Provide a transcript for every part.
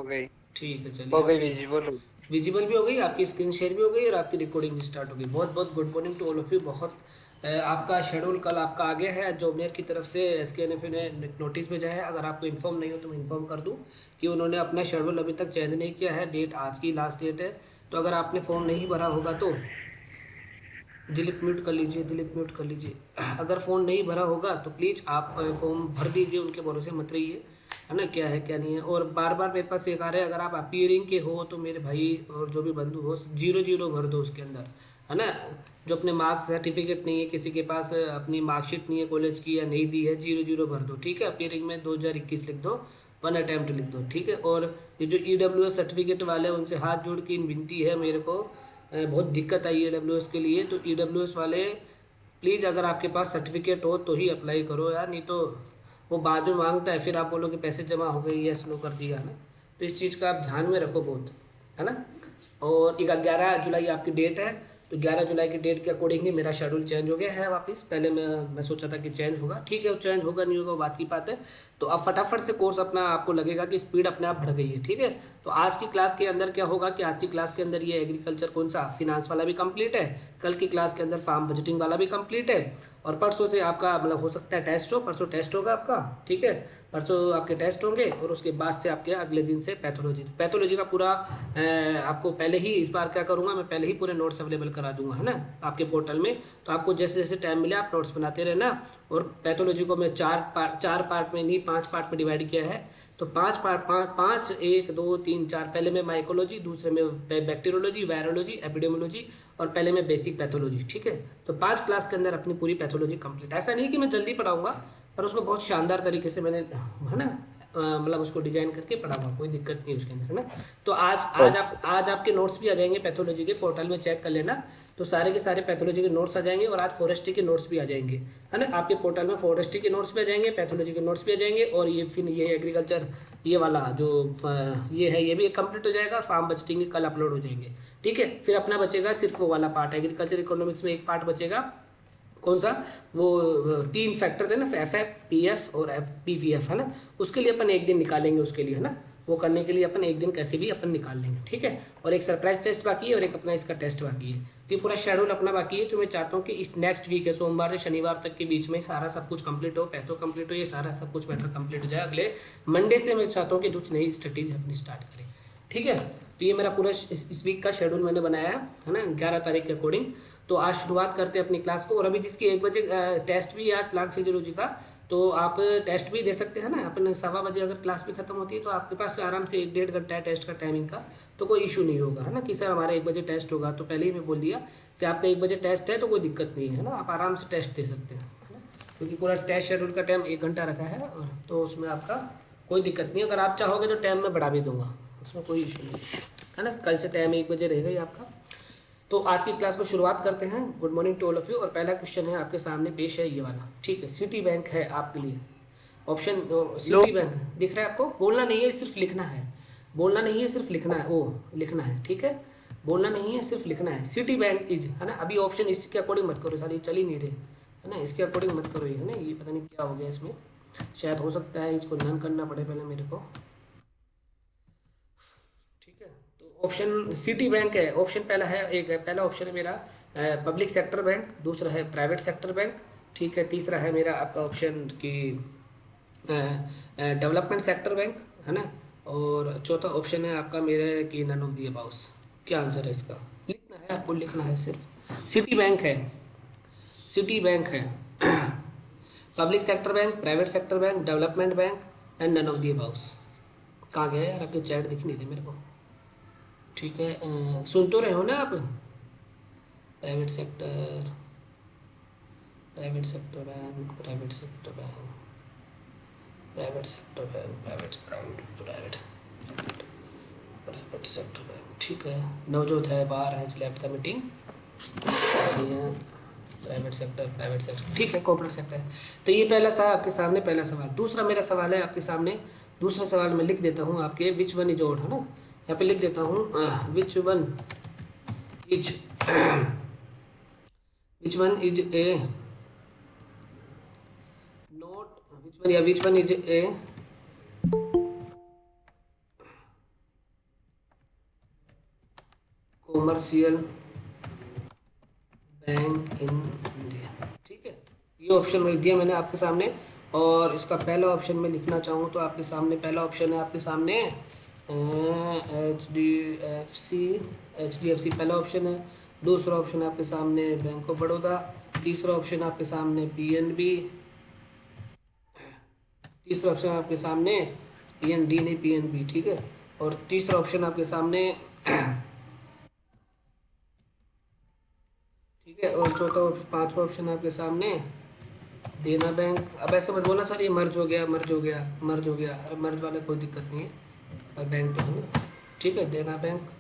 हो गई। ठीक है, चलिए हो गई आपकी विजिबल हो। विजिबल भी हो गई, आपकी स्क्रीन शेयर भी हो गई और आपकी रिकॉर्डिंग भी स्टार्ट हो गई। बहुत बहुत good morning to all of you. बहुत आपका शेड्यूल कल आपका आ गया है। जॉब मेयर की तरफ से एसकेएनएफ ने नोटिस भेजा है। अगर आपको इन्फॉर्म नहीं हो तो मैं इन्फॉर्म कर दूं कि उन्होंने अपना शेड्यूल अभी तक चेंज नहीं किया है। डेट आज की लास्ट डेट है। तो अगर आपने फॉर्म नहीं भरा होगा तो दिलीप म्यूट कर लीजिए, दिलीप म्यूट कर लीजिए। अगर फ़ोन नहीं भरा होगा तो प्लीज़ आप फॉर्म भर दीजिए, उनके भरोसे मत रहिए, है ना, क्या है क्या नहीं है। और बार बार मेरे पास एक आ रहा है, अगर आप अपीयरिंग के हो तो मेरे भाई और जो भी बंधु हो 0-0 भर दो उसके अंदर, है ना। जो अपने मार्क्स सर्टिफिकेट नहीं है, किसी के पास अपनी मार्कशीट नहीं है कॉलेज की या नहीं दी है, 0-0 भर दो, ठीक है। अपीयरिंग में 2021 लिख दो, 1 अटैम्प्ट लिख दो, ठीक है। और ये जो ईडब्ल्यूएस सर्टिफिकेट वाले हैं उनसे हाथ जोड़ के विनती है मेरे को, बहुत दिक्कत आई है डब्ल्यू एस के लिए। तो ई डब्ल्यू एस वाले प्लीज़ अगर आपके पास सर्टिफिकेट हो तो ही अप्लाई करो यार, नहीं तो वो बाद में मांगता है, फिर आप बोलो कि पैसे जमा हो गए, यस नो कर दिया, है ना। तो इस चीज़ का आप ध्यान में रखो बहुत, है ना। और 11 जुलाई आपकी डेट है। तो 11 जुलाई की डेट के अकॉर्डिंग ही मेरा शेड्यूल चेंज हो गया है वापस। पहले मैं सोचा था कि चेंज होगा, ठीक है, वो चेंज होगा नहीं होगा वो बात की बात है। तो अब फटाफट से कोर्स अपना आपको लगेगा कि स्पीड अपने आप बढ़ गई है, ठीक है। तो आज की क्लास के अंदर क्या होगा कि आज की क्लास के अंदर ये एग्रीकल्चर कौन सा फिनांस वाला भी कंप्लीट है, कल की क्लास के अंदर फार्म बजटिंग वाला भी कंप्लीट है, और परसों से आपका मतलब हो सकता है टेस्ट हो, परसों टेस्ट होगा आपका, ठीक है। परसों आपके टेस्ट होंगे और उसके बाद से आपके अगले दिन से पैथोलॉजी। पैथोलॉजी का पूरा आपको पहले ही इस बार क्या करूँगा, मैं पहले ही पूरे नोट्स अवेलेबल करा दूंगा, है ना, आपके पोर्टल में। तो आपको जैसे जैसे टाइम मिले आप नोट्स बनाते रहना। और पैथोलॉजी को मैं चार पार्ट में नहीं 5 पार्ट में डिवाइड किया है। तो 5 पार्ट, पाँच 1 2 3 4, पहले में माइकोलॉजी, दूसरे में बैक्टीरियोलॉजी, वायरोलॉजी, एपिडेमोलॉजी, और पहले में बेसिक पैथोलॉजी, ठीक है। तो 5 क्लास के अंदर अपनी पूरी पैथोलॉजी कंप्लीट। ऐसा नहीं कि मैं जल्दी पढ़ाऊंगा, पर उसको बहुत शानदार तरीके से मैंने, है ना, मतलब उसको डिजाइन करके पढ़ाऊंगा, कोई दिक्कत नहीं उसके अंदर, है ना। तो आज आपके नोट्स भी आ जाएंगे पैथोलॉजी के, पोर्टल में चेक कर लेना। तो सारे के सारे पैथोलॉजी के नोट्स आ जाएंगे और आज फॉरेस्ट्री के नोट्स भी आ जाएंगे, है ना। आपके पोर्टल में फॉरेस्ट्री के नोट्स भी आ जाएंगे, पैथोलॉजी के नोट्स भी आ जाएंगे, और ये फिर ये एग्रीकल्चर ये वाला जो ये है ये भी कंप्लीट हो जाएगा। फार्म बजटिंग कल अपलोड हो जाएंगे, ठीक है। फिर अपना बचेगा सिर्फ वो वाला पार्ट, एग्रीकल्चर इकोनॉमिक्स में एक पार्ट बचेगा। कौन सा, वो 3 फैक्टर थे ना, एफ एफ पी एफ और एफ पी वी एफ, है ना। उसके लिए अपन एक दिन निकालेंगे उसके लिए, है ना। वो करने के लिए अपन एक दिन कैसे भी अपन निकाल लेंगे, ठीक है। और एक सरप्राइज टेस्ट बाकी है और एक अपना इसका टेस्ट बाकी है। तो ये पूरा शेड्यूल अपना बाकी है, जो मैं चाहता हूँ कि इस नेक्स्ट वीक है, सोमवार से शनिवार तक के बीच में सारा सब कुछ कंप्लीट हो, पैथो कंप्लीट हो, ये सारा सब कुछ मैटर कंप्लीट हो जाए। अगले मंडे से मैं चाहता हूँ कि कुछ नई स्ट्रेटेजी अपनी स्टार्ट करें, ठीक है। तो ये मेरा पूरा इस वीक का शेड्यूल मैंने बनाया है ना, 11 तारीख के अकॉर्डिंग। तो आज शुरुआत करते हैं अपनी क्लास को। और अभी जिसकी 1 बजे टेस्ट भी है आज प्लांट फिजियोलॉजी का, तो आप टेस्ट भी दे सकते हैं ना। अपन 1:15 बजे अगर क्लास भी खत्म होती है तो आपके पास आराम से 1-1.5 घंटा है टेस्ट का टाइमिंग का, तो कोई इशू नहीं होगा, है ना। कि सर हमारा 1 बजे टेस्ट होगा, तो पहले ही मैं बोल दिया कि आपका 1 बजे टेस्ट है तो कोई दिक्कत नहीं है ना, आप आराम से टेस्ट दे सकते हैं, है ना। क्योंकि पूरा टेस्ट शेड्यूल का टाइम 1 घंटा रखा है, तो उसमें आपका कोई दिक्कत नहीं है। अगर आप चाहोगे तो टाइम मैं बढ़ा भी दूंगा, उसमें कोई इशू नहीं है ना। कल से टाइम 1 बजे रहेगा ही आपका। तो आज की क्लास को शुरुआत करते हैं। Good morning to all of you. और पहला क्वेश्चन है आपके सामने पेश है ये वाला, ठीक है। सिटी बैंक है आपके लिए ऑप्शन, लो। सिटी बैंक दिख रहा है आपको, बोलना नहीं है सिर्फ लिखना है, बोलना नहीं है सिर्फ लिखना है, ओ लिखना है, ठीक है। बोलना नहीं है सिर्फ लिखना है। सिटी बैंक इज, है ना। अभी ऑप्शन इसके अकॉर्डिंग मत करो, सारी चल ही नहीं रहे, है ना। इसके अकॉर्डिंग मत करो ये, है ना। ये पता नहीं क्या हो गया इसमें, शायद हो सकता है इसको डन करना पड़े पहले मेरे को, ठीक है। तो ऑप्शन सिटी बैंक है, ऑप्शन पहला है, एक है पहला ऑप्शन है मेरा पब्लिक सेक्टर बैंक, दूसरा है प्राइवेट सेक्टर बैंक, ठीक है। तीसरा है मेरा आपका ऑप्शन कि डेवलपमेंट सेक्टर बैंक, है ना। और चौथा ऑप्शन है आपका मेरे कि नन ऑफ दी अबाउट्स। क्या आंसर है इसका, लिखना है आपको, लिखना है सिर्फ। सिटी बैंक है, सिटी बैंक है, public sector bank, private sector bank, development bank, and none of the अबाउट्स। कहाँ गया यार, आपके चैट दिख नहीं रहे मेरे को, ठीक है। सुन तो रहे हो ना आप। Private sector, private sector bank, private sector bank, private sector bank, private private private private sector bank, ठीक है। नवजोत है, बाहर है, left the meeting, private sector, ठीक है। कॉर्पोरेट सेक्टर है। तो ये पहला सा आपके सामने पहला सवाल। दूसरा मेरा सवाल है आपके सामने, दूसरा सवाल मैं लिख देता हूँ आपके, विच वन इज ओड, है ना। यहाँ पे लिख देता हूँ which one is which one is a note, which one या which one is a commercial bank in India. ठीक है, ये ऑप्शन लिख दिया मैंने आपके सामने। और इसका पहला ऑप्शन मैं लिखना चाहूँ तो आपके सामने पहला ऑप्शन है आपके सामने एच डी एफ सी पहला ऑप्शन है। दूसरा ऑप्शन आपके सामने बैंक ऑफ बड़ौदा। तीसरा ऑप्शन आपके सामने पी एन बी। तीसरा ऑप्शन आपके सामने पी एन डी नहीं पी एन बी। ठीक है, और तीसरा ऑप्शन आपके सामने ठीक है, और चौथा पांचवा ऑप्शन आपके सामने देना बैंक। अब ऐसे मत बोलना सर ये मर्ज हो गया मर्ज हो गया मर्ज हो गया, अरे मर्ज वाले कोई दिक्कत नहीं है, पर बैंक तो है। ठीक है, देना बैंक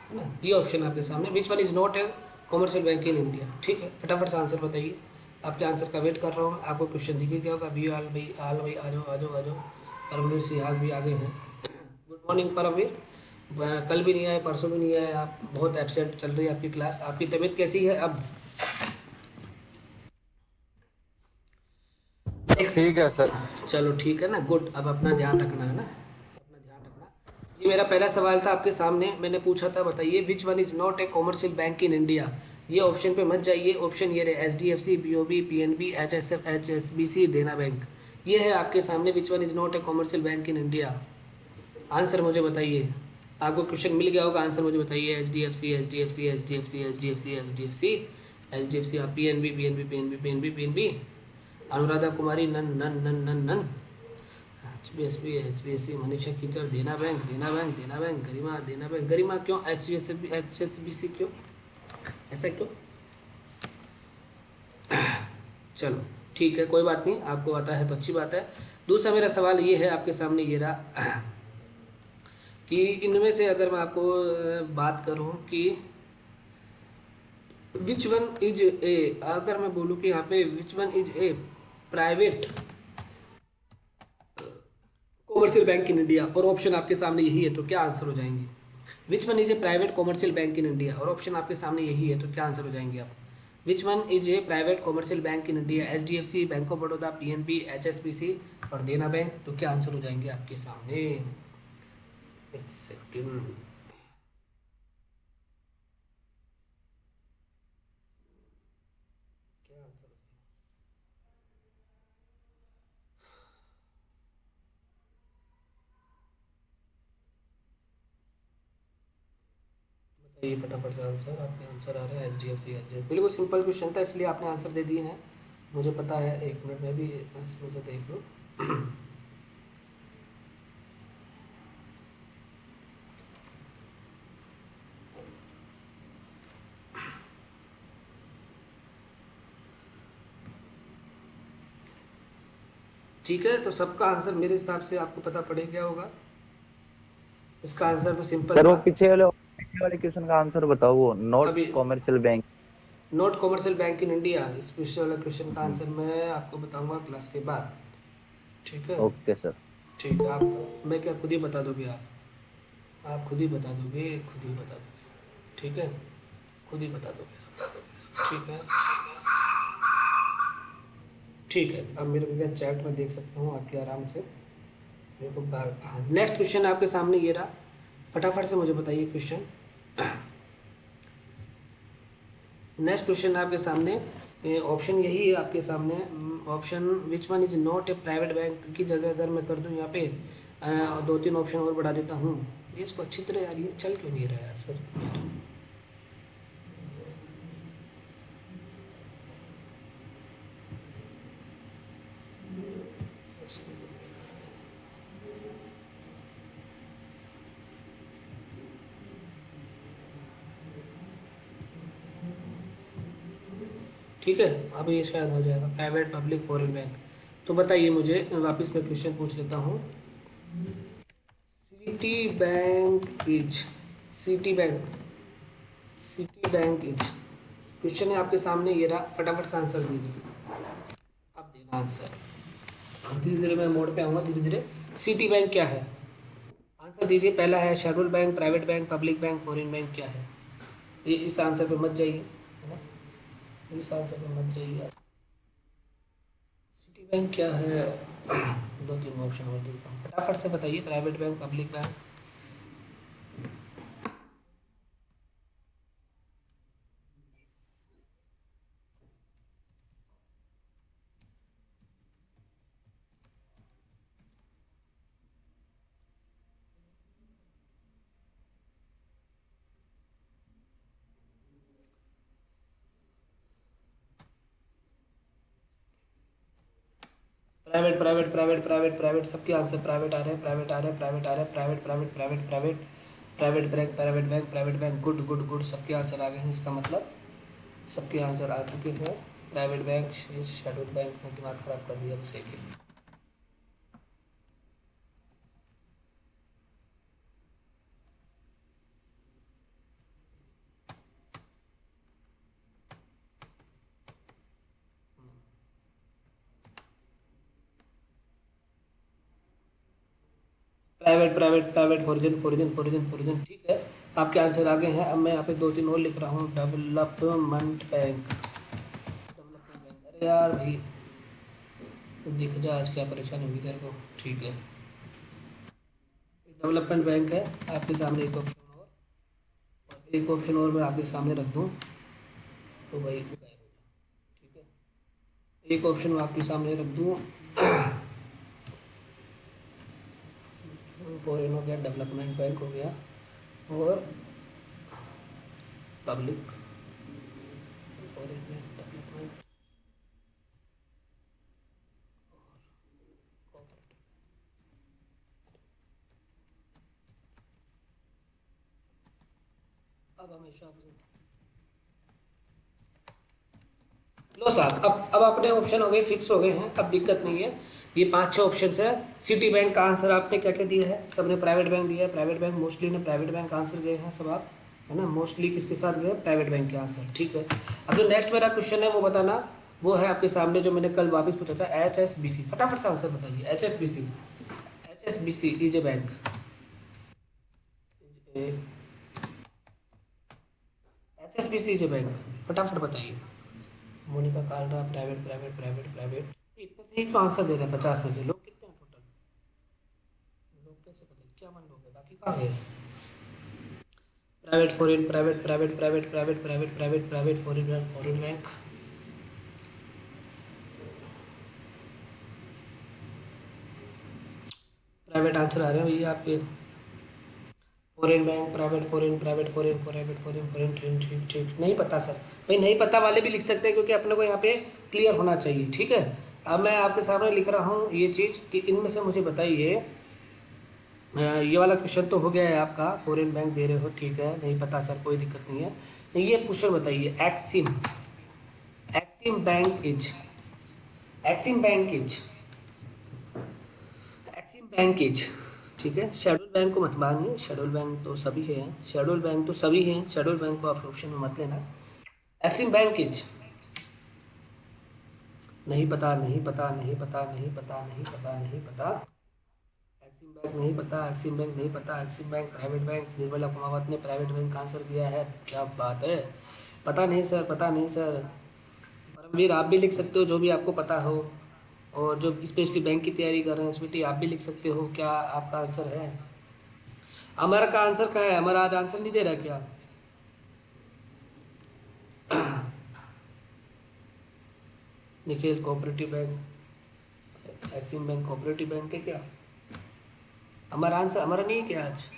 है ना, ये ऑप्शन आपके सामने। Which one is not a commercial bank in India. ठीक है, फटाफट से आंसर बताइए, आपके आंसर का वेट कर रहा हूँ। आपको क्वेश्चन दिखे क्या होगा, बी आल भाई आ जाओ आ जाओ आ जाओ। परमवीर सिहाग भी आगे हैं। गुड मॉर्निंग परमवीर, कल भी नहीं आए परसों भी नहीं आए आप, बहुत एबसेंट चल रही है आपकी क्लास। आपकी तबीयत कैसी है अब? ठीक है सर। चलो ठीक है ना, गुड। अब अपना ध्यान रखना है ना, अपना ध्यान रखना। ये मेरा पहला सवाल था आपके सामने, मैंने पूछा था बताइए which one is not a commercial bank in India. ये ऑप्शन पे मत जाइए, ऑप्शन ये रहे H D F C, B O B, P N B, H S B C, Dena bank. ये है आपके सामने which one is not a commercial bank in India. Answer मुझे बताइए, आपको क्वेश्चन मिल गया होगा, आंसर मुझे बताइए। H D F C, H D F C, H D F C, H D F C, H D F C, H D F C, P N B, P N B, P N B, P N B, P N B, Anuradha Kumari नन नन नन नन नन, H B S B, H B S C, Manisha कीचड़, Dena bank, देना bank, देना bank, गरिमा, देना bank, गरिमा क्यों, एच एस बी सी क्यों, ऐसा क्यों? चलो ठीक है, कोई बात नहीं, आपको आता है तो अच्छी बात है। दूसरा मेरा सवाल ये है आपके सामने, ये रहा कि इनमें से अगर मैं आपको बात करूं कि विच वन इज ए, अगर मैं बोलूं कि यहाँ पे विच one is a private commercial bank in India, और ऑप्शन आपके सामने यही है, तो क्या आंसर हो जाएंगे? विच one is a private commercial bank in India, और ऑप्शन आपके सामने यही है, तो क्या आंसर हो जाएंगे आप? Which one is a private commercial bank in India, H D F C, bank of Baroda, P N B, H S B C और देना बैंक, तो क्या आंसर हो जाएंगे आपके सामने? एक सेकेंड, क्या आंसर बताइए फटाफट से आंसर। आपके आंसर आ रहे हैं H D F C, H D F, बिल्कुल सिंपल क्वेश्चन था इसलिए आपने आंसर दे दिए हैं, मुझे पता है। एक मिनट में भी इसमें से देख लो। ठीक है, तो सबका आंसर मेरे हिसाब से आपको पता पड़े क्या होगा। इसका आंसर तो सिंपल सर वो था। पीछे वाले क्वेश्चन का आंसर बताओ, वो नॉट अभी commercial bank. Not commercial bank in India, इस पीछे वाला क्वेश्चन का आंसर मैं आपको बताऊंगा क्लास के बाद। ठीक है, ओके सर। ठीक है। आप मैं क्या खुद ही बता दोगे आप खुद ही बता दोगे, खुद ही बता दोगे। ठीक है, खुद ही बता दोगे आप। ठीक है, ठीक है। अब मेरे को क्या चैट में देख सकता हूँ आपके आराम से, मेरे को नेक्स्ट क्वेश्चन आपके सामने ये रहा, फटाफट से मुझे बताइए क्वेश्चन। नेक्स्ट क्वेश्चन आपके सामने, ऑप्शन यही है आपके सामने। Option which one is not A private bank की जगह अगर मैं कर दूं यहाँ पे दो तीन ऑप्शन और बढ़ा देता हूँ। ये इसको अच्छी तरह यार, ये चल क्यों नहीं रहा यार सर यार। ठीक है, अब ये शायद हो जाएगा, प्राइवेट पब्लिक फॉरेन बैंक। तो बताइए मुझे, वापस मैं क्वेश्चन पूछ लेता हूँ। City bank is city bank city bank is, question है आपके सामने ये रहा, फटाफट से आंसर दीजिए। अब देना आंसर, धीरे धीरे मैं मोड पे आऊँगा, धीरे धीरे। सिटी बैंक क्या है? आंसर दीजिए। पहला है schedule bank, private bank, public bank, foreign bank, क्या है ये? इस आंसर पे मत जाइए, है ना, इस आंसर पे मत जाइए आप। सिटी बैंक क्या है? दो तीन ऑप्शन और देता हूँ, फटाफट से बताइए। Private bank, public bank, private private private private private सबके आंसर प्राइवेट आ रहे हैं, प्राइवेट आ रहे हैं, प्राइवेट आ रहे हैं, private private private private private bank, private bank, private bank, good good good, सबके आंसर आ गए हैं। इसका मतलब सबके आंसर आ चुके हैं। प्राइवेट बैंक, शेड्यूल बैंक ने दिमाग खराब कर दिया बस एक ही। Private private private, foreign foreign foreign foreign, ठीक है। आपके आंसर आ गए हैं। अब मैं यहाँ पे दो तीन और लिख रहा हूँ। डेवलपमेंट बैंक, डेवलपमेंट बैंक, अरे यार भाई दिख जा, आज क्या परेशानी हुई तेरे को, ठीक है। डेवलपमेंट बैंक है आपके सामने। एक ऑप्शन और एक ऑप्शन और मैं आपके सामने रख दूँ तो भाई गायब हो जाए, ठीक है। एक ऑप्शन मैं आपके सामने रख दूँ, फॉरेन हो गया, डेवलपमेंट बैंक हो गया, और पब्लिक, फॉरेन बैंक, डेवलपमेंट, अब हमेशा लो साहब। अब अपने ऑप्शन हो गए, फिक्स हो गए हैं, अब दिक्कत नहीं है। ये पांच छह ऑप्शन है। सिटी बैंक का आंसर आपने क्या क्या दिया है, सबने प्राइवेट बैंक दिया है। प्राइवेट बैंक मोस्टली ने प्राइवेट बैंक आंसर गए हैं सब आप, है ना। मोस्टली किसके साथ गए, प्राइवेट बैंक के आंसर, ठीक है। अब जो नेक्स्ट मेरा क्वेश्चन है वो बताना, वो है आपके सामने जो मैंने कल वापस पूछा था, HSBC। फटाफट से आंसर बताइए। HSBC, HSBC is a bank, HSBC is a bank, फटाफट बताइए। Monika Kalra, private private private private, इतने से ही क्यों आंसर दे रहे हैं 50 में से? लोग कितने हैं टोटल? लोग कैसे पता, क्या मन लोग है, बाकी कहाँ गए? Private foreign, private private private private private private private foreign bank, foreign bank, private answer आ रहे हैं भैया आपके। Foreign bank, private foreign, private foreign, private foreign, foreign train, ठीक ठीक। नहीं पता सर भाई, नहीं पता वाले भी लिख सकते हैं क्योंकि अपने को यहाँ पे क्लियर होना चाहिए, ठीक है। अब मैं आपके सामने लिख रहा हूँ ये चीज़ कि इनमें से मुझे बताइए, ये वाला क्वेश्चन तो हो गया है आपका, फॉरेन बैंक दे रहे हो, ठीक है। नहीं पता सर, कोई दिक्कत नहीं है। ये क्वेश्चन बताइए, Exim, Exim bank is, Exim bank is, Exim bank is, ठीक है। शेड्यूल बैंक को मत मानिए, शेड्यूल बैंक तो सभी हैं, शेड्यूल बैंक तो सभी हैं, शेड्यूल बैंक को आप ऑप्शन में मत लेना। एक्सिम बैंक इज, नहीं पता नहीं पता नहीं पता नहीं पता नहीं पता नहीं पता, एक्सिम बैंक नहीं पता, एक्सिम बैंक नहीं पता, Exim bank private bank, Nirmala Kumawat ने प्राइवेट बैंक का आंसर दिया है, क्या बात है। पता नहीं सर, पता नहीं सर। परमवीर आप भी लिख सकते हो जो भी आपको पता हो, और जो स्पेशली बैंक की तैयारी कर रहे हैं स्वीटी आप भी लिख सकते हो, क्या आपका आंसर है। अमर का आंसर क्या है, अमर आज आंसर नहीं दे रहा क्या? Nikhil cooperative bank, Exim bank cooperative bank है क्या? अमर आंसर, अमर नहीं है क्या आज?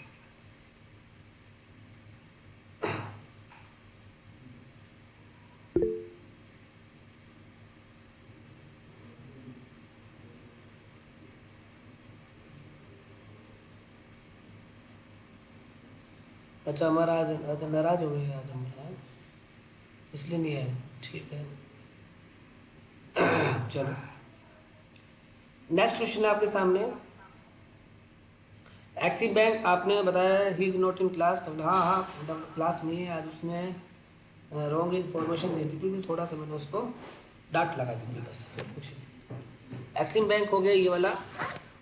अच्छा अमर आज, अच्छा नाराज हो गए आज अमर, हैं? इसलिए नहीं आए, ठीक है। चलो नेक्स्ट क्वेश्चन है आपके सामने। एक्सिस बैंक आपने बताया he is not in class, हाँ हाँ क्लास नहीं है आज, उसने रॉन्ग इन्फॉर्मेशन दे दी थी, थोड़ा सा मैंने उसको डांट लगा दी थी बस, कुछ नहीं। एक्सिम बैंक हो गया ये वाला,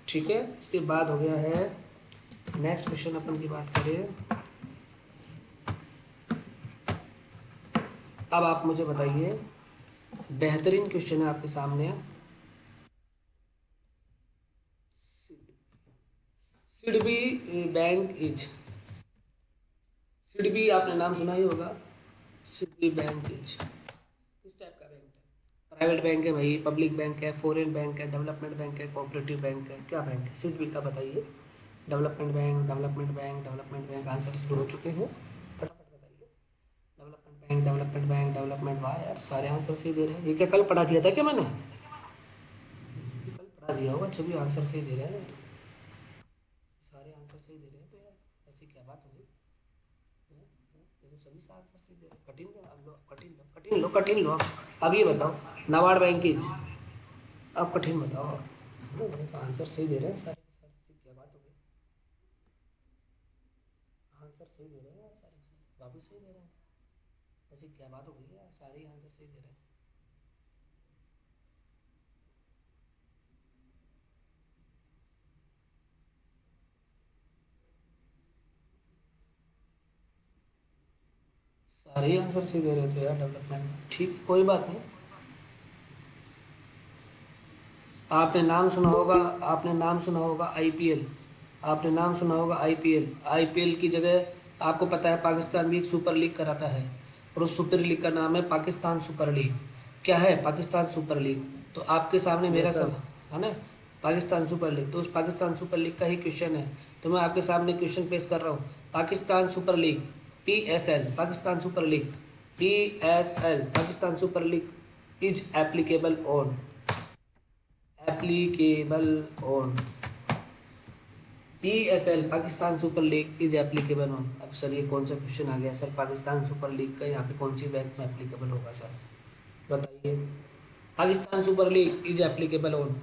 ठीक है। उसके बाद हो गया है नेक्स्ट क्वेश्चन, अपन की बात करें। अब आप मुझे बताइए, बेहतरीन क्वेश्चन है आपके सामने, सिडबी बैंक इज, सिडबी आपने नाम सुना ही होगा, सिडबी बैंक इज किस टाइप का बैंक है? प्राइवेट बैंक है भाई, पब्लिक बैंक है, फॉरेन बैंक है, डेवलपमेंट बैंक है, कोऑपरेटिव बैंक है, क्या बैंक है सिडबी का बताइए। Development bank, development bank, development bank, answer शुरू हो चुके हैं, फटाफट बताइए। Development bank, development bank, development, वाह यार सारे आंसर सही दे रहे हैं। ये क्या कल पढ़ा दिया था क्या मैंने? ये कल पढ़ा दिया होगा, जब भी आंसर सही दे रहे हैं यार, सारे आंसर सही दे रहे हैं तो यार ऐसी क्या बात हो गई? ये तो सभी आंसर सही दे रहे हैं। कठिन लो, अब लो कठिन लो, कठिन लो, कठिन लो। अब ये बताओ, नाबार्ड बैंकेज, अब कठिन बताओ। आंसर सही दे रहे हैं सारे के सारे, ऐसी क्या बात हो गई? आंसर सही दे रहे हैं यार सारे के सारे, वापस सही दे रहे हैं, ऐसी क्या बात हो गई यार, सारे आंसर सही दे रहे हैं। सारे ही आंसर सही दे रहे थे यार डेवलपमेंट में। ठीक है, कोई बात नहीं। आपने नाम सुना होगा, आपने नाम सुना होगा आईपीएल, आपने नाम सुना होगा आईपीएल। आईपीएल की जगह आपको पता है पाकिस्तान भी एक सुपर लीग कराता है, और उस सुपर लीग का नाम है पाकिस्तान सुपर लीग। क्या है? Pakistan super league. तो आपके सामने मेरा यस सर। सब है ना, पाकिस्तान सुपर लीग, तो उस पाकिस्तान सुपर लीग का ही क्वेश्चन है। तो मैं आपके सामने क्वेश्चन पेश कर रहा हूँ। Pakistan super league, PSL, Pakistan super league, PSL, Pakistan super league is applicable on, applicable on, PSL, Pakistan super league is applicable on. अब सर ये कौन सा क्वेश्चन आ गया सर, पाकिस्तान सुपर लीग का यहाँ पे कौन सी बैंक में एप्लीकेबल होगा सर, बताइए। Pakistan super league is applicable on,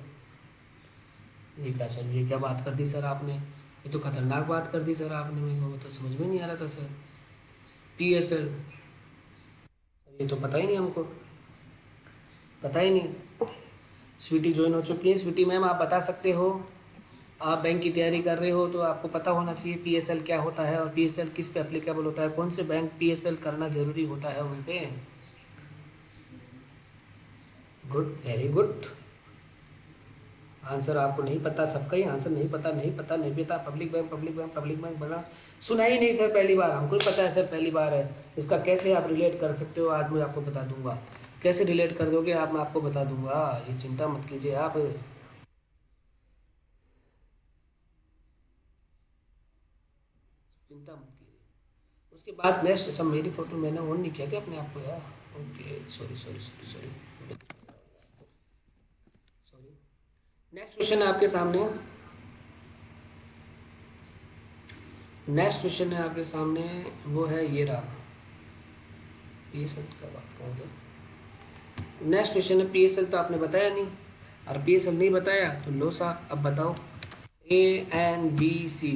ये क्या सर, ये क्या बात कर दी सर आपने, ये तो खतरनाक बात कर दी सर आपने, मेरे को तो समझ में नहीं आ रहा था सर। पीएसएल, ये तो पता ही नहीं हमको, पता ही नहीं। स्वीटी ज्वाइन हो चुकी है। स्वीटी मैम आप बता सकते हो, आप बैंक की तैयारी कर रहे हो तो आपको पता होना चाहिए पीएसएल क्या होता है, और पीएसएल किस पे एप्लीकेबल होता है, कौन से बैंक पीएसएल करना जरूरी होता है उन पे। Good, very good. आंसर आपको नहीं पता, सबका ही आंसर नहीं पता, नहीं पता, नहीं पता। Public bank, public bank, public bank बना, सुना ही नहीं सर, पहली बार, हमको ही पता है सर, पहली बार है। इसका कैसे आप रिलेट कर सकते हो, आज मैं आपको बता दूंगा। कैसे रिलेट कर दोगे आप, मैं आपको बता दूंगा, ये चिंता मत कीजिए आप, चिंता मत कीजिए। उसके बाद नेक्स्ट, अच्छा मेरी फ़ोटो मैंने ऑन नहीं किया क्या अपने आप को यार, okay, sorry sorry sorry sorry sorry. Next question है आपके सामने, नेक्स्ट क्वेश्चन है आपके सामने, वो है ये रहा। पीएसएल का बात करोगे, नेक्स्ट क्वेश्चन है पीएसएल, तो आपने बताया नहीं, और पीएसएल नहीं बताया तो लो साहब अब बताओ। A N B C,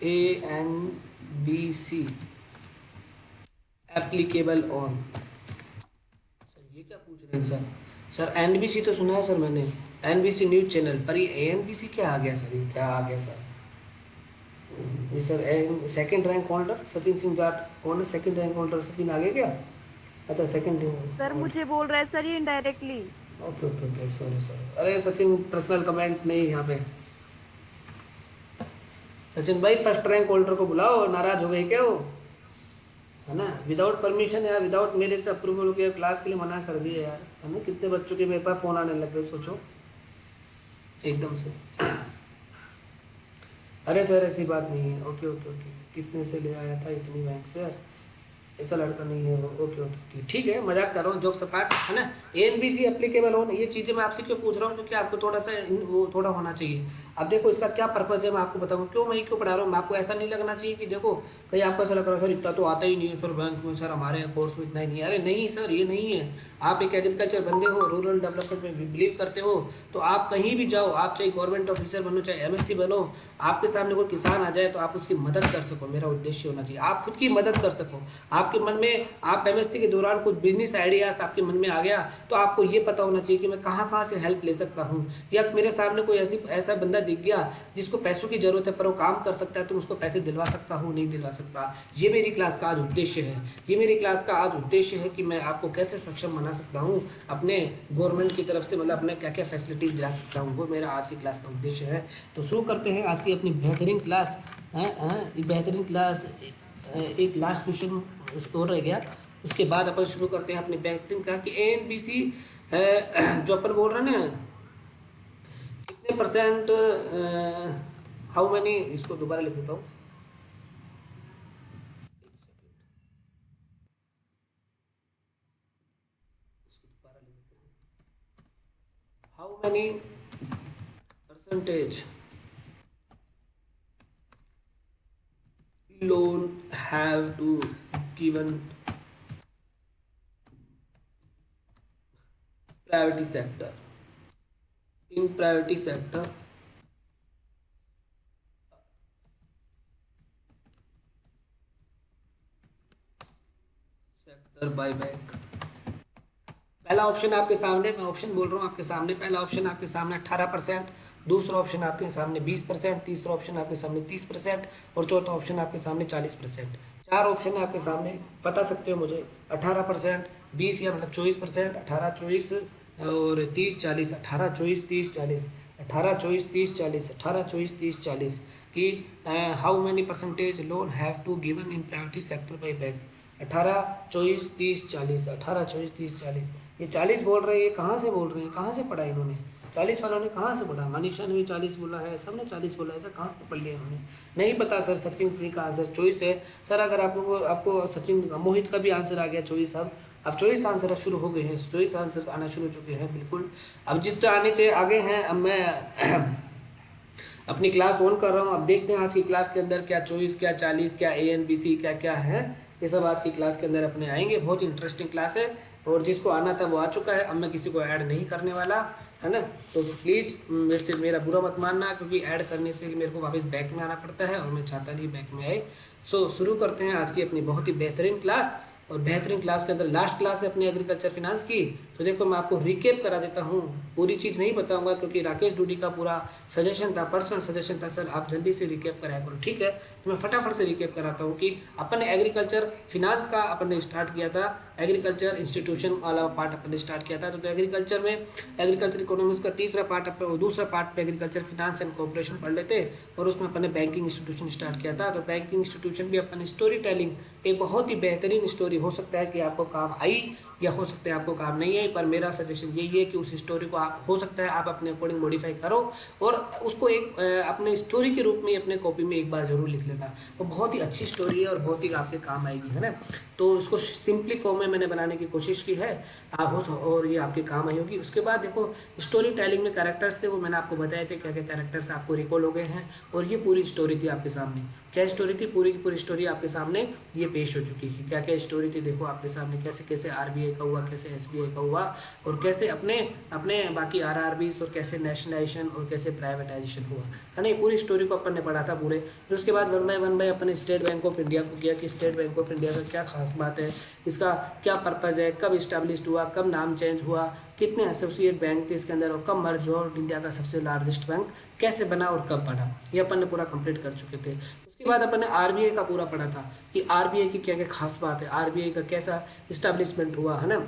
A N B C applicable on, sir ये क्या पूछ रहे हैं सर, सर एनबीसी तो सुना है सर मैंने, एनबीसी न्यूज़ चैनल, पर ये एनबीसी क्या आ गया सर, ये क्या आ गया सर? जी sir, second rank holder Sachin Singh Jat, कौन है सेकंड रैंक होल्डर, सचिन आगे क्या? अच्छा सेकंड सर होल्डर, मुझे बोल रहा है सर ये indirectly. Okay okay okay, sorry sorry, अरे सचिन पर्सनल कमेंट नहीं यहाँ पे। सचिन भाई फर्स्ट रैंक होल्डर को बुलाओ, नाराज हो गए क्या वो, है ना, विदाउट परमिशन यार, विदाउट मेरे से अप्रूवल के क्लास के लिए मना कर दिए यार, है ना, कितने बच्चों के मेरे पास फ़ोन आने लग गए सोचो एकदम से। अरे सर ऐसी बात नहीं है, ओके ओके ओके, कितने से ले आया था इतनी बैंक से यार, ऐसा लड़का नहीं है वो, ओके ओके ठीक है, मजाक कर रहा हूँ, जोक्स अपार्ट, है ना। एनबीसी एप्लीकेबल हो, ये चीज़ें मैं आपसे क्यों पूछ रहा हूँ, क्योंकि आपको थोड़ा सा वो थोड़ा होना चाहिए। अब देखो इसका क्या पर्पज़ है, मैं आपको बताऊँ क्यों मैं क्यों पढ़ा रहा हूँ, आपको ऐसा नहीं लगना चाहिए कि देखो कहीं आपको ऐसा लग रहा है सर इतना तो आता ही नहीं है सर बैंक में, सर हमारे कोर्स में इतना ही नहीं है, अरे नहीं सर ये नहीं है। आप एक एग्रीकल्चर बंदे हो, रूरल डेवलपमेंट में बिलीव करते हो, तो आप कहीं भी जाओ, आप चाहे गवर्नमेंट ऑफिसर बनो चाहे एमएससी बनो, आपके सामने कोई किसान आ जाए तो आप उसकी मदद कर सको, मेरा उद्देश्य होना चाहिए आप खुद की मदद कर सको। आपके मन में, आप एमएससी के दौरान कुछ बिजनेस आइडियाज आपके मन में आ गया तो आपको ये पता होना चाहिए कि मैं कहाँ कहाँ से हेल्प ले सकता हूँ, या मेरे सामने कोई ऐसा बंदा दिख गया जिसको पैसों की जरूरत है पर वो काम कर सकता है तो उसको पैसे दिलवा सकता हूँ, नहीं दिलवा सकता। ये मेरी क्लास का आज उद्देश्य है, ये मेरी क्लास का आज उद्देश्य है कि मैं आपको कैसे सक्षम बना सकता हूँ अपने गवर्नमेंट की तरफ से, मतलब अपने क्या क्या फैसिलिटीज़ दिला सकता हूँ, वो मेरा आज की क्लास का उद्देश्य है। तो शुरू करते हैं आज की अपनी बेहतरीन क्लास। बेहतरीन क्लास, एक लास्ट क्वेश्चन और रह गया, उसके बाद अपन शुरू करते हैं अपनी बेहतरीन क्लास की। एनबीसी जो अपन बोल रहे हैं ना, कितने परसेंट, हाउ मैनी, इसको दोबारा लिख देता हूँ, एक सेकेंड, इसको दोबारा लिख देते हैं। How many percentage loan have to given priority sector in priority sector by bank। पहला ऑप्शन आपके सामने, मैं ऑप्शन बोल रहा हूँ आपके सामने, पहला ऑप्शन आपके सामने 18%, दूसरा ऑप्शन आपके सामने 20%, तीसरा ऑप्शन आपके सामने 30% और चौथा ऑप्शन आपके सामने 40%। चार ऑप्शन है आपके सामने, बता सकते हो मुझे 18%, 20 या मतलब 24%, 18 24 और 30 40, 18 24 30 40, 18 24 30 40, 18 24 30 40 कि how many percentage loan have to given in priority sector by bank. 18 24 30 40, 18 24 30 40, ये 40 बोल रहे हैं, ये कहाँ से बोल रहे हैं, कहाँ से पढ़ा इन्होंने, 40 वालों ने कहाँ से पढ़ा, मनीषा ने भी 40 बोला है, सबने 40 बोला है, ऐसा कहाँ से पढ़ लिया इन्होंने, नहीं पता सर। सचिन सिंह का आंसर चॉइस है सर। अगर आपको सचिन मोहित का भी आंसर आ गया चॉइस, अब चॉइस आंसर शुरू हो गए हैं, चॉइस आंसर आना शुरू हो चुके हैं बिल्कुल। अब जिस तो आने से आगे हैं, अब मैं अपनी क्लास ऑन कर रहा हूँ। अब देखते हैं आज की क्लास के अंदर क्या चॉइस, क्या 40, क्या ANBC, क्या क्या है, ये सब आज की क्लास के अंदर अपने आएंगे। बहुत इंटरेस्टिंग क्लास है और जिसको आना था वो आ चुका है। अब मैं किसी को ऐड नहीं करने वाला, है ना, तो प्लीज़ मेरा बुरा मत मानना, क्योंकि ऐड करने से मेरे को वापस बैक में आना पड़ता है और मैं चाहता नहीं बैक में आए। सो शुरू करते हैं आज की अपनी बहुत ही बेहतरीन क्लास। और बेहतरीन क्लास के अंदर लास्ट क्लास है अपनी एग्रीकल्चर फिनांस की। तो देखो मैं आपको रिकेप करा देता हूँ, पूरी चीज़ नहीं बताऊंगा क्योंकि राकेश डूडी का पूरा सजेशन था, पर्सनल सजेशन था, सर आप जल्दी से रिकेप कराया करो, ठीक है। तो मैं फटाफट से रिकेप कराता हूँ कि अपन ने एग्रीकल्चर फिनांस का अपन ने स्टार्ट किया था, एग्रीकल्चर इंस्टीट्यूशन वाला पार्ट अपन ने स्टार्ट किया था। तो एग्रीकल्चर में एग्रीकल्चर इकोनॉमिक्स का तीसरा पार्ट, दूसरा पार्ट पे एग्रीकल्चर फिनांस एंड कॉर्पोरेशन पढ़ लेते और उसमें अपन ने बैंकिंग इंस्टीट्यूशन स्टार्ट किया था। तो बैंकिंग इंस्टीट्यूशन भी अपन स्टोरी टेलिंग, एक बहुत ही बेहतरीन स्टोरी, हो सकता है कि आपको काम आई या हो सकता है आपको काम नहीं आई, पर मेरा सजेशन यही है कि उस स्टोरी को आप हो सकता है आप अपने अकॉर्डिंग मॉडिफाई करो और उसको एक अपने स्टोरी के रूप में अपने कॉपी में एक बार जरूर लिख लेना। वो बहुत ही अच्छी स्टोरी है और बहुत ही आपके काम आएगी, है ना। तो इसको सिंपली फॉर्म में मैंने बनाने की कोशिश की है और ये आपके काम आई होगी। उसके बाद देखो स्टोरी टेलिंग में कैरेक्टर्स थे, वो मैंने आपको बताए थे क्या क्या कैरेक्टर्स आपको रिकॉल हो गए हैं। और ये पूरी स्टोरी थी आपके सामने, क्या स्टोरी थी, पूरी की पूरी स्टोरी आपके सामने ये पेश हो चुकी है। क्या क्या स्टोरी थी देखो आपके सामने, कैसे कैसे RBI का हुआ, कैसे SBI का हुआ और कैसे अपने बाकी RRBs और कैसे नेशनलाइजेशन और कैसे प्राइवेटाइजेशन हुआ, है ना। ये पूरी स्टोरी को अपन ने पढ़ा था पूरे। फिर उसके बाद वन बाय अपन ने स्टेट बैंक ऑफ इंडिया को किया कि स्टेट बैंक ऑफ इंडिया का क्या खास बात है, इसका क्या पर्पज़ है, कब इस्टेब्लिश हुआ, कब नाम चेंज हुआ, कितने एसोसिएट बैंक थे इसके अंदर और कब मर्ज हुआ और इंडिया का सबसे लार्जेस्ट बैंक कैसे बना और कब बना, ये अपन ने पूरा कंप्लीट कर चुके थे। उसके बाद अपन ने RBI का पूरा पढ़ा था कि RBI की क्या क्या खास बात है, RBI का कैसा इस्टेब्लिशमेंट हुआ, है ना।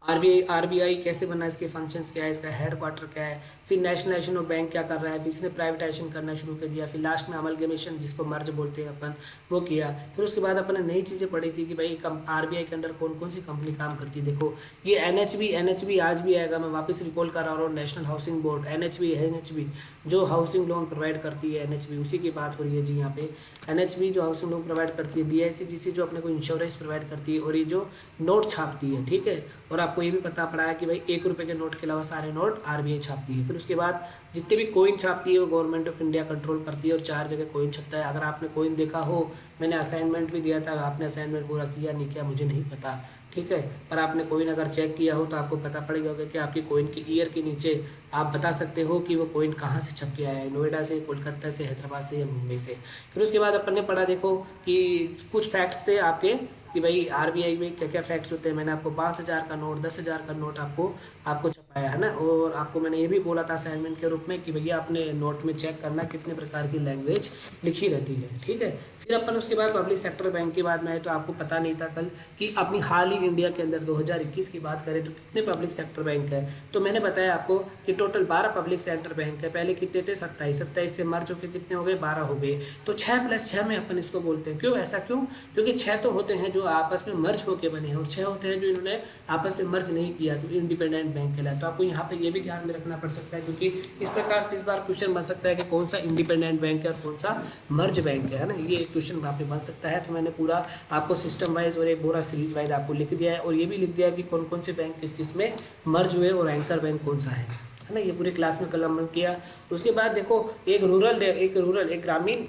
RBI कैसे बना, इसके फंक्शंस क्या है, इसका हेड क्वार्टर क्या है, फिर नेशनलाइजेशन ऑफ बैंक क्या कर रहा है, फिर इसने प्राइवेटाइजेशन करना शुरू कर दिया, फिर लास्ट में अमलगमेशन जिसको मर्ज बोलते हैं अपन, वो किया। फिर उसके बाद अपन ने नई चीज़ें पढ़ी थी कि भाई RBI के अंदर कौन कौन सी कंपनी काम करती है। देखो ये NHB आज भी आएगा, मैं वापस रिकॉल कर रहा हूँ, नेशनल हाउसिंग बोर्ड NHB जो हाउसिंग लोन प्रोवाइड करती है, NHB उसी की बात हो रही है जी यहाँ पे। NHB जो हाउसिंग लोन प्रोवाइड करती है, DICGC जो अपने को इंश्योरेंस प्रोवाइड करती है और ये जो नोट छापती है, ठीक है। और आपको ये भी पता पड़ा है कि भाई 1 रुपये के नोट के अलावा सारे नोट RBI छापती है। फिर उसके बाद जितने भी कोइन छापती है वो गवर्नमेंट ऑफ इंडिया कंट्रोल करती है और 4 जगह कोइन छपता है। अगर आपने कोइन देखा हो, मैंने असाइनमेंट भी दिया था, आपने असाइनमेंट पूरा किया नहीं किया मुझे नहीं पता, ठीक है, पर आपने कोइन अगर चेक किया हो तो आपको पता पड़ गया होगा कि आपकी कोइन के ईयर के नीचे आप बता सकते हो कि वो कोइन कहाँ से छप के आया है, नोएडा से, कोलकाता से, हैदराबाद से या मुंबई से। फिर उसके बाद अपन ने पढ़ा देखो कि कुछ फैक्ट्स थे आपके कि भाई RBI में क्या क्या फैक्ट्स होते हैं। मैंने आपको 5,000 का नोट, 10,000 का नोट आपको छपाया, है ना। और आपको मैंने ये भी बोला था असाइनमेंट के रूप में कि भैया अपने नोट में चेक करना कितने प्रकार की लैंग्वेज लिखी रहती है, ठीक है। फिर अपन उसके बाद पब्लिक सेक्टर बैंक की बात में आए तो आपको पता नहीं था कल कि अपनी हाल ही इंडिया के अंदर 2021 की बात करें तो कितने पब्लिक सेक्टर बैंक है। तो मैंने बताया आपको कि टोटल 12 पब्लिक सेक्टर बैंक है। पहले कितने थे, 27 से मर्ज होकर कितने हो गए, 12 हो गए। तो 6 + 6 में अपन इसको बोलते हैं। क्यों ऐसा, क्यों, क्योंकि 6 तो होते हैं जो आपस में मर्ज होके बने हैं और 6 होते हैं जो इन्होंने आपस में मर्ज नहीं किया, तो इंडिपेंडेंट बैंक कहलाए। तो आपको यहाँ पे ये भी ध्यान में रखना पड़ सकता है क्योंकि इस प्रकार से इस बार क्वेश्चन बन सकता है कि कौन सा इंडिपेंडेंट बैंक है और कौन सा मर्ज बैंक है ना। ये क्वेश्चन वहाँ पे बन सकता है। तो मैंने पूरा आपको सिस्टम वाइज और एक पूरा सीरीज वाइज आपको लिख दिया है और ये भी लिख दिया है कि कौन कौन से बैंक किस किस में मर्ज हुए और एंकर बैंक कौन सा है है ना, ये पूरे क्लास में कल हमने किया। उसके बाद देखो एक ग्रामीण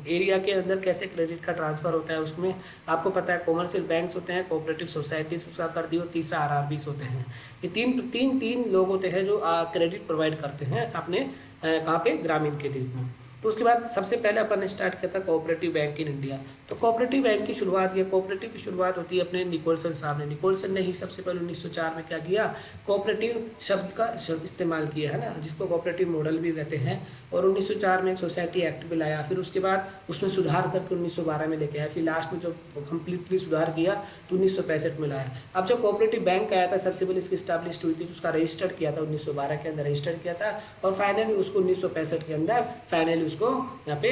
एरिया के अंदर कैसे क्रेडिट का ट्रांसफ़र होता है, उसमें आपको पता है कॉमर्शियल बैंक्स होते हैं, कोऑपरेटिव सोसाइटीज़ उसका कर दी, और तीसरा आरआरबीस होते हैं। ये तीन लोग होते हैं जो क्रेडिट प्रोवाइड करते हैं अपने कहाँ पे, ग्रामीण के रूप में। तो उसके बाद सबसे पहले अपन ने स्टार्ट किया था कोऑपरेटिव बैंक इन इंडिया। तो कोऑपरेटिव बैंक की शुरुआत, ये कोऑपरेटिव की शुरुआत होती है अपने निकोलसन साहब ने। निकोलसन ने ही सबसे पहले 1904 में क्या किया, कोऑपरेटिव शब्द का इस्तेमाल किया है ना, जिसको कोऑपरेटिव मॉडल भी कहते हैं। और 1904 में एक सोसाइटी एक्ट भी लाया, फिर उसके बाद उसमें सुधार करके 1912 में लेके आया, फिर लास्ट में जो कम्प्लीटली सुधार किया तो 1965 में लाया। अब जब कोऑपरेटिव बैंक आया था सबसे पहले इसकी स्टैब्लिश हुई थी, उसका रजिस्टर्ड किया था 1912 के अंदर रजिस्टर किया था, और फाइनली उसको 1965 के अंदर फाइनली उसको यहाँ पे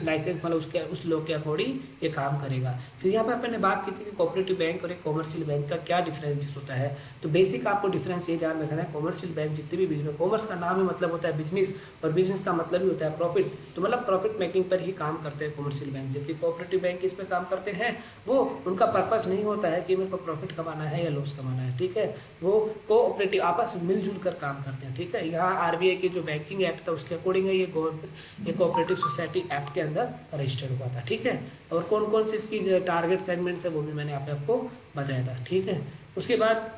लाइसेंस, मतलब उसके उस लोग के अकॉर्डिंग ये काम करेगा। फिर यहाँ पे अपन ने बात की थी कि कोऑपरेटिव बैंक और एक कॉमर्शियल बैंक का क्या डिफरेंस होता है। तो बेसिक आपको डिफरेंस ये ध्यान रखना है, कॉमर्शियल बैंक जितने भी बिजनेस, कॉमर्स का नाम ही मतलब होता है बिजनेस, और बिजनेस का मतलब ही होता है प्रॉफिट, तो मतलब प्रॉफिट मेकिंग पर ही काम करते हैं कॉमर्शियल बैंक। जबकि कोऑपरेटिव बैंक किस पे काम करते हैं, वो उनका पर्पस नहीं होता है कि मेरे को प्रॉफिट कमाना है या लॉस कमाना है, ठीक है, वो कोऑपरेटिव आपस में मिलजुल कर काम करते हैं, ठीक है। यहाँ आरबीआई के जो बैंकिंग एक्ट था उसके अकॉर्डिंग है, ये कोऑपरेटिव सोसाइटी एक्ट के अंदर रजिस्टर्ड हुआ था, ठीक है। और कौन कौन से इसकी टारगेट सेगमेंट्स है वो भी मैंने आपको बताया था, ठीक है। उसके बाद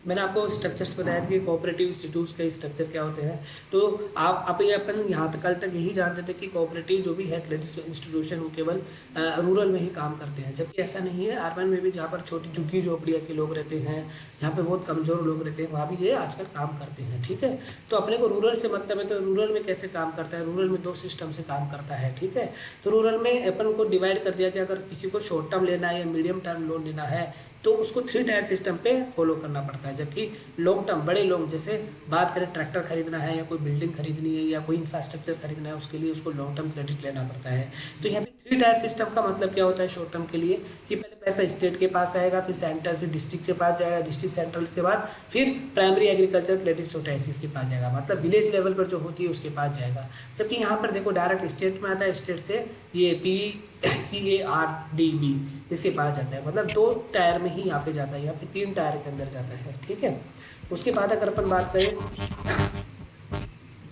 मैंने आपको स्ट्रक्चर्स बताया था कि कोऑपरेटिव इंस्टीट्यूट्स के स्ट्रक्चर क्या होते हैं। तो आप ये अपन यहाँ तक कल तक यही जानते थे कि कोऑपरेटिव जो भी है क्रेडिट इंस्टीट्यूशन वो केवल रूरल में ही काम करते हैं, जबकि ऐसा नहीं है। अर्बन में भी जहाँ पर छोटी झुग्गी झोपड़ियाँ के लोग रहते हैं, जहाँ पे बहुत कमज़ोर लोग रहते हैं, वहाँ भी ये आजकल काम करते हैं, ठीक है। तो अपने को रूरल से मतलब है, तो रूरल में कैसे काम करता है, रूरल में 2 सिस्टम से काम करता है, ठीक है। तो रूरल में अपन को डिवाइड कर दिया कि अगर किसी को शॉर्ट टर्म लेना है या मीडियम टर्म लोन लेना है तो उसको 3 टायर सिस्टम पे फॉलो करना पड़ता है। जबकि लॉन्ग टर्म बड़े लोग, जैसे बात करें ट्रैक्टर खरीदना है या कोई बिल्डिंग खरीदनी है या कोई इंफ्रास्ट्रक्चर खरीदना है, उसके लिए उसको लॉन्ग टर्म क्रेडिट लेना पड़ता है। तो यहाँ पे 3 टायर सिस्टम का मतलब क्या होता है शॉर्ट टर्म के लिए, कि पहले पैसा स्टेट के पास आएगा, फिर सेंटर, फिर डिस्ट्रिक्ट के पास जाएगा, डिस्ट्रिक्ट सेंट्रल के बाद फिर प्राइमरी एग्रीकल्चर क्रेडिट सोसाइटीज के पास जाएगा, मतलब विलेज लेवल पर जो होती है उसके पास जाएगा। जबकि यहाँ पर देखो डायरेक्ट स्टेट में आता है, स्टेट से ये PCARDB इसके पास जाता है, मतलब 2 टायर में ही यहाँ पे जाता है, यहाँ पे 3 टायर के अंदर जाता है, ठीक है। उसके बाद अगर अपन बात करें,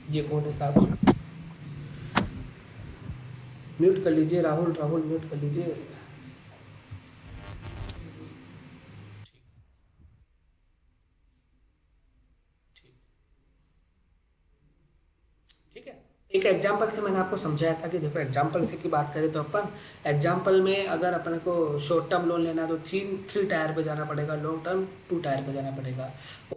ये कौन है साहब, म्यूट कर लीजिए, राहुल म्यूट कर लीजिए। ठीक है, एक एग्जाम्पल से मैंने आपको समझाया था कि देखो एग्जाम्पल से की बात करें तो अपन एग्जाम्पल में अगर अपन को शॉर्ट टर्म लोन लेना है तो 3 टायर पे जाना पड़ेगा, लॉन्ग टर्म 2 टायर पे जाना पड़ेगा।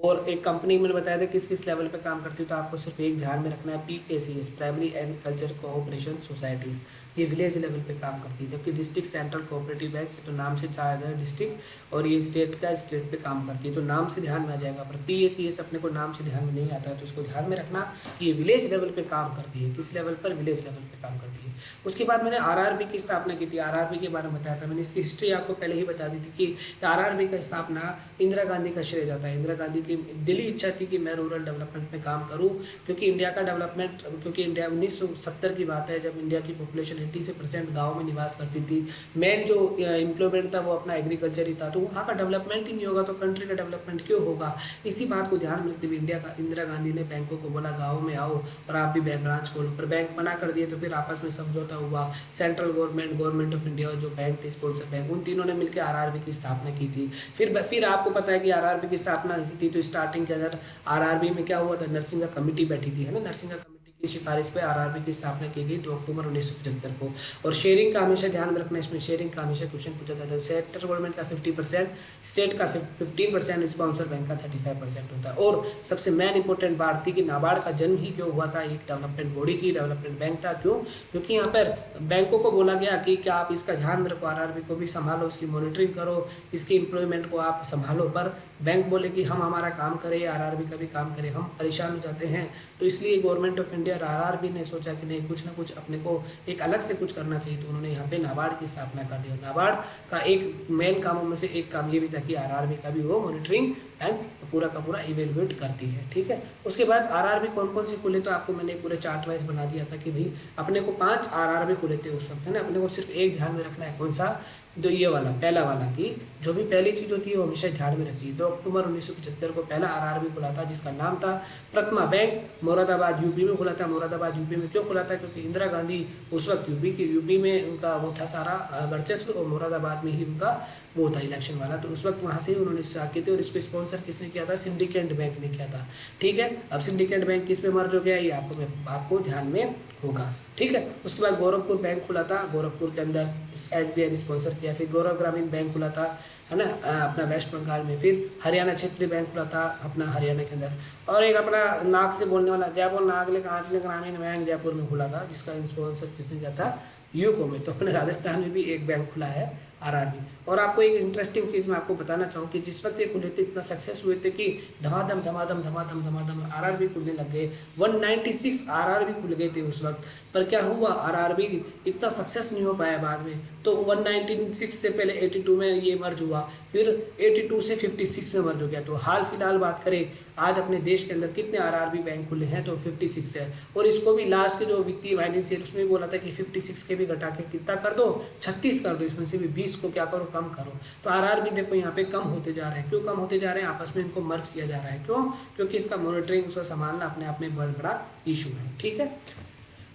और एक कंपनी मैंने बताया था किस किस लेवल पे काम करती है, तो आपको सिर्फ एक ध्यान में रखना है, PACS primary agriculture cooperation societies, ये विलेज लेवल पे काम करती है। जबकि डिस्ट्रिक्ट सेंट्रल कोऑपरेटिव बैंक तो नाम से चाहा जाए डिस्ट्रिक्ट, और ये स्टेट पे काम करती है, तो नाम से ध्यान में आ जाएगा। पर PACS अपने को नाम से ध्यान में नहीं आता है, तो उसको ध्यान में रखना कि ये विलेज लेवल पे काम करती है। किस लेवल पर, विलेज लेवल पे काम करती है। उसके बाद मैंने RRB की स्थापना की थी, RRB के बारे में बताया था मैंने, इसकी हिस्ट्री आपको पहले ही बता दी थी कि RRB का स्थापना इंदिरा गांधी का श्रेय जाता है। इंदिरा गांधी की दिली इच्छा थी कि मैं रूरल डेवलपमेंट में काम करूं, क्योंकि इंडिया का डेवलपमेंट, क्योंकि इंडिया 1970 की बात है जब इंडिया की पॉपुलेशन 80% गाँव में निवास करती थी, मेन जो एम्प्लॉयमेंट था वो अपना एग्रीकल्चर ही था, तो वहाँ का डेवलपमेंट ही नहीं होगा तो कंट्री का डेवलपमेंट क्यों होगा। इसी बात को ध्यान में रखते हुए इंदिरा गांधी ने बैंकों को बोला गाँव में आओ और आप भी ब्रांच खोलो, पर बैंक मना कर दिए, तो फिर आपस में समझौता हुआ। सेंट्रल गवर्नमेंट ऑफ इंडिया जो बैंक थे स्पॉन्सर बैंक, उन तीनों ने मिलकर RRB की स्थापना की थी। फिर आपको पता है कि RRB की स्थापना की थी तो स्टार्टिंग के अंदर RRB में क्या हुआ था, नरसिंगा कमेटी बैठी थी, है ना, नरसिंगा कमेटी की सिफारिश पे RRB की स्थापना की गई 2 अक्टूबर 1975 को। और शेयरिंग का हमेशा ध्यान में रखना, इसमें शेयरिंग का हमेशा क्वेश्चन पूछा जाता है। सेंट्रल गवर्नमेंट का 50%, स्टेट का 15%, स्पॉन्सर बैंक का 35% होता है। और सबसे मेन इंपॉर्टेंट बात थी कि नाबार्ड का जन्म ही क्यों हुआ था, एक डेवलपमेंट बॉडी थी, डेवलपमेंट बैंक था। क्यों? क्योंकि यहाँ पर बैंकों को बोला गया कि क्या आप इसका ध्यान रखो, RRB को भी संभालो, इसकी मॉनिटरिंग करो, इसकी एम्प्लॉयमेंट को आप संभालो। पर बैंक बोले कि हम हमारा काम करें, RRB का भी काम करें, हम परेशान हो जाते हैं। तो इसलिए गवर्नमेंट ऑफ इंडिया और RRB ने सोचा कि नहीं, कुछ ना कुछ अपने को एक अलग से कुछ करना चाहिए, तो उन्होंने यहाँ पे नाबार्ड की स्थापना कर दी। नाबार्ड का एक मेन कामों में से एक काम ये भी था कि RRB का भी वो मॉनिटरिंग एंड पूरा का पूरा इवेलुएट करती है, ठीक है। उसके बाद RRB कौन कौन से खुले, तो आपको मैंने एक पूरे चार्ट वाइज बना दिया था कि भाई अपने को 5 RRB खुले थे उस वक्त, है ना। अपने को सिर्फ एक ध्यान में रखना है, कौन सा, तो ये वाला पहला वाला, कि जो भी पहली चीज़ होती है वो हमेशा ध्यान में रखती है। 2 अक्टूबर 1975 को पहला आरआरबी खुला था, जिसका नाम था प्रथमा बैंक। मुरादाबाद यूपी में खुला था। मुरादाबाद यूपी में क्यों खुला था? क्योंकि इंदिरा गांधी उस वक्त यूपी में उनका वो था सारा वर्चस्व, और मुरादाबाद में ही उनका वो था इलेक्शन वाला, तो उस वक्त वहाँ से ही उन्होंने स्टार्ट किए थे। और इसको स्पॉन्सर किसने किया था? सिंडिकेट बैंक ने किया था। ठीक है, अब सिंडिकेट बैंक किस में मर्ज हो गया ये आपको ध्यान में होगा। ठीक है, उसके बाद गोरखपुर बैंक खुला था, गोरखपुर के अंदर SBI ने स्पॉन्सर किया। फिर गौरव ग्रामीण बैंक खुला था, है ना, अपना वेस्ट बंगाल में। फिर हरियाणा क्षेत्रीय बैंक खुला था अपना हरियाणा के अंदर। और एक अपना नाग से बोलने वाला जयपुर नागले कांचले ग्रामीण बैंक जयपुर में खुला था, जिसका स्पॉन्सर किसने किया था? यूको में। तो अपने राजस्थान में भी एक बैंक खुला है आरआरबी। और आपको एक इंटरेस्टिंग चीज़ मैं आपको बताना चाहूँ कि जिस वक्त ये खुले थे इतना सक्सेस हुए थे कि धमाधम आरआरबी खुलने लग गए। 196 आरआरबी खुल गए थे उस वक्त। पर क्या हुआ, आरआरबी इतना सक्सेस नहीं हो पाया बाद में। तो 196 से पहले 82 में ये मर्ज हुआ, फिर 82 से 56 में मर्ज हो गया। तो हाल फिलहाल बात करें आज अपने देश के अंदर कितने आरआरबी बैंक खुले हैं, तो 56 है। और इसको भी लास्ट के जो वित्तीय वाइनेंस है उसमें बोला था कि 56 के भी घटा के कितना कर दो, 36 कर दो, इसमें से भी 20 को क्या करो, कम करो। तो आरआरबी देखो यहाँ पे कम होते जा रहे हैं। क्यों कम होते जा रहे हैं? आपस में इनको मर्ज किया जा रहा है। क्यों? क्योंकि इसका मॉनिटरिंग, उसका संभालना अपने आप में बहुत बड़ा इशू है। ठीक है,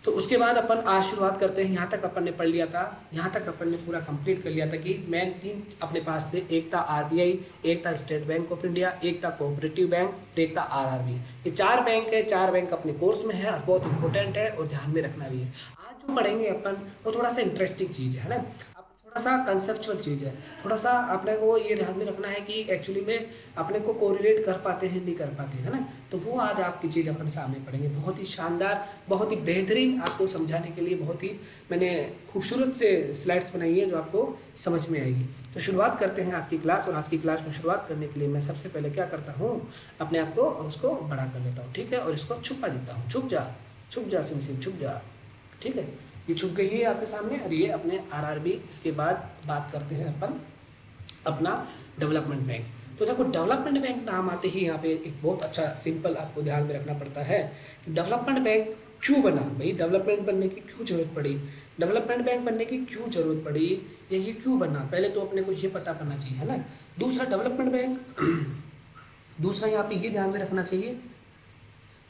तो उसके बाद अपन आज शुरुआत करते हैं। यहाँ तक अपन ने पढ़ लिया था, यहाँ तक अपन ने पूरा कंप्लीट कर लिया था कि मेन 3 अपने पास थे। एक था RBI, एक था स्टेट बैंक ऑफ इंडिया, एक था कोऑपरेटिव बैंक, और एक था आरआरबी। ये 4 बैंक है, 4 बैंक अपने कोर्स में है और बहुत इंपॉर्टेंट है और ध्यान में रखना भी है। आज जो पढ़ेंगे अपन वो थोड़ा सा इंटरेस्टिंग चीज़ है ना, थोड़ा सा कंसेप्चुअल चीज़ है। थोड़ा सा अपने को ये ध्यान में रखना है कि एक्चुअली में अपने को कोरिलेट कर पाते हैं, नहीं कर पाते, है ना। तो वो आज आपकी चीज़ अपन सामने पढ़ेंगे। बहुत ही शानदार, बहुत ही बेहतरीन, आपको समझाने के लिए बहुत ही मैंने खूबसूरत से स्लाइड्स बनाई है जो आपको समझ में आएगी। तो शुरुआत करते हैं आज की क्लास। और आज की क्लास को शुरुआत करने के लिए मैं सबसे पहले क्या करता हूँ, अपने आप को उसको बड़ा कर लेता हूँ। ठीक है, और इसको छुपा देता हूँ। छुप जा सिम छुप जा। ठीक है, ये छुप गई है आपके सामने। और ये अपने आरआरबी। इसके बाद बात करते हैं अपन अपना डेवलपमेंट बैंक। तो देखो डेवलपमेंट बैंक नाम आते ही यहाँ पे एक बहुत अच्छा सिंपल आपको ध्यान में रखना पड़ता है कि डेवलपमेंट बैंक क्यों बना। भाई डेवलपमेंट बनने की क्यों जरूरत पड़ी, डेवलपमेंट बैंक बनने की क्यों जरूरत पड़ी, या ये क्यों बना, पहले तो अपने को ये पता करना चाहिए, है ना। दूसरा डेवलपमेंट बैंक दूसरा यहाँ पे ये ध्यान में रखना चाहिए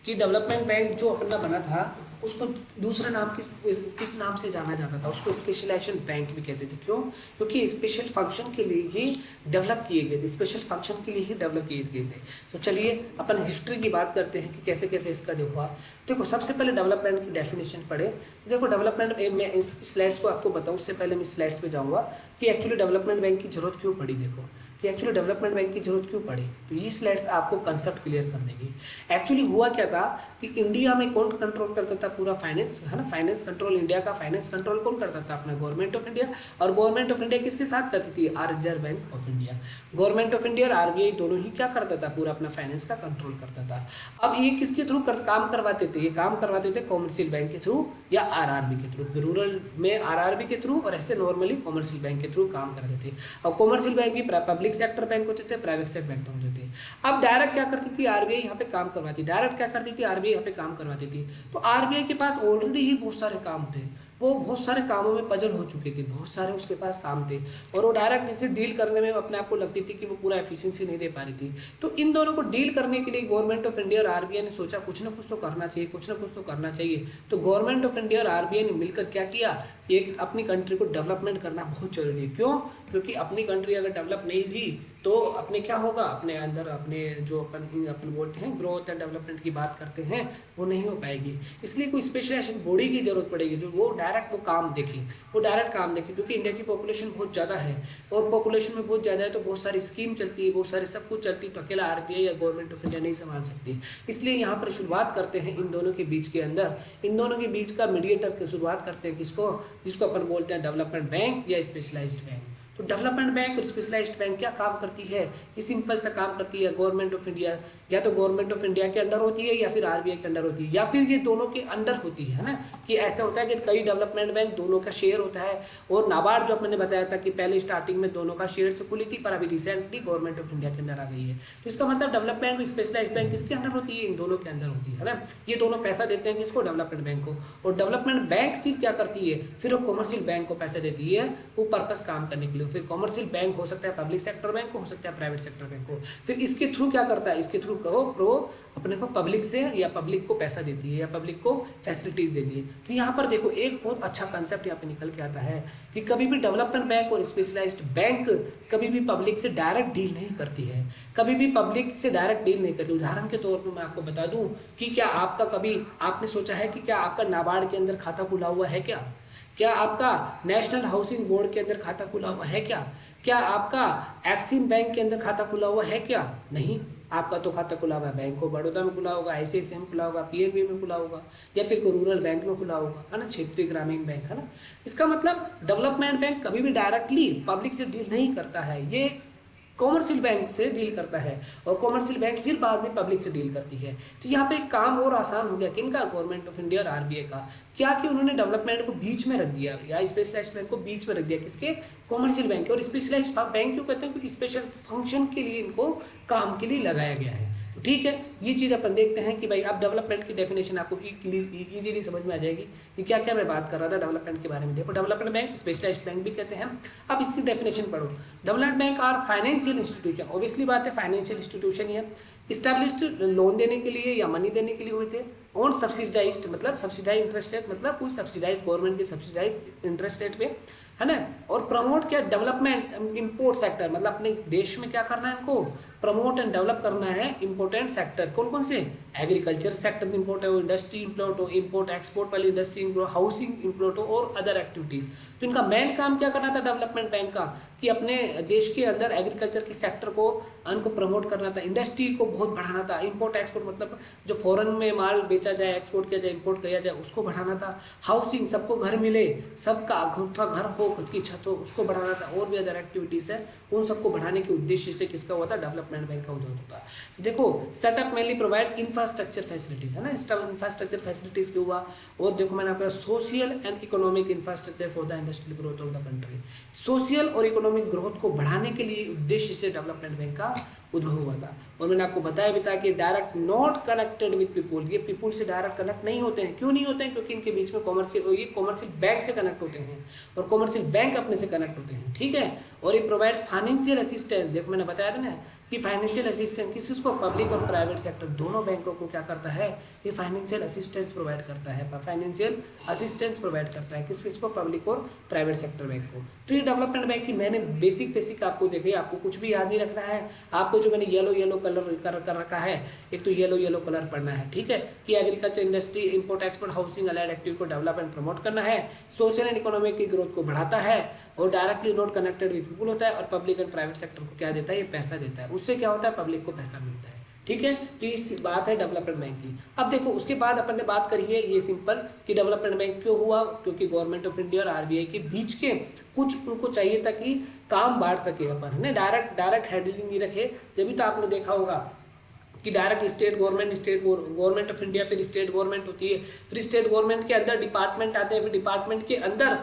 कि डेवलपमेंट बैंक जो अपना बना था उसको दूसरा नाम किस नाम से जाना जाता था, उसको स्पेशलाइजेशन बैंक भी कहते थे। क्यों? क्योंकि स्पेशल फंक्शन के लिए ही डेवलप किए गए थे, स्पेशल फंक्शन के लिए ही डेवलप किए गए थे। तो चलिए अपन हिस्ट्री की बात करते हैं कि कैसे कैसे इसका जो हुआ। देखो सबसे पहले डेवलपमेंट की डेफिनेशन पढ़े। देखो डेवलपमेंट, मैं इस स्लाइड्स को आपको बताऊँ उससे पहले मैं स्लाइड्स पे जाऊँगा कि एक्चुअली डेवलपमेंट बैंक की जरूरत क्यों पड़ी। देखो कि एक्चुअली डेवलपमेंट बैंक की जरूरत क्यों पड़ी, तो ये स्लाइड्स आपको कंसेप्ट क्लियर कर देगी। एक्चुअली हुआ क्या था कि इंडिया में कौन कंट्रोल करता था पूरा फाइनेंस, है ना। फाइनेंस कंट्रोल, इंडिया का फाइनेंस कंट्रोल कौन करता था? अपना गवर्नमेंट ऑफ इंडिया। और गवर्नमेंट ऑफ इंडिया किसके साथ करती थी? Reserve bank of India. Government of India और आरबीआई दोनों ही क्या करता था? पूरा अपना फाइनेंस का कंट्रोल करता था। अब ये किसके थ्रू काम करवाते थे? ये काम करवाते थे कॉमर्शियल बैंक के थ्रू या आरआरबी के थ्रू। रूरल में आरआरबी के थ्रू और ऐसे नॉर्मली कॉमर्शियल बैंक के थ्रू काम करते थे। और कॉमर्शियल बैंक भी पब्लिक सेक्टर बैंक होते थे, प्राइवेट सेक्टर बैंक होते थे। अब डायरेक्ट क्या करती थी? आरबीआई यहाँ पे काम करवाती। डायरेक्ट क्या करती थी? आरबीआई यहाँ पे काम करवाती थी। तो आरबीआई के पास ऑलरेडी ही बहुत सारे काम थे, वो बहुत सारे कामों में पजल हो चुके थे, बहुत सारे उसके पास काम थे और वो डायरेक्ट इससे डील करने में अपने आप को लगती थी कि वो पूरा एफिशिएंसी नहीं दे पा रही थी। तो इन दोनों को डील करने के लिए गवर्नमेंट ऑफ इंडिया और आरबीआई ने सोचा कुछ ना कुछ तो करना चाहिए, कुछ ना कुछ तो करना चाहिए। तो गवर्नमेंट ऑफ इंडिया और आरबीआई ने मिलकर क्या किया, एक अपनी कंट्री को डेवलपमेंट करना बहुत जरूरी है। क्यों? क्योंकि अपनी कंट्री अगर डेवलप नहीं हुई तो अपने क्या होगा, अपने अंदर अपने जो अपन बोलते हैं ग्रोथ एंड डेवलपमेंट की बात करते हैं वो नहीं हो पाएगी। इसलिए कोई स्पेशलाइजेशन बॉडी की जरूरत पड़ेगी जो वो डायरेक्ट वो काम देखे, वो डायरेक्ट काम देखे। क्योंकि इंडिया की पॉपुलेशन बहुत ज़्यादा है और पॉपुलेशन में बहुत ज़्यादा है तो बहुत सारी स्कीम चलती है, बहुत सारी सब कुछ चलती है, तो अकेला आरबीआई या गवर्नमेंट ऑफ इंडिया नहीं संभाल सकती। इसलिए यहाँ पर शुरुआत करते हैं इन दोनों के बीच के अंदर, इन दोनों के बीच का मीडिएटर की शुरुआत करते हैं किसको, जिसको अपन बोलते हैं डेवलपमेंट बैंक या स्पेशलाइज्ड बैंक। तो डेवलपमेंट बैंक और स्पेशलाइज्ड बैंक क्या काम करती है? ये सिंपल सा काम करती है। गवर्नमेंट ऑफ इंडिया या तो गवर्नमेंट ऑफ इंडिया के अंडर होती है या फिर आरबीआई के अंडर होती है या फिर ये दोनों के अंडर होती है ना। कि ऐसा होता है कि कई डेवलपमेंट बैंक दोनों का शेयर होता है और नाबार्ड जो मैंने बताया था कि पहले स्टार्टिंग में दोनों का शेयर से खुली थी पर अभी रिसेंटली गवर्नमेंट ऑफ इंडिया के अंदर आ गई है। तो इसका मतलब डेवलपमेंट और स्पेशलाइज्ड बैंक किसके अंडर होती है? इन दोनों के अंदर होती है ना। ये दोनों पैसा देते हैं किसको? डेवलपमेंट बैंक को। और डेवलपमेंट बैंक फिर क्या करती है? फिर वो कॉमर्शियल बैंक को पैसे देती है वो पर्पस काम करने के लिए। दो। फिर कॉमर्शियल बैंक हो सकता है पब्लिक सेक्टर बैंक हो सकता है प्राइवेट सेक्टर बैंक हो। फिर इसके थ्रू क्या करता है, इसके थ्रू कहो प्रो अपने को पब्लिक से या पब्लिक को पैसा देती है या पब्लिक को फैसिलिटीज़ देती है। तो यहाँ पर देखो एक बहुत अच्छा कंसेप्ट यहाँ पे निकल के आता है कि कभी भी डेवलपमेंट बैंक और स्पेशलाइज्ड बैंक कभी भी पब्लिक से डायरेक्ट डील नहीं करती है, कभी भी पब्लिक से डायरेक्ट डील नहीं करती। उदाहरण के तौर पर मैं आपको बता दूं कि क्या आपका कभी आपने सोचा है कि क्या आपका नाबार्ड के अंदर खाता खुला हुआ है क्या आपका नेशनल हाउसिंग बोर्ड के अंदर खाता खुला हुआ है क्या आपका एक्सिम बैंक के अंदर खाता खुला हुआ है क्या? नहीं, आपका तो खाता खुला हुआ है बैंक ऑफ बड़ौदा में खुला होगा, ICICI में खुला होगा, PNB में खुला होगा या फिर कोई रूरल बैंक में खुला होगा, है ना, क्षेत्रीय ग्रामीण बैंक, है ना। इसका मतलब डेवलपमेंट बैंक कभी भी डायरेक्टली पब्लिक से डील नहीं करता है, ये कॉमर्शियल बैंक से डील करता है और कॉमर्शियल बैंक फिर बाद में पब्लिक से डील करती है। तो यहाँ पे काम और आसान हो गया किनका, गवर्नमेंट ऑफ इंडिया और RBI का। क्या कि उन्होंने डेवलपमेंट को बीच में रख दिया या स्पेशलाइज्ड बैंक को बीच में रख दिया, किसके, कॉमर्शियल बैंक के। और स्पेशलाइज्ड बैंक क्यों कहते हैं, क्योंकि स्पेशल फंक्शन के लिए इनको काम के लिए लगाया गया है। ठीक है, ये चीज़ अपन देखते हैं कि भाई अब डेवलपमेंट की डेफिनेशन आपको इजीली समझ में आ जाएगी कि क्या क्या मैं बात कर रहा था डेवलपमेंट के बारे में। देखो डेवलपमेंट बैंक स्पेशलाइज्ड बैंक भी कहते हैं। अब इसकी डेफिनेशन पढ़ो। Development bank are financial institution, obviously बात है फाइनेंशियल इंस्टीट्यूशन ही है, इस्टेब्लिश्ड लोन देने के लिए या मनी देने के लिए हुए थे और सब्सिडाइज्ड मतलब सब्सिडाइज इंटरेस्ट रेट, मतलब कोई सब्सिडाइज गवर्नमेंट के सब्सिडाइज इंटरेस्ट रेट पे, है ना। और प्रमोट क्या, डेवलपमेंट इंपोर्ट सेक्टर, मतलब अपने देश में क्या करना है इनको, प्रमोट एंड डेवलप करना है इंपोर्टेंट सेक्टर। कौन कौन से, एग्रीकल्चर सेक्टर में इंपोर्ट हो, इंडस्ट्री इंपोर्ट हो, इंपोर्ट एक्सपोर्ट वाली इंडस्ट्री इंपोर्ट, हाउसिंग इंपोर्ट हो और अदर एक्टिविटीज़। तो इनका मेन काम क्या करना था डेवलपमेंट बैंक का, कि अपने देश के अंदर एग्रीकल्चर के सेक्टर को उनको प्रमोट करना था, इंडस्ट्री को बहुत बढ़ाना था, इंपोर्ट एक्सपोर्ट मतलब जो फॉरेन में माल बेचा जाए, एक्सपोर्ट किया जाए, इंपोर्ट किया जाए, उसको बढ़ाना था, हाउसिंग सबको घर मिले, सबका खुद का घर हो, खुद की छत हो, उसको बढ़ाना था, और भी अदर एक्टिविटीज़ है उन सबको बढ़ाने के उद्देश्य से किसका हुआ था, डेवलपमेंट बैंक का उद्देश्य होता है। देखो setup mainly provide infrastructure facilities, है ना, इंफ्रास्ट्रक्चर फैसिलिटीज़ के हुआ। और देखो मैंने आपका social and economic infrastructure for the industrial growth of the country, social और इकोनॉमिक ग्रोथ को बढ़ाने के लिए उद्देश्य से डेवलपमेंट बैंक का उद्भव हुआ था। और मैंने आपको बताया भी था कि direct not connected with people, ये पीपुल से डायरेक्ट कनेक्ट नहीं होते हैं। क्यों नहीं होते हैं, क्योंकि इनके बीच में कॉमर्शियल बैंक से कनेक्ट होते हैं और कॉमर्शियल बैंक अपने से कनेक्ट होते हैं, ठीक है। और ये प्रोवाइड फाइनेंशियल असिस्टेंस, देखो मैंने बताया था ना कि फाइनेंशियल असिस्टेंस किसको, पब्लिक और प्राइवेट सेक्टर दोनों बैंकों को क्या करता है, ये फाइनेंशियल असिस्टेंस प्रोवाइड करता है, फाइनेंशियल असिस्टेंस प्रोवाइड करता है किसको, पब्लिक और प्राइवेट सेक्टर बैंक को। तो ये डेवलपमेंट बैंक की मैंने बेसिक आपको देखिए, आपको कुछ भी याद नहीं रखना है, आपको जो मैंने येलो कलर कर रखा है, एक तो येलो कलर पढ़ना है, ठीक है, कि agriculture industry import export housing allied activity को डेवलप एंड प्रमोट करना है, सोशल एंड इकोनॉमिक की ग्रोथ को बढ़ाता है और directly not connected with people होता है, और पब्लिक एंड प्राइवेट सेक्टर को क्या देता है, ये पैसा देता है। उससे क्या होता है, पब्लिक को पैसा मिलता है, ठीक है। तो ये बात है डेवलपमेंट बैंक की। अब देखो उसके बाद अपन ने बात करी है ये सिंपल कि डेवलपमेंट बैंक क्यों हुआ, क्योंकि गवर्नमेंट ऑफ इंडिया और RBI के बीच के कुछ उनको चाहिए था कि काम बांट सके अपन, है ना, डायरेक्ट हैंडलिंग नहीं रखे। जब भी तो आपने देखा होगा कि direct state government of India, फिर स्टेट गवर्नमेंट होती है, फिर स्टेट गवर्नमेंट के अंदर डिपार्टमेंट आते हैं, फिर डिपार्टमेंट के अंदर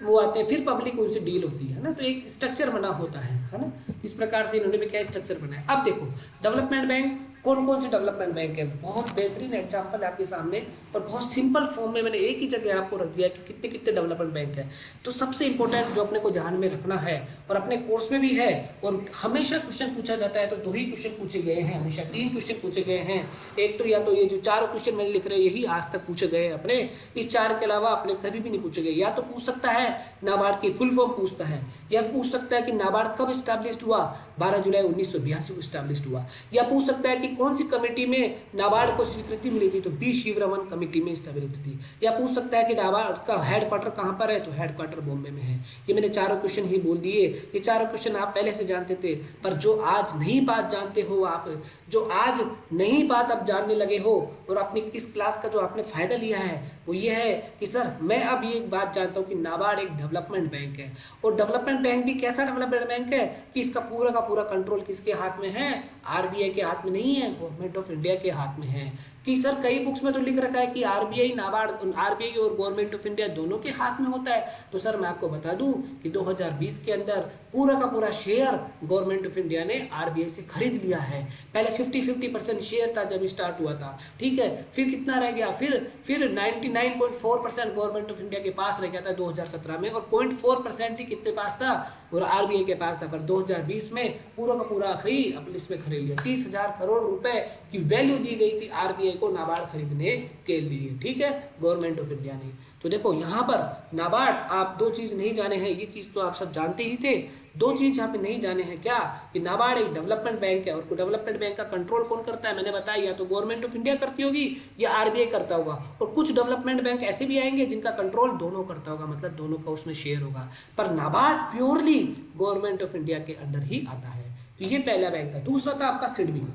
वो आते हैं, फिर पब्लिक उनसे डील होती है ना। तो एक स्ट्रक्चर बना होता है ना। इस प्रकार से इन्होंने भी क्या स्ट्रक्चर बनाया। अब देखो डेवलपमेंट बैंक कौन से डेवलपमेंट बैंक है, बहुत बेहतरीन एग्जांपल है आपके सामने और बहुत सिंपल फॉर्म में मैंने एक ही जगह आपको रख दिया कि कितने कितने डेवलपमेंट बैंक है। तो सबसे इंपॉर्टेंट जो अपने को ध्यान में रखना है और अपने कोर्स में भी है और हमेशा क्वेश्चन पूछा जाता है, तो 2 ही क्वेश्चन पूछे गए हैं, हमेशा 3 क्वेश्चन पूछे गए हैं। एक तो या तो ये जो 4 क्वेश्चन मैंने लिख रहे हैं यही आज तक पूछे गए हैं अपने, इस 4 के अलावा अपने कभी भी नहीं पूछे गए। या तो पूछ सकता है नाबार्ड की फुल फॉर्म पूछता है, या पूछ सकता है कि नाबार्ड कब स्टैब्लिश्ड हुआ, 12 जुलाई 1982 को स्टैब्लिश्ड हुआ, या पूछ सकता है कि कौन सी कमेटी में नाबार्ड को स्वीकृति मिली थी, तो बी शिवरमन कमेटी में स्टेबिलिटी थी। या पूछ सकता है कि नाबार्ड का हेडक्वार्टर कहाँ पर है, तो हेडक्वार्टर बॉम्बे में है। ये मैंने 4 क्वेश्चन ही बोल दिए। ये 4 क्वेश्चन आप पहले से जानते थे, पर जो आज नई बात जानते हो आप, जो आज नई बात आप जानने लगे हो और अपनी इस क्लास का जो आपने फायदा लिया है वो ये है कि सर मैं अब ये बात जानता हूँ कि नाबार्ड एक डेवलपमेंट बैंक है। और डेवलपमेंट बैंक भी कैसा डेवलपमेंट बैंक है कि इसका पूरा का पूरा कंट्रोल किसके हाथ में है, RBI के हाथ में नहीं है, गवर्नमेंट ऑफ इंडिया के हाथ में है। कि सर कई बुक्स में तो लिख रखा है कि आरबीआई नाबार्ड, आरबीआई और गवर्नमेंट ऑफ इंडिया दोनों के हाथ में होता है। तो सर मैं आपको बता दूं कि 2020 के अंदर पूरा का पूरा शेयर गवर्नमेंट ऑफ इंडिया ने आरबीआई से खरीद लिया है। पहले 50% शेयर था जब स्टार्ट हुआ था, ठीक है। फिर कितना रह गया, फिर 99.4% गवर्नमेंट ऑफ इंडिया के पास रह गया था 2017 में, और 0.4% ही कितने पास था, और आरबीआई के पास था। पर 2020 में पूरा का पूरा ही अपने इसमें खरीद लिया। 30,000 करोड़ रुपए की वैल्यू दी गई थी आरबीआई को नाबार्ड खरीदने के लिए, ठीक है, गवर्नमेंट ऑफ इंडिया ने। तो देखो यहाँ पर नाबार्ड, आप दो चीज नहीं जाने हैं, ये चीज तो आप सब जानते ही थे। दो चीज यहाँ पे नहीं जाने हैं, क्या कि नाबार्ड एक डेवलपमेंट बैंक है, और डेवलपमेंट बैंक का कंट्रोल कौन करता है, मैंने बताया, या तो गवर्नमेंट ऑफ इंडिया करती होगी या आरबीआई करता होगा। और कुछ डेवलपमेंट बैंक ऐसे भी आएंगे जिनका कंट्रोल दोनों करता होगा, मतलब दोनों का उसमें शेयर होगा। पर NABARD purely government of India के अंडर ही आता है। तो ये पहला बैंक था। दूसरा था आपका सिडबी।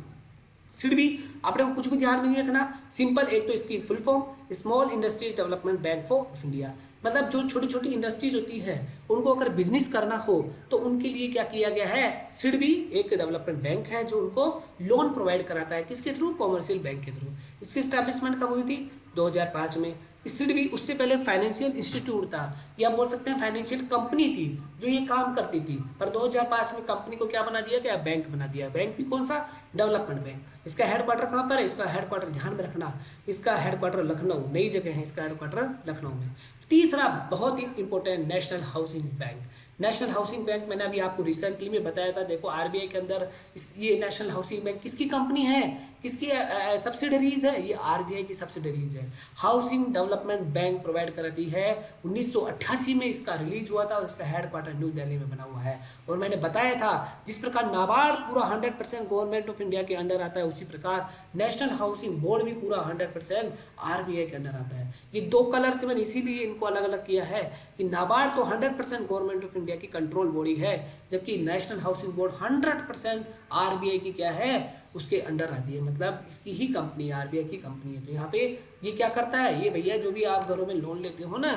सिडबी आपने कुछ भी ध्यान में नहीं रखना, सिंपल, एक तो इसकी full form small industries development bank of India, मतलब जो छोटी छोटी इंडस्ट्रीज होती है उनको अगर बिजनेस करना हो तो उनके लिए क्या किया गया है, सिडबी एक डेवलपमेंट बैंक है जो उनको लोन प्रोवाइड कराता है। किसके थ्रू, कॉमर्शियल बैंक के थ्रू। इसकी स्टैब्लिशमेंट कब हुई थी, 2005 में। सिडबी उससे पहले फाइनेंशियल इंस्टीट्यूट था, या बोल सकते हैं फाइनेंशियल कंपनी थी जो ये काम करती थी। पर 2005 में कंपनी को क्या बना दिया गया, बैंक बना दिया। बैंक भी कौन सा, डेवलपमेंट बैंक। इसका हेडक्वार्टर कहाँ पर है, इसका हेडक्वार्टर ध्यान में रखना, इसका हेडक्वार्टर लखनऊ, नई जगह है, इसका हेडक्वार्टर लखनऊ में। तीसरा बहुत ही important, national housing bank. National housing bank मैंने अभी आपको रिसेंटली में बताया था। देखो आरबीआई के अंदर ये नेशनल हाउसिंग बैंक किसकी कंपनी है, किसकी सब्सिडरीज है, ये आरबीआई की सब्सिडरीज है। हाउसिंग डेवलपमेंट बैंक प्रोवाइड कराती है। 1988 में इसका रिलीज हुआ था और इसका हेडक्वार्टर न्यू दिल्ली में बना हुआ है। और मैंने बताया था जिस प्रकार नाबार्ड पूरा 100% गवर्नमेंट ऑफ इंडिया के अंडर आता है, उसी प्रकार नेशनल हाउसिंग बोर्ड भी पूरा 100% आरबीआई के अंडर आता है। ये दो कलर से मैंने इसीलिए इनको अलग अलग किया है कि नाबार्ड तो 100% गवर्नमेंट ऑफ इंडिया की कंट्रोल बॉडी है, जबकि नेशनल हाउसिंग बोर्ड 100% आरबीआई की क्या है, उसके अंडर आती है, मतलब इसकी ही कंपनी, आरबीआई की कंपनी है। तो यहाँ पे ये क्या करता है, ये भैया जो भी आप घरों में लोन लेते हो ना,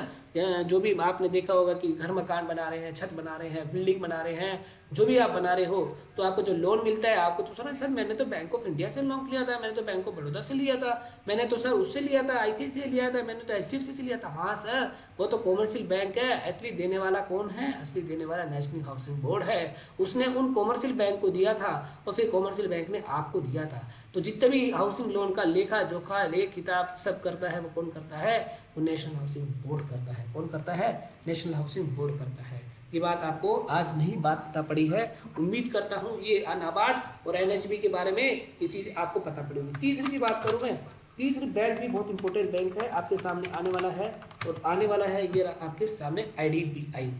जो भी आपने देखा होगा कि घर मकान बना रहे हैं, छत बना रहे हैं, बिल्डिंग बना रहे हैं, जो भी आप बना रहे हो, तो आपको जो लोन मिलता है, आपको तो सर मैंने तो बैंक ऑफ इंडिया से लोन लिया था, मैंने तो बैंक ऑफ बड़ौदा से लिया था, मैंने तो सर उससे लिया था, आईसीआईसीआई लिया था, मैंने तो एचडीएफसी से लिया था। हाँ सर, वो तो कॉमर्शियल बैंक है, असली देने वाला कौन है, असली देने वाला नेशनल हाउसिंग बोर्ड है। उसने उन कॉमर्शियल बैंक को दिया था और फिर कॉमर्शियल बैंक ने आपको दिया था। तो जितने भी हाउसिंग लोन का लेखा जोखा, लेख किताब सब करता है, वो कौन करता है, वो नेशनल हाउसिंग बोर्ड करता है। कौन करता है, नेशनल हाउसिंग बोर्ड करता है। ये बात आपको आज नहीं बात पता पड़ी है, उम्मीद करता हूँ ये नाबार्ड और एनएचबी के बारे में ये चीज़ आपको पता पड़ी होगी। तीसरी की बात करूँ मैं, तीसरी बैंक भी बहुत इंपॉर्टेंट बैंक है, आपके सामने आने वाला है, और आने वाला है ये आपके सामने आईडीबीआई।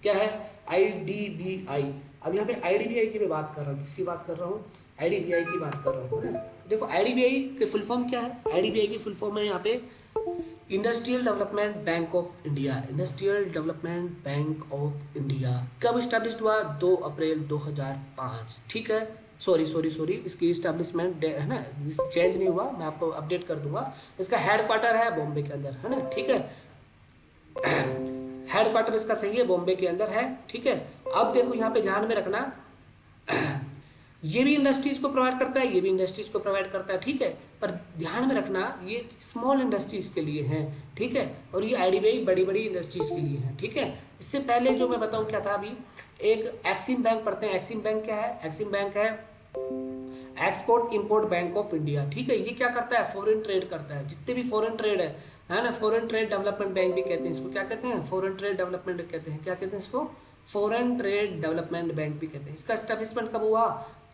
क्या है, आईडीबीआई। अब यहाँ पे आईडीबीआई की मैं बात कर रहा हूँ, किसकी बात कर रहा हूँ, आईडीबीआई की बात कर रहा हूँ ना। देखो आईडीबीआई की फुल फॉर्म क्या है, आईडीबीआई की फुल फॉर्म है यहाँ पे industrial development bank of India. Industrial development bank of India कब स्टैब्लिश हुआ, 2 अप्रैल 2005, ठीक है। सॉरी इसकी इस्टेब्लिशमेंट है ना, चेंज नहीं हुआ, मैं आपको अपडेट कर दूंगा। इसका हेडक्वार्टर है बॉम्बे के अंदर, है ना, ठीक है। हेडक्वार्टर इसका सही है, बॉम्बे के अंदर है, ठीक है। अब देखो यहाँ पे ध्यान में रखना, ये भी इंडस्ट्रीज को प्रोवाइड करता है, ये भी इंडस्ट्रीज को प्रोवाइड करता है, ठीक है। पर ध्यान में रखना ये स्मॉल इंडस्ट्रीज के लिए है, ठीक है, और ये आईडीबीआई बड़ी बड़ी इंडस्ट्रीज के लिए है, ठीक है। इससे पहले जो मैं बताऊं क्या था, अभी एक एक्सिम बैंक पढ़ते हैं। एक्सिम बैंक क्या है, एक्सिम बैंक है export import bank of India, ठीक है। ये क्या करता है, फॉरेन ट्रेड करता है, जितने भी फॉरेन ट्रेड है ना, फॉरेन ट्रेड डेवलपमेंट बैंक भी कहते हैं इसको, क्या कहते हैं, फॉरेन ट्रेड डेवलपमेंट कहते हैं, क्या कहते हैं इसको, फॉरेन ट्रेड डेवलपमेंट बैंक भी कहते हैं। इसका एस्टेब्लिशमेंट कब हुआ,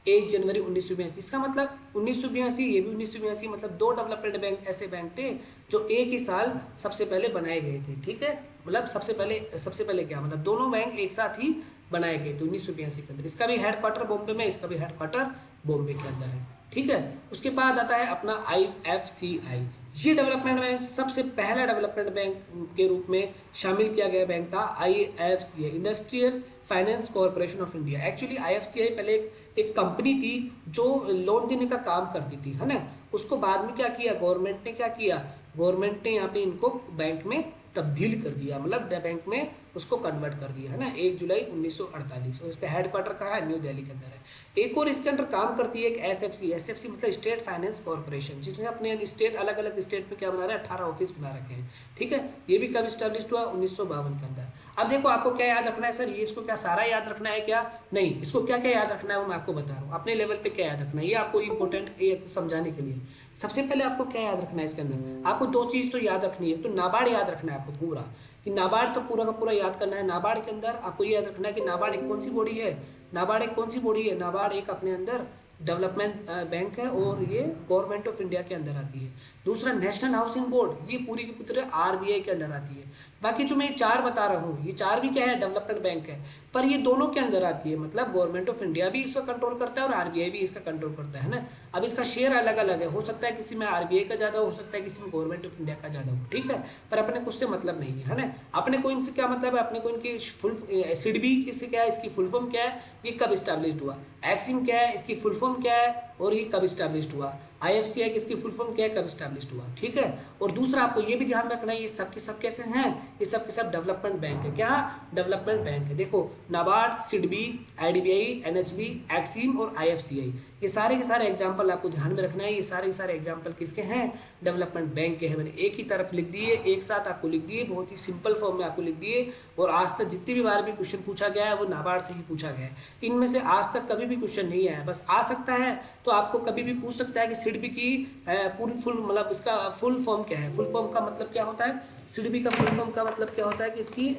1 जनवरी 1982। इसका मतलब 1982, ये भी 1982, मतलब 2 डेवलपमेंट बैंक ऐसे बैंक थे जो एक ही साल सबसे पहले बनाए गए थे, ठीक है। मतलब सबसे पहले क्या, मतलब दोनों बैंक एक साथ ही बनाए गए थे 1982 के अंदर। इसका भी हेडक्वार्टर बॉम्बे में, इसका भी हेडक्वार्टर बॉम्बे के अंदर है, ठीक है। उसके बाद आता है अपना आईएफसीआई। ये डेवलपमेंट बैंक सबसे पहला डेवलपमेंट बैंक के रूप में शामिल किया गया बैंक था, IFCI, industrial finance corporation of India. Actually IFCI पहले एक कंपनी थी जो लोन देने का काम करती थी, है ना। उसको बाद में क्या किया, गवर्नमेंट ने क्या किया, गवर्नमेंट ने यहाँ पे इनको बैंक में तब्दील कर दिया, मतलब बैंक में उसको कन्वर्ट कर दिया, है ना, 1 जुलाई 1948। और इसका हेडक्वार्टर कहाँ है? न्यू दिल्ली के अंदर है। एक और इसके अंदर काम करती है एक एसएफसी। एसएफसी मतलब स्टेट फाइनेंस कॉर्पोरेशन, जिसने अपने स्टेट अलग अलग स्टेट में क्या बना रहे हैं, 18 ऑफिस बना रखे हैं, ठीक है। ये भी कब स्टैब्लिश हुआ? 1952 के अंदर। अब देखो आपको क्या याद रखना है सर, ये इसको क्या सारा याद रखना है क्या? नहीं, इसको क्या क्या याद रखना है वो मैं आपको बता रहा हूँ, अपने लेवल पे क्या याद रखना है, ये आपको इंपॉर्टेंट ये समझाने के लिए। सबसे पहले आपको क्या याद रखना है इसके अंदर, आपको दो चीज़ तो याद रखनी है। तो नाबार्ड याद रखना है आपको पूरा, कि नाबार्ड तो पूरा का पूरा याद करना है। नाबार्ड के अंदर आपको ये याद रखना है कि नाबार्ड एक कौन सी बॉडी है, नाबार्ड एक कौन सी बॉडी है, नाबार्ड एक अपने अंदर डेवलपमेंट बैंक है और ये गवर्नमेंट ऑफ इंडिया के अंदर आती है। दूसरा नेशनल हाउसिंग बोर्ड, ये पूरी की पूरी आरबीआई के अंदर आती है। बाकी जो मैं चार बता रहा हूँ ये चार भी क्या है, डेवलपमेंट बैंक है, पर ये दोनों के अंदर आती है, मतलब गवर्नमेंट ऑफ इंडिया भी इसका कंट्रोल करता है और आरबीआई भी इसका कंट्रोल करता है ना। अब इसका शेयर अलग अलग है, हो सकता है किसी में आरबीआई का ज़्यादा हो सकता है किसी में गवर्नमेंट ऑफ इंडिया का ज़्यादा हो, ठीक है, पर अपने कुछ से मतलब नहीं है ना। अपने को इनसे क्या मतलब है, अपने को इनकी फुल सिडबी किससे क्या है, इसकी फुल फॉर्म क्या है, ये कब स्टैब्लिश्ड हुआ, एक्सिम क्या है, इसकी फुल फॉर्म क्या है और ये कब स्टैब्लिश्ड हुआ, आईएफसीआई की इसकी फुल फॉर्म क्या है, कब स्टैब्लिश्ड हुआ, ठीक है। और दूसरा आपको ये भी ध्यान रखना है, ये सब के सब कैसे हैं, ये सब के सब डेवलपमेंट बैंक है। क्या? डेवलपमेंट बैंक है। देखो NABARD, SIDBI, IDBI, NHB, Exim और आईएफसीआई, ये सारे के सारे एग्जाम्पल आपको ध्यान में रखना है। ये सारे के सारे एग्जाम्पल किसके हैं? डेवलपमेंट बैंक के हैं। मैंने एक ही तरफ लिख दिए, एक साथ आपको लिख दिए, बहुत ही सिंपल फॉर्म में आपको लिख दिए। और आज तक जितनी भी बार भी क्वेश्चन पूछा गया है वो नाबार्ड से ही पूछा गया है। इनमें से आज तक कभी भी क्वेश्चन नहीं आया, बस आ सकता है तो आपको कभी भी पूछ सकता है कि सिडबी की पूरी फुल मतलब इसका फुल फॉर्म क्या है। फुल फॉर्म का मतलब क्या होता है, सिडबी का फुल फॉर्म का मतलब क्या होता है कि इसकी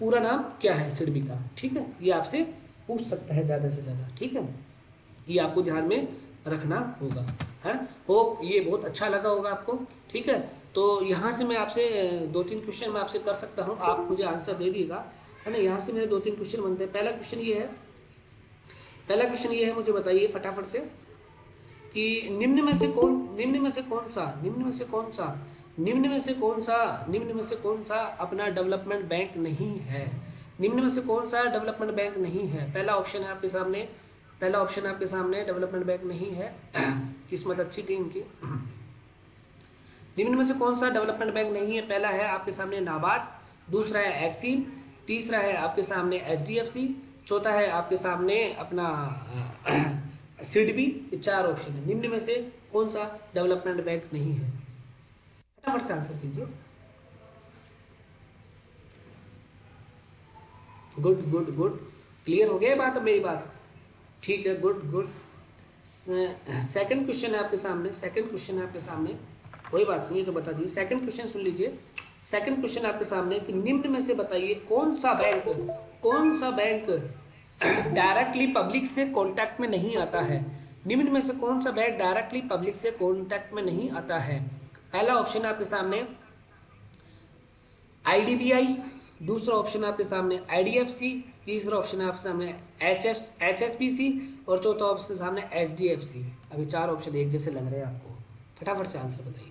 पूरा नाम क्या है सिडबी का, ठीक है, ये आपसे पूछ सकता है ज़्यादा से ज़्यादा, ठीक है। ये आपको ध्यान में रखना होगा, है। होप ये बहुत अच्छा लगा होगा आपको, ठीक है। तो यहाँ से मैं आपसे दो तीन क्वेश्चन मैं आपसे कर सकता हूँ, आप मुझे आंसर दे दीजिएगा, है ना। यहाँ से मेरे दो तीन क्वेश्चन बनते हैं। पहला क्वेश्चन ये है, मुझे बताइए फटाफट से कि निम्न में से कौन अपना डेवलपमेंट बैंक नहीं है। निम्न में से कौन सा डेवलपमेंट बैंक नहीं है? पहला ऑप्शन आपके सामने डेवलपमेंट बैंक नहीं है। किस्मत अच्छी थी इनकी। निम्न में से कौन सा डेवलपमेंट बैंक नहीं है? पहला है आपके सामने नाबार्ड, दूसरा है एक्सिम, तीसरा है आपके सामने एचडीएफसी, चौथा है आपके सामने अपना सिडबी। ये चार ऑप्शन है, निम्न में से कौन सा डेवलपमेंट बैंक नहीं है? फटाफट से आंसर दीजिए। गुड, क्लियर हो गया बात, अब मेरी बात, ठीक है, गुड। सेकंड क्वेश्चन है आपके सामने, कोई बात नहीं है तो बता दीजिए। सेकंड क्वेश्चन सुन लीजिए। सेकंड क्वेश्चन आपके सामने कि निम्न में से बताइए कौन सा बैंक डायरेक्टली पब्लिक से कांटेक्ट में नहीं आता है। निम्न में से कौन सा बैंक डायरेक्टली पब्लिक से कांटेक्ट में नहीं आता है? पहला ऑप्शन आपके सामने आईडीबीआई, दूसरा ऑप्शन आपके सामने आईडीएफसी, तीसरा ऑप्शन है आपके सामने एचएसबीसी और चौथा ऑप्शन सामने एचडीएफसी। अभी चार ऑप्शन एक जैसे लग रहे हैं आपको, फटाफट से आंसर बताइए।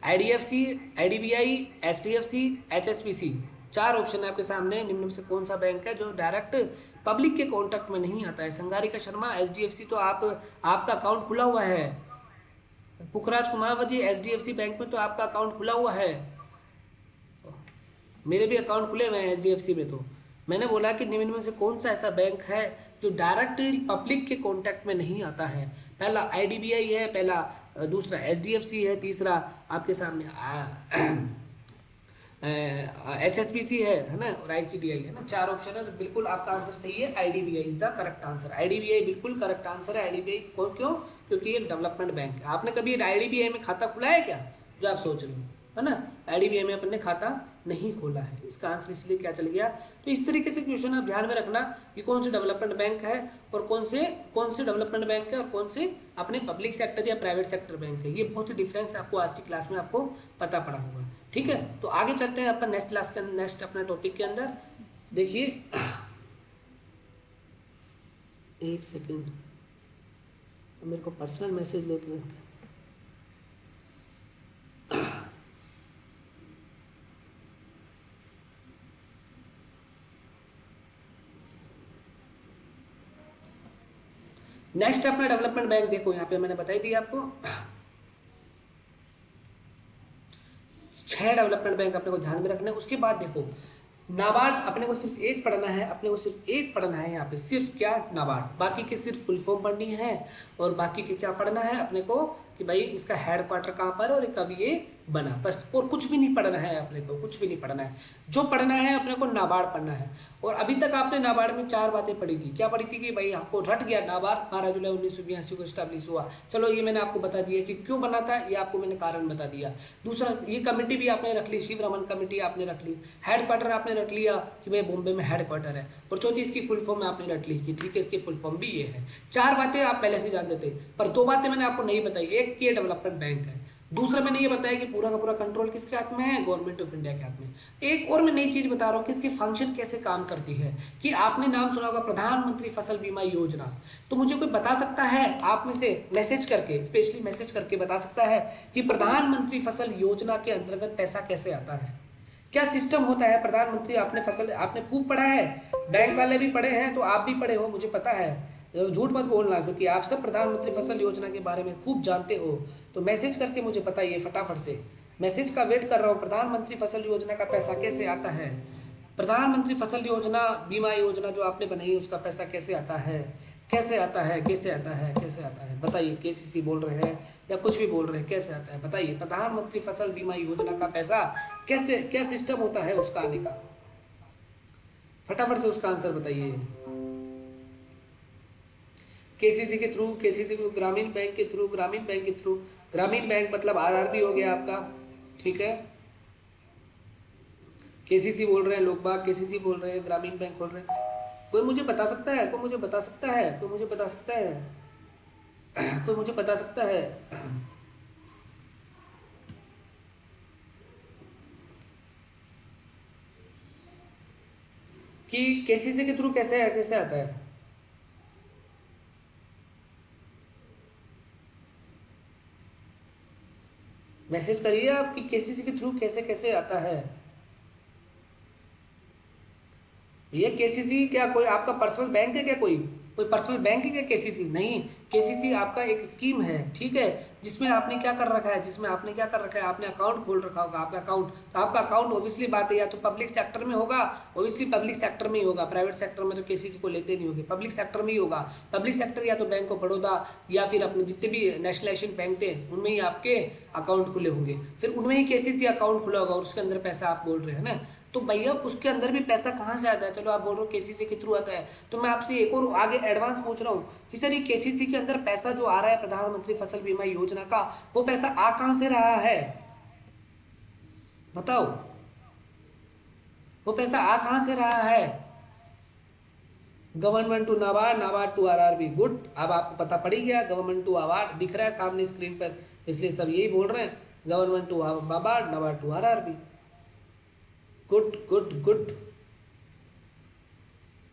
आईडीएफसी, आईडीबीआई, एचडीएफसी, एचएसबीसी, चार ऑप्शन है आपके सामने। निम्न में से कौन सा बैंक है जो डायरेक्ट पब्लिक के कॉन्टैक्ट में नहीं आता है? संगारिका शर्मा, एचडीएफसी तो आपका अकाउंट खुला हुआ है। पुखराज कुमार जी, एचडीएफसी बैंक में तो आपका अकाउंट खुला हुआ है। मेरे भी अकाउंट खुले हुए हैं एचडीएफसी में। तो मैंने बोला कि निम्न में से कौन सा ऐसा बैंक है जो डायरेक्ट पब्लिक के कांटेक्ट में नहीं आता है? पहला आईडीबीआई है, दूसरा एचडीएफसी है, तीसरा आपके सामने एचएसबीसी है ना, और आईसीडीआई है ना। चार ऑप्शन है, तो बिल्कुल आपका आंसर सही है। IDBI is the correct answer. IDBI बिल्कुल करेक्ट आंसर है। आईडीबीआई क्यों? क्योंकि ये डेवलपमेंट बैंक है। आपने कभी आईडीबीआई में खाता खुला है क्या, जो आप सोच रहे हो, है ना? आईडीबीआई में अपने खाता नहीं खोला है, इसका आंसर इसलिए क्या चल गया। तो इस तरीके से क्वेश्चन आप ध्यान में रखना कि कौन से डेवलपमेंट बैंक है और कौन से डेवलपमेंट बैंक है और कौन से अपने पब्लिक सेक्टर या प्राइवेट सेक्टर बैंक है। ये बहुत ही डिफरेंस आपको आज की क्लास में आपको पता पड़ा होगा, ठीक है। तो आगे चलते हैं अपना नेक्स्ट क्लास के नेक्स्ट अपने टॉपिक के अंदर। देखिए एक सेकेंड, मेरे को पर्सनल मैसेज लेते हैं। नेक्स्ट अपना डेवलपमेंट बैंक देखो, यहाँ पे मैंने बताई दी आपको 6 है डेवलपमेंट बैंक अपने को ध्यान में रखना है। उसके बाद देखो नाबार्ड अपने को सिर्फ एक पढ़ना है, अपने को सिर्फ एक पढ़ना है यहाँ पे, सिर्फ क्या नाबार्ड, बाकी के सिर्फ फुल फॉर्म पढ़नी है और बाकी के क्या पढ़ना है अपने को कि भाई इसका हेड क्वार्टर कहाँ पर है और कब ये बना, बस। और कुछ भी नहीं पढ़ना है अपने को, कुछ भी नहीं पढ़ना है। जो पढ़ना है अपने को नाबार्ड पढ़ना है। और अभी तक आपने नाबार्ड में 4 बातें पढ़ी थी। क्या पढ़ी थी कि भाई आपको रट गया नाबार्ड 12 जुलाई 1982 को स्टैब्लिश हुआ, चलो ये मैंने आपको बता दिया कि क्यों बना था, ये आपको मैंने कारण बता दिया। दूसरा, ये कमेटी भी आपने रख ली, शिव रमन कमेटी आपने रख ली। हेड क्वार्टर आपने रख लिया कि भाई बॉम्बे में हेड क्वार्टर है। और चौथी, इसकी फुल फॉर्म आपने रख ली कि ठीक है इसकी फुल फॉर्म भी ये है। 4 बातें आप पहले से जानते थे, पर 2 बातें मैंने आपको नहीं बताई। एक कि ये डेवलपमेंट बैंक है, दूसरा मैंने ये बताया कि पूरा का पूरा कंट्रोल किसके हाथ में है, गवर्नमेंट ऑफ इंडिया के हाथ में। एक और मैं नई चीज बता रहा हूँ कि इसके फंक्शन कैसे काम करती है, कि आपने नाम सुना होगा प्रधानमंत्री फसल बीमा योजना। तो मुझे कोई बता सकता है आप में से मैसेज करके, स्पेशली मैसेज करके बता सकता है कि प्रधानमंत्री फसल योजना के अंतर्गत पैसा कैसे आता है, क्या सिस्टम होता है। प्रधानमंत्री आपने खूब पढ़ा है, बैंक वाले भी पढ़े हैं, तो आप भी पढ़े हो, मुझे पता है, झूठ मत बोलना, क्योंकि आप सब प्रधानमंत्री फसल योजना के बारे में खूब जानते हो। तो मैसेज करके मुझे बताइए फटाफट से, मैसेज का वेट कर रहा हूँ। प्रधानमंत्री फसल योजना का पैसा कैसे आता है, प्रधानमंत्री फसल योजना बीमा योजना जो आपने बनाई उसका पैसा कैसे आता है, कैसे आता है, कैसे आता है, कैसे आता है, बताइए। केसीसी बोल रहे हैं या कुछ भी बोल रहे हैं, कैसे आता है बताइए। प्रधानमंत्री फसल बीमा योजना का पैसा कैसे, क्या सिस्टम होता है उसका आने का, फटाफट से उसका आंसर बताइए। केसीसी के थ्रू, केसीसी को ग्रामीण बैंक के थ्रू, ग्रामीण बैंक के थ्रू, ग्रामीण बैंक मतलब आरआरबी हो गया आपका, ठीक है। केसीसी बोल रहे हैं लोग बाग, केसीसी बोल रहे हैं, ग्रामीण बैंक बोल रहे हैं। कोई मुझे बता सकता है, कोई मुझे बता सकता है, कोई मुझे बता सकता है, कोई मुझे बता सकता है कि केसीसी के थ्रू कैसे कैसे आता है। मैसेज करिए आप कि केसीसी के थ्रू कैसे कैसे आता है। ये केसीसी क्या कोई आपका पर्सनल बैंक है क्या, कोई पर्सनल बैंक है क्या केसीसी? नहीं, केसीसी आपका एक स्कीम है, ठीक है, जिसमें आपने क्या कर रखा है, जिसमें आपने क्या कर रखा है, आपने अकाउंट खोल रखा होगा, आपका अकाउंट। तो आपका अकाउंट ऑब्वियसली बात है या तो पब्लिक सेक्टर में होगा, ऑब्वियसली पब्लिक सेक्टर में ही होगा, प्राइवेट सेक्टर में तो केसीसी को लेते नहीं होंगे, पब्लिक सेक्टर में ही होगा। पब्लिक सेक्टर या तो बैंक ऑफ बड़ौदा या फिर अपने जितने भी नेशनलाइजेशन बैंक थे उनमें ही आपके अकाउंट खुले होंगे, फिर उनमें ही केसीसी अकाउंट खुला होगा और उसके अंदर पैसा आप बोल रहे हैं ना। तो भैया उसके अंदर भी पैसा कहाँ से आता है? चलो आप बोल रहे हो केसीसी के थ्रू आता है, तो मैं आपसे एक और आगे एडवांस पूछ रहा हूँ कि सर ये केसीसी के अंदर पैसा जो आ रहा है प्रधानमंत्री फसल बीमा योजना का, वो पैसा आ कहाँ से रहा है बताओ, वो पैसा आ कहाँ से रहा है? Government to NABARD, NABARD to RRB. Good, अब आपको पता पड़ ही गया, गवर्नमेंट टू अवार्ड दिख रहा है सामने स्क्रीन पर, इसलिए सब यही बोल रहे हैं, government to NABARD, NABARD to RRB. Good good good.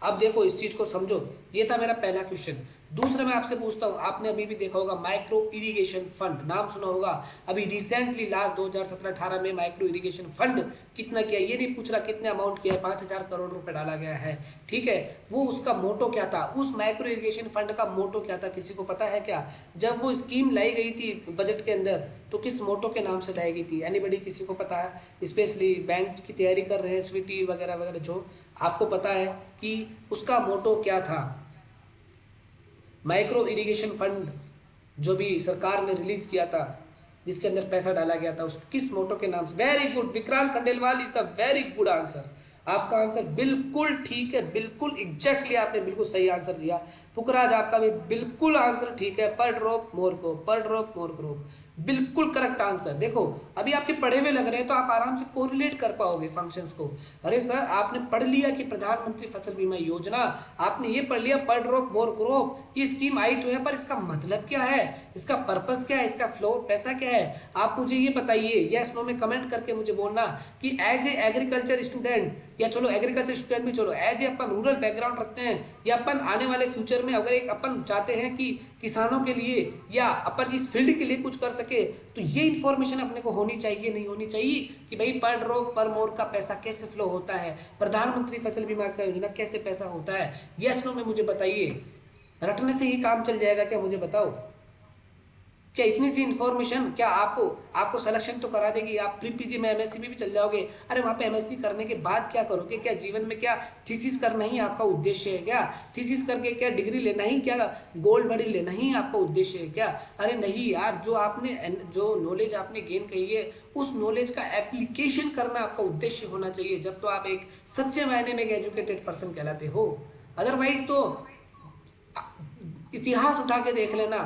अब देखो इस चीज को समझो, ये था मेरा पहला क्वेश्चन। दूसरा मैं आपसे पूछता हूँ, आपने अभी भी देखा होगा माइक्रो इरिगेशन फंड, नाम सुना होगा। अभी रिसेंटली लास्ट 2017-18 में माइक्रो इरिगेशन फंड कितना किया, ये नहीं पूछ रहा कितने अमाउंट किया है, 5,000 करोड़ रुपए डाला गया है, ठीक है। वो उसका मोटो क्या था, उस माइक्रो इरिगेशन फंड का मोटो क्या था, किसी को पता है क्या? जब वो स्कीम लाई गई थी बजट के अंदर तो किस मोटो के नाम से लाई गई थी? एनीबडी, किसी को पता है? स्पेशली बैंक की तैयारी कर रहे हैं, स्वीटी वगैरह वगैरह, जो आपको पता है कि उसका मोटो क्या था? माइक्रो इरिगेशन फंड जो भी सरकार ने रिलीज किया था, जिसके अंदर पैसा डाला गया था, उस किस मोटो के नाम से? Very good, Vikrant Khandelwal is the very good answer. आपका आंसर बिल्कुल ठीक है, बिल्कुल एग्जैक्टली आपने बिल्कुल सही आंसर दिया। पुखराज आपका भी बिल्कुल आंसर ठीक है, पर ड्रॉप मोर को, पर ड्रॉप मोर क्रॉप, बिल्कुल करेक्ट आंसर। देखो अभी आपके पढ़े हुए लग रहे हैं तो आप आराम से कोरिलेट कर पाओगे फंक्शंस को। अरे सर आपने पढ़ लिया कि प्रधानमंत्री फसल बीमा योजना, आपने ये पढ़ लिया पर ड्रॉप मोर क्रॉप, ये स्कीम आई तो है, पर इसका मतलब क्या है, इसका पर्पस क्या है, इसका फ्लो पैसा क्या है? आप मुझे ये बताइए, यस नो में कमेंट करके मुझे बोलना कि एज ए एग्रीकल्चर स्टूडेंट, या चलो एग्रीकल्चर स्टूडेंट भी छोड़ो, एज ए अपन रूरल बैकग्राउंड रखते हैं, या अपन आने वाले फ्यूचर में अगर एक अपन चाहते हैं कि किसानों के लिए या अपन इस फील्ड के लिए कुछ कर सके, तो ये इन्फॉर्मेशन अपने को होनी चाहिए, नहीं होनी चाहिए कि भाई पर ड्रॉप पर मोर का पैसा कैसे फ्लो होता है, प्रधानमंत्री फसल बीमा का योजना कैसे पैसा होता है? यस नो में मुझे बताइए, रटने से ही काम चल जाएगा क्या, मुझे बताओ। क्या इतनी सी इन्फॉर्मेशन क्या आपको आपको सिलेक्शन तो करा देगी? आप प्री पीजी में एमएससी में भी चल जाओगे, अरे वहाँ पे एमएससी करने के बाद क्या करोगे? क्या जीवन में क्या थीसिस करना ही आपका उद्देश्य है क्या? थीसिस करके क्या डिग्री लेना ही, क्या गोल्ड मेडल लेना ही आपका उद्देश्य है क्या? अरे नहीं यार, जो नॉलेज आपने गेन की है उस नॉलेज का एप्लीकेशन करना आपका उद्देश्य होना चाहिए, जब तो आप एक सच्चे मायने में एक एजुकेटेड पर्सन कहलाते हो। अदरवाइज तो इतिहास उठा के देख लेना,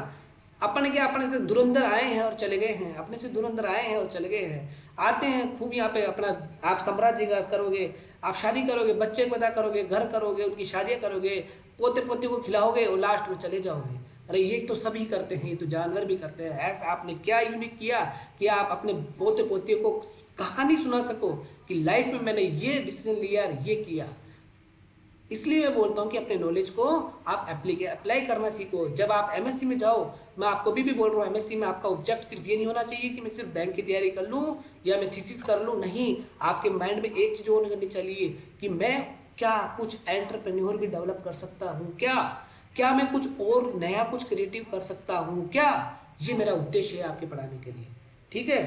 अपन क्या अपने से धुरंधर आए हैं और चले गए हैं, अपने से धुरंधर आए हैं और चले गए हैं। आते हैं खूब यहाँ पे अपना आप साम्राज्य का करोगे, आप शादी करोगे, बच्चे पैदा करोगे, घर करोगे, उनकी शादियाँ करोगे, पोते पोते को खिलाओगे और लास्ट में चले जाओगे। अरे ये तो सभी करते हैं, ये तो जानवर भी करते हैं। ऐसा आपने क्या यूनिक किया कि आप अपने पोते पोते को कहानी सुना सको कि लाइफ में मैंने ये डिसीजन लिया, ये किया। इसलिए मैं बोलता हूँ कि अपने नॉलेज को आप अप्लाई करना सीखो। जब आप एमएससी में जाओ, मैं आपको भी बोल रहा हूँ, एमएससी में आपका ऑब्जेक्ट सिर्फ ये नहीं होना चाहिए कि मैं सिर्फ बैंक की तैयारी कर लूँ या मैं थीसिस कर लूँ। नहीं, आपके माइंड में एक चीज़ होनी करनी चाहिए कि मैं क्या कुछ एंटरप्रेन्योर भी डेवलप कर सकता हूँ क्या मैं कुछ और नया कुछ क्रिएटिव कर सकता हूँ क्या? ये मेरा उद्देश्य है आपके पढ़ाने के लिए, ठीक है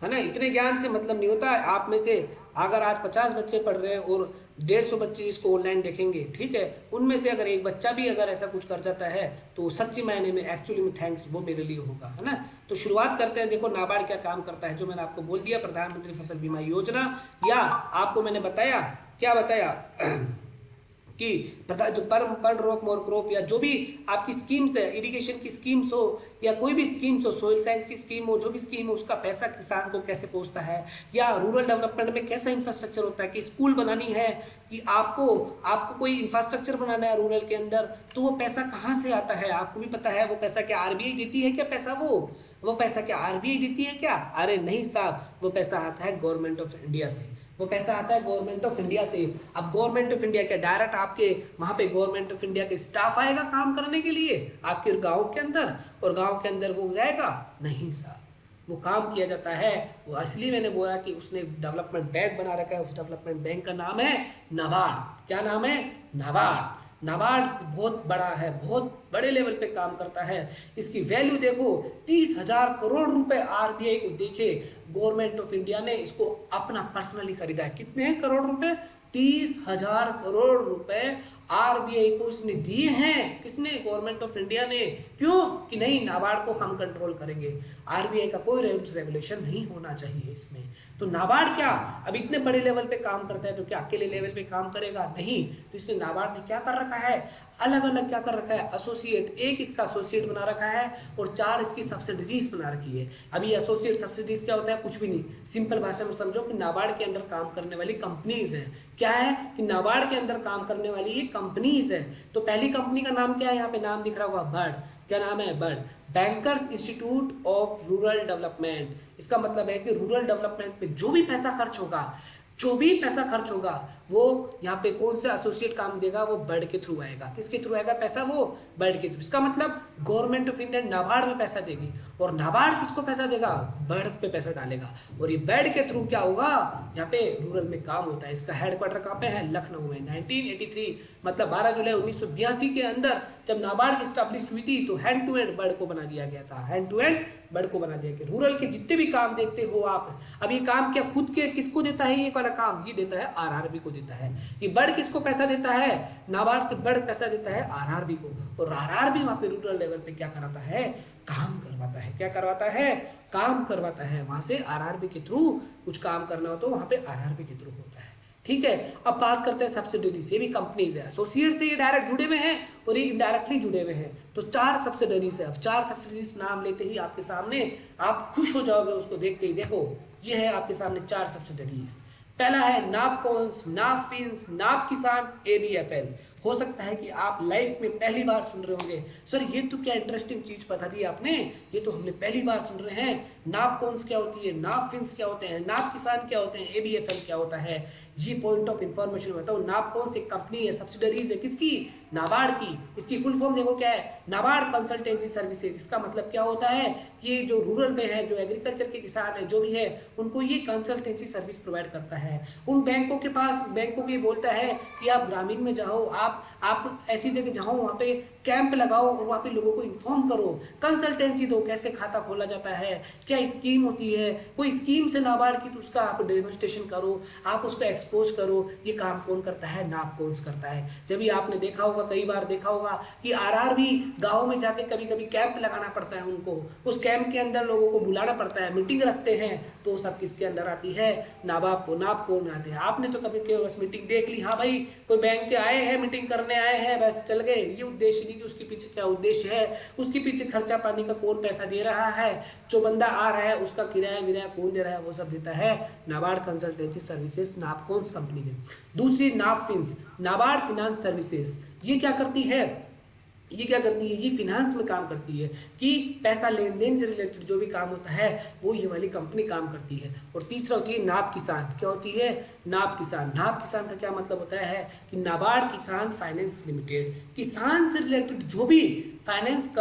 है ना। इतने ज्ञान से मतलब नहीं होता है। आप में से अगर आज 50 बच्चे पढ़ रहे हैं और 150 बच्चे इसको ऑनलाइन देखेंगे, ठीक है, उनमें से अगर एक बच्चा भी अगर ऐसा कुछ कर जाता है तो सच्ची मायने में एक्चुअली में थैंक्स वो मेरे लिए होगा, है ना। तो शुरुआत करते हैं। देखो नाबार्ड क्या काम करता है, जो मैंने आपको बोल दिया, प्रधानमंत्री फसल बीमा योजना, या आपको मैंने बताया क्या बताया कि जो पर क्रॉप मोर क्रॉप या जो भी आपकी स्कीम्स है, इरिगेशन की स्कीम्स हो या कोई भी स्कीम्स हो, सोइल साइंस की स्कीम हो, जो भी स्कीम हो, उसका पैसा किसान को कैसे पहुंचता है, या रूरल डेवलपमेंट में कैसा इंफ्रास्ट्रक्चर होता है, कि स्कूल बनानी है, कि आपको कोई इंफ्रास्ट्रक्चर बनाना है रूरल के अंदर, तो वो पैसा कहाँ से आता है आपको भी पता है। वो पैसा क्या आरबीआई देती है क्या? पैसा वो पैसा क्या आरबीआई देती है क्या? अरे नहीं साहब, वो पैसा आता है गवर्नमेंट ऑफ इंडिया से, वो पैसा आता है गवर्नमेंट ऑफ इंडिया से। अब गवर्नमेंट ऑफ इंडिया क्या डायरेक्ट आपके वहाँ पे गवर्नमेंट ऑफ इंडिया के स्टाफ आएगा काम करने के लिए आपके गांव के अंदर, और गांव के अंदर वो जाएगा? नहीं साहब, वो काम किया जाता है। वो असली मैंने बोला कि उसने डेवलपमेंट बैंक बना रखा है, उस डेवलपमेंट बैंक का नाम है नाबार्ड। क्या नाम है? नाबार्ड। नाबार्ड बहुत बड़ा है, बहुत बड़े लेवल पे काम करता है। इसकी वैल्यू देखो, 30,000 करोड़ रुपए आरबीआई को देखे, गवर्नमेंट ऑफ इंडिया ने इसको अपना पर्सनली खरीदा है। कितने करोड़ रुपए? 30,000 करोड़ रुपए आरबीआई को इसने दिए हैं। किसने? गवर्नमेंट ऑफ इंडिया ने। क्यों? कि नहीं, नाबार्ड को हम कंट्रोल करेंगे, आरबीआई का कोई रूल्स रेगुलेशन नहीं होना चाहिए इसमें। तो नाबार्ड क्या अब इतने बड़े लेवल पे काम करता है, तो क्या अकेले लेवल पे काम करेगा? नहीं। तो इसने नाबार्ड ने क्या कर रखा है, अलग अलग क्या कर रखा है, एसोसिएट, एक इसका एसोसिएट बना रखा है और 4 इसकी सब्सिडरीज बना रखी है। अब ये एसोसिएट सब्सिडरीज क्या होता है? कुछ भी नहीं, सिंपल भाषा में समझो कि नाबार्ड के अंदर काम करने वाली कंपनीज है। क्या है कि नाबार्ड के अंदर काम करने वाली ये कंपनीज है। तो पहली कंपनी का नाम क्या है? यहाँ पे नाम दिख रहा होगा, बर्ड। क्या नाम है? Bird, bankers institute of rural development. इसका मतलब है कि रूरल डेवलपमेंट पे जो भी पैसा खर्च होगा वो यहाँ पे कौन से एसोसिएट काम देगा? वो बर्ड के थ्रू आएगा। किसके थ्रू आएगा पैसा? वो बर्ड के थ्रू। इसका मतलब गवर्नमेंट ऑफ इंडिया नाबार्ड में पैसा देगी, और नाबार्ड किसको पैसा देगा? बर्ड पे पैसा डालेगा, और ये बर्ड के थ्रू क्या होगा? यहाँ पे रूरल में काम होता है। इसका हेडक्वार्टर कहाँ पे है? लखनऊ में। 1983 मतलब 12 जुलाई 1982 के अंदर जब नाबार्ड स्टैब्लिश हुई थी, तो हैंड टू हैंड बर्ड को बना दिया गया था। हैंड टू हैंड बर्ड को बना दिया गया। रूरल के जितने भी काम देखते हो आप, अब ये काम क्या खुद के किसको देता है? ये वाला काम ये देता है आरआरबी को देता है। ये बर्ड किसको पैसा देता है? नाबार्ड से बर्ड पैसा देता है आरआरबी को, और आरआरबी वहाँ पे रूरल लेवल पे क्या कराता है? काम करवाता है। क्या करवाता है? काम करवाता है। वहां से आरआरबी के थ्रू कुछ काम करना हो तो वहां पे आरआरबी के थ्रू होता है, ठीक है। अब बात करते हैं सब्सिडरी से। भी कंपनीज है, एसोसिएट से ये डायरेक्ट जुड़े हुए हैं और ये इनडायरेक्टली जुड़े हुए हैं। तो 4 सब्सिडरीज है। अब 4 सब्सिडरीज नाम लेते ही आपके सामने आप खुश हो जाओगे उसको देखते ही। देखो ये है आपके सामने 4 सब्सिडरीज। पहला है नापकॉन्स, नाफिन्स, नाप किसान, एबीएफएल। हो सकता है कि आप लाइफ में पहली बार सुन रहे होंगे, सर ये तो क्या इंटरेस्टिंग चीज बता दी आपने, ये तो हमने पहली बार सुन रहे हैं। नापकॉन्स क्या होती है, नापफिन्स क्या होते हैं, नाप किसान क्या होते हैं, एबीएफएल क्या होता है, ये पॉइंट ऑफ इंफॉर्मेशन बताओ। नापकॉन्स एक कंपनी है, सब्सिडरीज है किसकी? नाबार्ड की। इसकी फुल फॉर्म देखो क्या है? NABARD consultancy services. इसका मतलब क्या होता है कि ये जो रूरल में है, जो एग्रीकल्चर के किसान है, जो भी है, उनको ये कंसल्टेंसी सर्विस प्रोवाइड करता है। उन बैंकों के पास, बैंकों को ये बोलता है कि आप ग्रामीण में जाओ, आप ऐसी जगह जाओ वहाँ पे कैंप लगाओ और वहाँ पे लोगों को इन्फॉर्म करो, कंसल्टेंसी दो, कैसे खाता खोला जाता है, क्या स्कीम होती है, कोई स्कीम से नाबार्ड की तो उसका आप डेमोन्स्ट्रेशन करो, आप उसको एक्सपोज करो, ये काम कौन करता है, नाप कौन करता है। जब भी आपने देखा होगा, कई बार देखा होगा कि आरआर भी गाँव में जाके कभी कभी कैंप लगाना पड़ता है उनको, उस कैंप के अंदर लोगों को बुलाना पड़ता है, मीटिंग रखते हैं, तो सब किसके अंदर आती है, नाबार्ड को, नाप कौन आते हैं। आपने तो कभी केवल बस मीटिंग देख ली, हाँ भाई कोई बैंक के आए हैं मीटिंग करने आए हैं, बस चल गए, ये उद्देश्य नहीं कि उसके पीछे क्या उद्देश्य है, उसके पीछे खर्चा पानी का कौन पैसा दे रहा है, जो बंदा आ रहा है उसका किराया विराया कौन दे रहा है, वो सब देता है नाबार्ड कंसल्टेंसी सर्विसेज, नापकॉन्स कंपनी है। दूसरी नाफिन्स, नाबार्ड फिनांस सर्विसेज, ये क्या करती है, ये फिनांस में काम करती है कि पैसा लेन देन से रिलेटेड जो भी काम होता है वो ये वाली कंपनी काम करती है। और तीसरा होती है नाब किसान। क्या होती है, नाब किसान। नाब किसान का क्या मतलब होता है कि नाबार्ड किसान फाइनेंस लिमिटेड, किसान से रिलेटेड जो भी फाइनेंस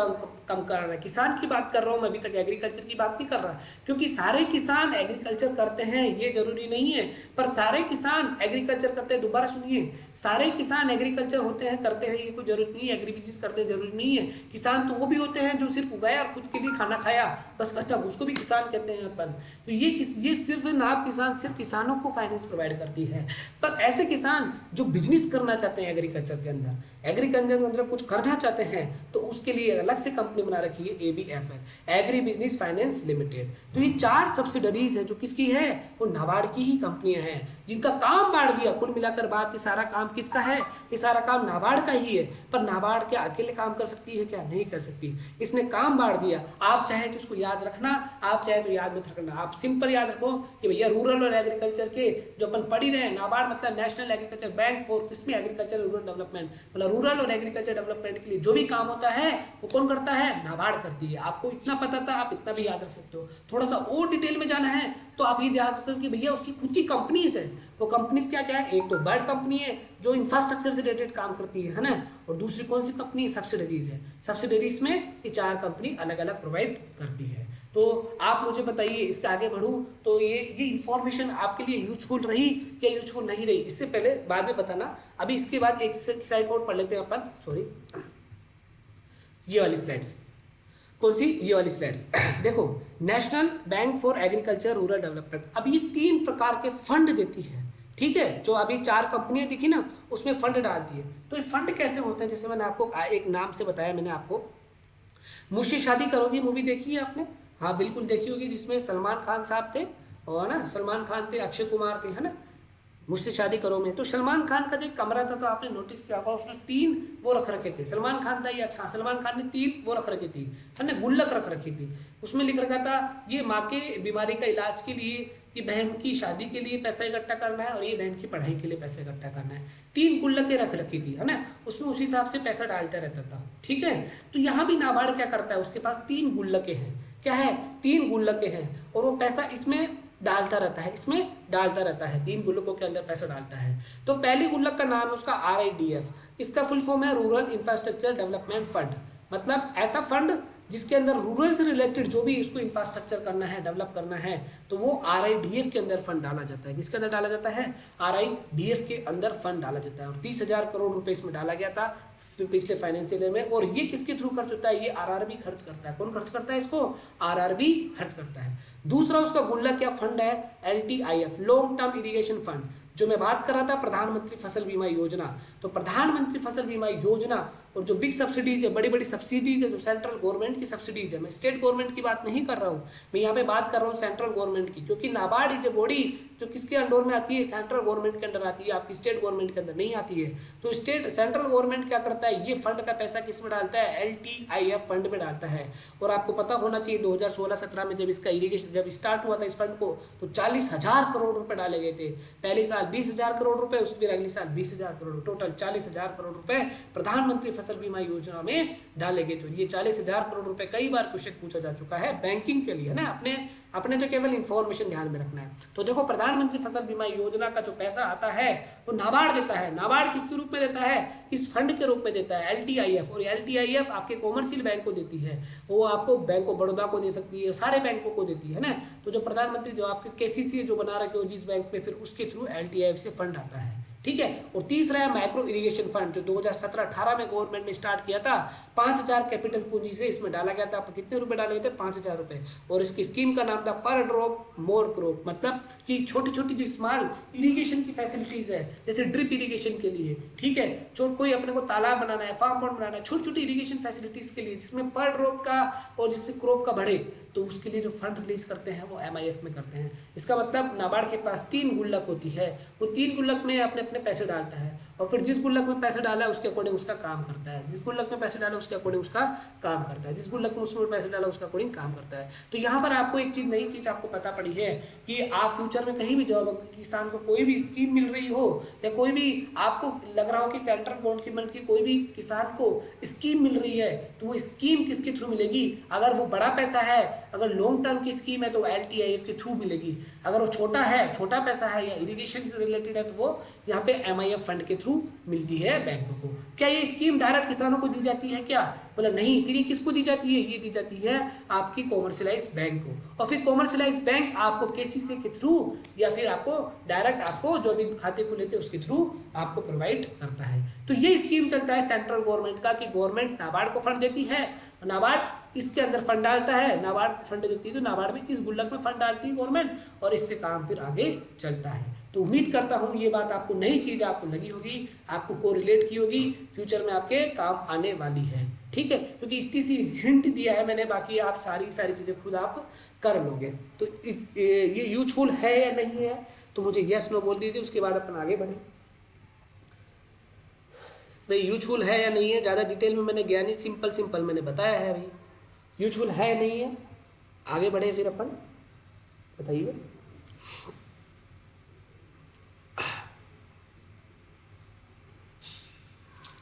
कम कर रहा है, किसान की बात कर रहा हूँ मैं, अभी तक एग्रीकल्चर की बात नहीं कर रहा, क्योंकि सारे किसान एग्रीकल्चर करते हैं ये जरूरी नहीं है, पर सारे किसान एग्रीकल्चर करते हैं, दोबारा सुनिए, सारे किसान एग्रीकल्चर होते हैं करते हैं ये कोई जरूरत नहीं है, एग्री बिजनेस करते हैं जरूरी नहीं है। किसान तो वो भी होते हैं जो सिर्फ उगाया और खुद के लिए खाना खाया बस खत्म, उसको भी किसान कहते हैं अपन। तो ये सिर्फ नाब किसान सिर्फ किसानों को फाइनेंस प्रोवाइड करती है। पर ऐसे किसान जो बिजनेस करना चाहते हैं एग्रीकल्चर के अंदर, एग्रीकल्चर के अंदर कुछ करना चाहते हैं, तो उसके लिए अलग से कंपनी बना रखी है ABFL, agri business finance limited. तो ये 4 सब्सिडरीज है जो किसकी है, वो नाबार्ड की ही कंपनियां हैं, जिनका काम बांट दिया। कुल मिलाकर बात, ये सारा काम किसका है, ये सारा काम नाबार्ड का ही है। पर नाबार्ड क्या अकेले काम कर सकती है क्या, नहीं कर सकती, इसने काम बांट दिया। आप चाहे तो उसको याद रखना, आप चाहे तो याद मत रखना, आप सिंपल याद रखो कि भैया रूरल और एग्रीकल्चर के जो अपन पढ़ ही रहे हैं, नाबार्ड मतलब नेशनल एग्रीकल्चर बैंक फॉर किसमें, एग्रीकल्चर रूरल डेवलपमेंट, मतलब रूरल और एग्रीकल्चर डेवलपमेंट के लिए जो भी काम होता है वो कौन करता है, नाबार्ड करती है। आपको इतना पता था, आप इतना भी याद रख सकते हो। थोड़ा सा और डिटेल में जाना है तो आप ये याद रख सकते हो कि भैया उसकी खुद की कंपनीज है। वो कंपनीज क्या क्या है, एक तो बर्ड कंपनी है जो इंफ्रास्ट्रक्चर से रिलेटेड काम करती है ना, और दूसरी कौन सी कंपनी, सब्सिडरीज है। सब्सिडरीज में ये 4 कंपनी अलग अलग प्रोवाइड करती है। तो आप मुझे बताइए, इसके आगे बढ़ूं तो ये इंफॉर्मेशन आपके लिए यूजफुल रही या यूजफुल नहीं रही, इससे पहले बाद में बताना। अभी इसके बाद एक स्लाइड और पढ़ लेते हैं अपन, सॉरी ये वाली स्लाइड्स, कौन सी, ये वाली स्लाइड्स देखो, national bank for agriculture rural development. अब ये 3 प्रकार के फंड देती है, ठीक है, जो अभी 4 कंपनियां दिखी ना उसमें फंड डाल दिए। तो ये फंड कैसे होते हैं, जैसे मैंने आपको एक नाम से बताया, मैंने आपको मुझसे शादी करोगी मूवी देखी है आपने, हाँ बिल्कुल देखी होगी, जिसमें सलमान खान साहब थे और ना सलमान खान थे, अक्षय कुमार थे, है ना, मुझसे शादी करो में। तो सलमान खान का जो कमरा था तो आपने नोटिस किया होगा, उसने 3 वो रख रखे थे, सलमान खान था या, हाँ सलमान खान ने 3 वो रख रखी थी, है ना, गुल्लक रख रखी थी। उसमें लिख रखा था ये माँ के बीमारी का इलाज के लिए, ये बहन की शादी के लिए पैसा इकट्ठा करना है, और ये बहन की पढ़ाई के लिए पैसा इकट्ठा करना है। 3 गुल्लकें रख रखी थी, है ना, उसमें उस हिसाब से पैसा डालता रहता था, ठीक है। तो यहाँ भी नाबार्ड क्या करता है, उसके पास 3 गुल्लकें हैं, क्या है, 3 गुल्लकें हैं, और वो पैसा इसमें डालता रहता है, इसमें डालता रहता है, 3 गुल्लकों के अंदर पैसा डालता है। तो पहली गुल्लक का नाम है उसका RIDF, इसका फुल फॉर्म है रूरल इंफ्रास्ट्रक्चर डेवलपमेंट फंड, मतलब ऐसा फंड जिसके अंदर रूरल से रिलेटेड जो भी इसको इंफ्रास्ट्रक्चर करना है, डेवलप करना है, तो वो RIDF के अंदर फंड डाला जाता है। किसके अंदर डाला जाता है, RIDF के अंदर फंड डाला जाता है। और 30,000 करोड़ रुपए इसमें डाला गया था पिछले फाइनेंशियल ईयर में। और ये किसके थ्रू खर्च होता है, ये RRB खर्च करता है। कौन खर्च करता है इसको, RRB खर्च करता है। दूसरा उसका गुल्लक क्या फंड है, LTIF, long term irrigation fund, जो मैं बात कर रहा था प्रधानमंत्री फसल बीमा योजना। तो प्रधानमंत्री फसल बीमा योजना और जो बिग सब्सिडीज है, बड़ी बड़ी सब्सिडीज है, जो सेंट्रल गवर्नमेंट की सब्सिडीज है, मैं स्टेट गवर्नमेंट की बात नहीं कर रहा हूँ, मैं यहाँ पे बात कर रहा हूँ सेंट्रल गवर्नमेंट की, क्योंकि नाबार्ड इज ए बॉडी जो किसके अंडर में आती है, सेंट्रल गवर्नमेंट के अंदर आती है, आपकी स्टेट गवर्नमेंट के अंदर नहीं आती है। तो सेंट्रल गवर्नमेंट क्या करता है, ये फंड का पैसा किस में डालता है, LTIF फंड में डालता है। और आपको पता होना चाहिए 2016-17 में जब इसका इरिगेशन जब स्टार्ट हुआ था इस फंड को, तो 40,000 करोड़ रुपए डाले गए थे। पहले साल 20,000 करोड़ रुपए, उसके अगले साल 20,000 करोड़, टोटल 40,000 करोड़ रुपए प्रधानमंत्री फसल बीमा योजना में डाले गए। तो ये 40,000 करोड़ रुपए कई बार क्वेश्चन पूछा जा चुका है बैंकिंग के लिए, है ना, अपने तो केवल इंफॉर्मेशन ध्यान में रखना है। तो देखो प्रधानमंत्री फसल बीमा योजना का जो पैसा आता है वो नाबार्ड देता है। नाबार्ड किसके रूप में देता है, इस फंड के रूप में देता है, LTIF। और LTIF आपके कॉमर्शियल बैंक को देती है, वो आपको बैंक ऑफ बड़ौदा को दे सकती है, सारे बैंकों को देती है ना। तो जो प्रधानमंत्री जो आपके KCC जो बना रखे हो जिस बैंक पे, फिर उसके थ्रू LTIF से फंड आता है। ठीक है। और तीसरा है माइक्रो इरिगेशन फंड, जो 2017-18 में गवर्नमेंट ने स्टार्ट किया था। 5,000 कैपिटल पूंजी से इसमें डाला गया था। आप कितने रुपए डाले थे? 5,000 रुपए। और इसकी स्कीम का नाम था पर ड्रॉप मोर क्रॉप, मतलब कि छोटी छोटी जो स्मॉल इरिगेशन की फैसिलिटीज है, जैसे ड्रिप इरिगेशन के लिए, ठीक है, कोई अपने को तालाब बनाना है, फार्म पॉन्ड बनाना है, छोटी छोटी इरिगेशन फैसिलिटीज के लिए, जिसमें पर ड्रॉप का और जिससे क्रॉप का बढ़े, तो उसके लिए जो फंड रिलीज करते हैं वो MIF में करते हैं। इसका मतलब नाबार्ड के पास 3 गुल्लक होती है, वो 3 गुल्लक में अपने अपने पैसे डालता है, और फिर जिस गुल्लक में पैसे डाला है उसके अकॉर्डिंग उसका काम करता है, जिस गुल्लक में पैसे डाला उसके अकॉर्डिंग उसका काम करता है, जिस गुल्लक में उसमें पैसे डाला उसका अकॉर्डिंग काम करता है। तो यहाँ पर आपको एक चीज़, नई चीज़ आपको पता पड़ी है कि आप फ्यूचर में कहीं भी जॉब, किसान को कोई भी स्कीम मिल रही हो, या कोई भी आपको लग रहा हो कि सेंट्रल गवर्नमेंट की कोई भी किसान को स्कीम मिल रही है, तो वो स्कीम किसके थ्रू मिलेगी? अगर वो बड़ा पैसा है, अगर लॉन्ग टर्म की स्कीम है तो LTIF के थ्रू मिलेगी। अगर वो छोटा है, छोटा पैसा है या इरिगेशन से रिलेटेड है, तो वो यहाँ पे MIF फंड के थ्रू मिलती है बैंकों को। क्या ये स्कीम डायरेक्ट किसानों को दी जाती है क्या? बोला नहीं। फिर ये किसको दी जाती है? ये दी जाती है आपकी कॉमर्शियलाइज बैंक को, और फिर कॉमर्शियलाइज बैंक आपको KCC के थ्रू या फिर आपको डायरेक्ट, आपको जो भी खाते खुले थे उसके थ्रू आपको प्रोवाइड करता है। तो ये स्कीम चलता है सेंट्रल गवर्नमेंट का, कि गवर्नमेंट नाबार्ड को फंड देती है, नाबार्ड इसके अंदर फंड डालता है, नाबार्ड फंड देती है तो नाबार्ड में इस गुल्लक में फंड डालती है गवर्नमेंट, और इससे काम फिर आगे चलता है। तो उम्मीद करता हूँ ये बात आपको, नई चीज़ आपको लगी होगी, आपको कोरिलेट की होगी, फ्यूचर में आपके काम आने वाली है, ठीक है। क्योंकि इतनी सी हिंट दिया है मैंने, बाकी आप सारी सारी चीज़ें खुद आप कर लोगे। तो ये यूजफुल है या नहीं है, तो मुझे यस नो बोल दीजिए, उसके बाद अपन आगे बढ़े। भाई यूजफुल है या नहीं है, ज़्यादा डिटेल में मैंने गया नहीं, सिंपल सिंपल मैंने बताया है भाई, यूजफुल है या नहीं है। आगे बढ़े फिर अपन, बताइए।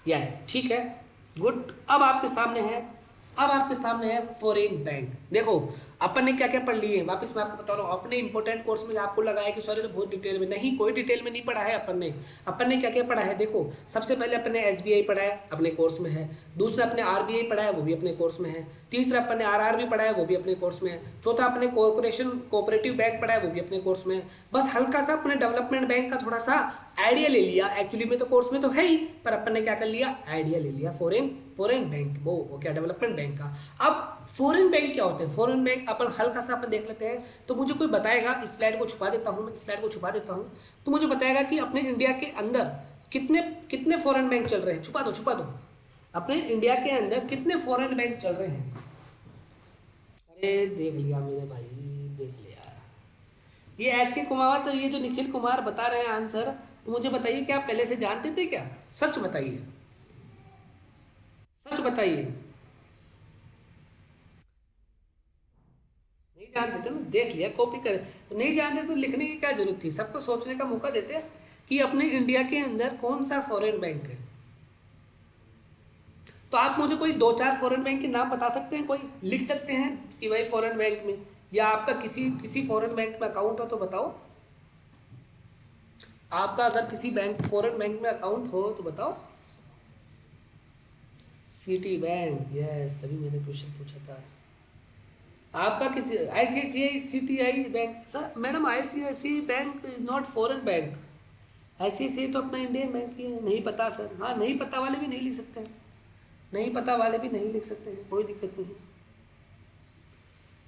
यस, ठीक है, गुड। अब आपके सामने है फॉरेन बैंक। देखो अपन ने क्या क्या पढ़ लिए, वापस मैं आपको बता रहा हूँ। अपने इंपॉर्टेंट कोर्स में आपको लगा है कि सॉरी तो बहुत डिटेल में नहीं, कोई डिटेल में नहीं पढ़ा है अपन ने क्या क्या पढ़ा है। देखो सबसे पहले अपन ने SBI पढ़ा है, अपने कोर्स में है। दूसरा अपने RBI पढ़ा है, वो भी अपने कोर्स में है। तीसरा अपन ने RRB पढ़ा है, वो भी अपने कोर्स में है। चौथा अपने कोऑपरेटिव बैंक पढ़ा है, वो भी अपने कोर्स में है। बस हल्का सा अपने डेवलपमेंट बैंक का थोड़ा सा आइडिया ले लिया, एक्चुअली में तो कोर्स में तो है ही, पर अपन ने क्या कर लिया, आइडिया ले लिया फॉरेन बैंक, वो क्या, डेवलपमेंट बैंक का। अब फॉरेन बैंक क्या होते हैं, फॉरेन बैंक अपन हल्का सा अपन देख लेते हैं। तो मुझे कोई बताएगा, इस स्लाइड को छुपा देता हूँ, तो मुझे बताएगा कि अपने इंडिया के अंदर कितने फॉरेन बैंक चल रहे हैं। छुपा दो। अपने इंडिया के अंदर कितने फॉरेन बैंक चल रहे हैं? अरे देख लिया मेरे भाई, देख लिया। ये HK कुमावत और ये जो निखिल कुमार बता रहे हैं आंसर, तो मुझे बताइए क्या आप पहले से जानते थे क्या? सच बताइए, सच बताइए। नहीं जानते थे ना, देख लिया, कॉपी कर। तो नहीं जानते तो लिखने की क्या जरूरत थी, सबको सोचने का मौका देते कि अपने इंडिया के अंदर कौन सा फॉरेन बैंक है। तो आप मुझे कोई 2-4 फॉरेन बैंक के नाम बता सकते हैं, कोई लिख सकते हैं कि भाई फॉरेन बैंक में, या आपका किसी फॉरेन बैंक में अकाउंट हो तो बताओ। आपका अगर किसी फॉरेन बैंक में अकाउंट हो तो बताओ। सिटी बैंक, यस, तभी मैंने क्वेश्चन पूछा था। आपका किसी ICICI CTI bank, sir madam ICICI bank is not foreign bank. ICICI तो अपना इंडियन बैंक ही है। नहीं पता सर, हाँ नहीं पता वाले भी नहीं लिख सकते हैं, नहीं पता वाले भी नहीं लिख सकते हैं, कोई दिक्कत नहीं है,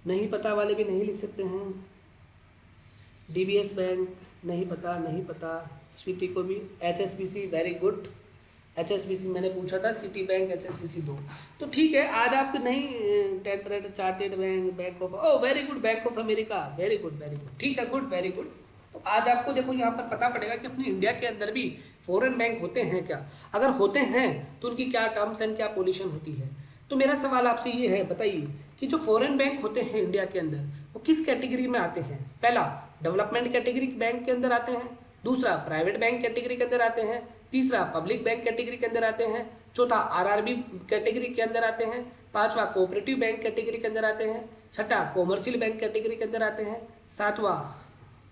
नहीं पता वाले भी नहीं लिख सकते हैं। DBS बैंक नहीं पता, स्वीटी को भी। HSBC, वेरी गुड, HSBC मैंने पूछा था, सिटी बैंक HSBC 2। तो ठीक है, आज आपको नहीं टेंडरेट chartered bank of, oh very good, bank of America, very good, ठीक है, गुड, वेरी गुड। तो आज आपको देखो यहाँ पर पता पड़ेगा कि अपने इंडिया के अंदर भी फॉरेन बैंक होते हैं क्या। अगर होते हैं तो उनकी क्या टर्म्स एंड क्या पोजीशन होती है। तो मेरा सवाल आपसे ये है, बताइए कि जो फॉरेन बैंक होते हैं इंडिया के अंदर, वो किस कैटेगरी में आते हैं। पहला डेवलपमेंट कैटेगरी बैंक के अंदर आते हैं, दूसरा प्राइवेट बैंक कैटेगरी के अंदर आते हैं, तीसरा पब्लिक बैंक कैटेगरी के अंदर आते हैं, चौथा RRB कैटेगरी के अंदर आते हैं, पांचवा कोऑपरेटिव बैंक कैटेगरी के अंदर आते हैं, छठा कॉमर्शियल बैंक कैटेगरी के अंदर आते हैं, सातवां,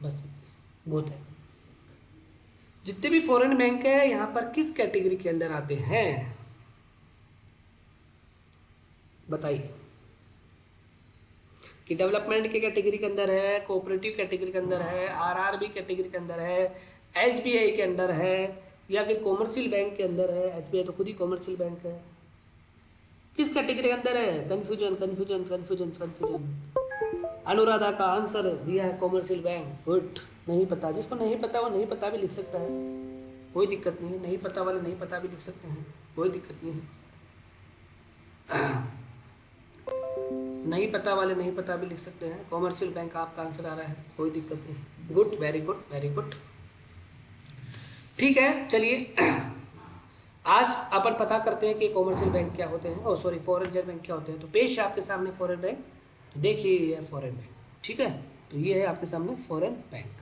बस बहुत है। जितने भी फॉरेन बैंक है यहाँ पर किस कैटेगरी के अंदर आते हैं, बताइए। कि डेवलपमेंट के कैटेगरी के अंदर है, कोऑपरेटिव कैटेगरी के अंदर है, RRB कैटेगरी के अंदर है, एसबीआई के अंडर है या फिर कॉमर्शियल बैंक के अंदर है? एसबीआई तो खुद ही कॉमर्शियल बैंक है। किस कैटेगरी के अंदर है? Confusion confusion confusion confusion. Anuradha का आंसर दिया है कॉमर्शियल बैंक। गुड। नहीं पता, जिसको नहीं पता वो नहीं पता भी लिख सकता है, कोई दिक्कत नहीं है। नहीं पता वाले नहीं पता भी लिख सकते हैं, कोई दिक्कत नहीं है। नहीं पता वाले नहीं पता भी लिख सकते हैं। कॉमर्शियल बैंक आपका आंसर आ रहा है, कोई दिक्कत नहीं। Good, very good, very good. ठीक है, चलिए आज अपन पता करते हैं कि कॉमर्शियल बैंक क्या होते हैं, सॉरी फॉरेन बैंक क्या होते हैं। तो पेश है आपके सामने फॉरेन बैंक। तो देखिए ये है फॉरेन बैंक, ठीक है। तो ये है आपके सामने फॉरेन बैंक।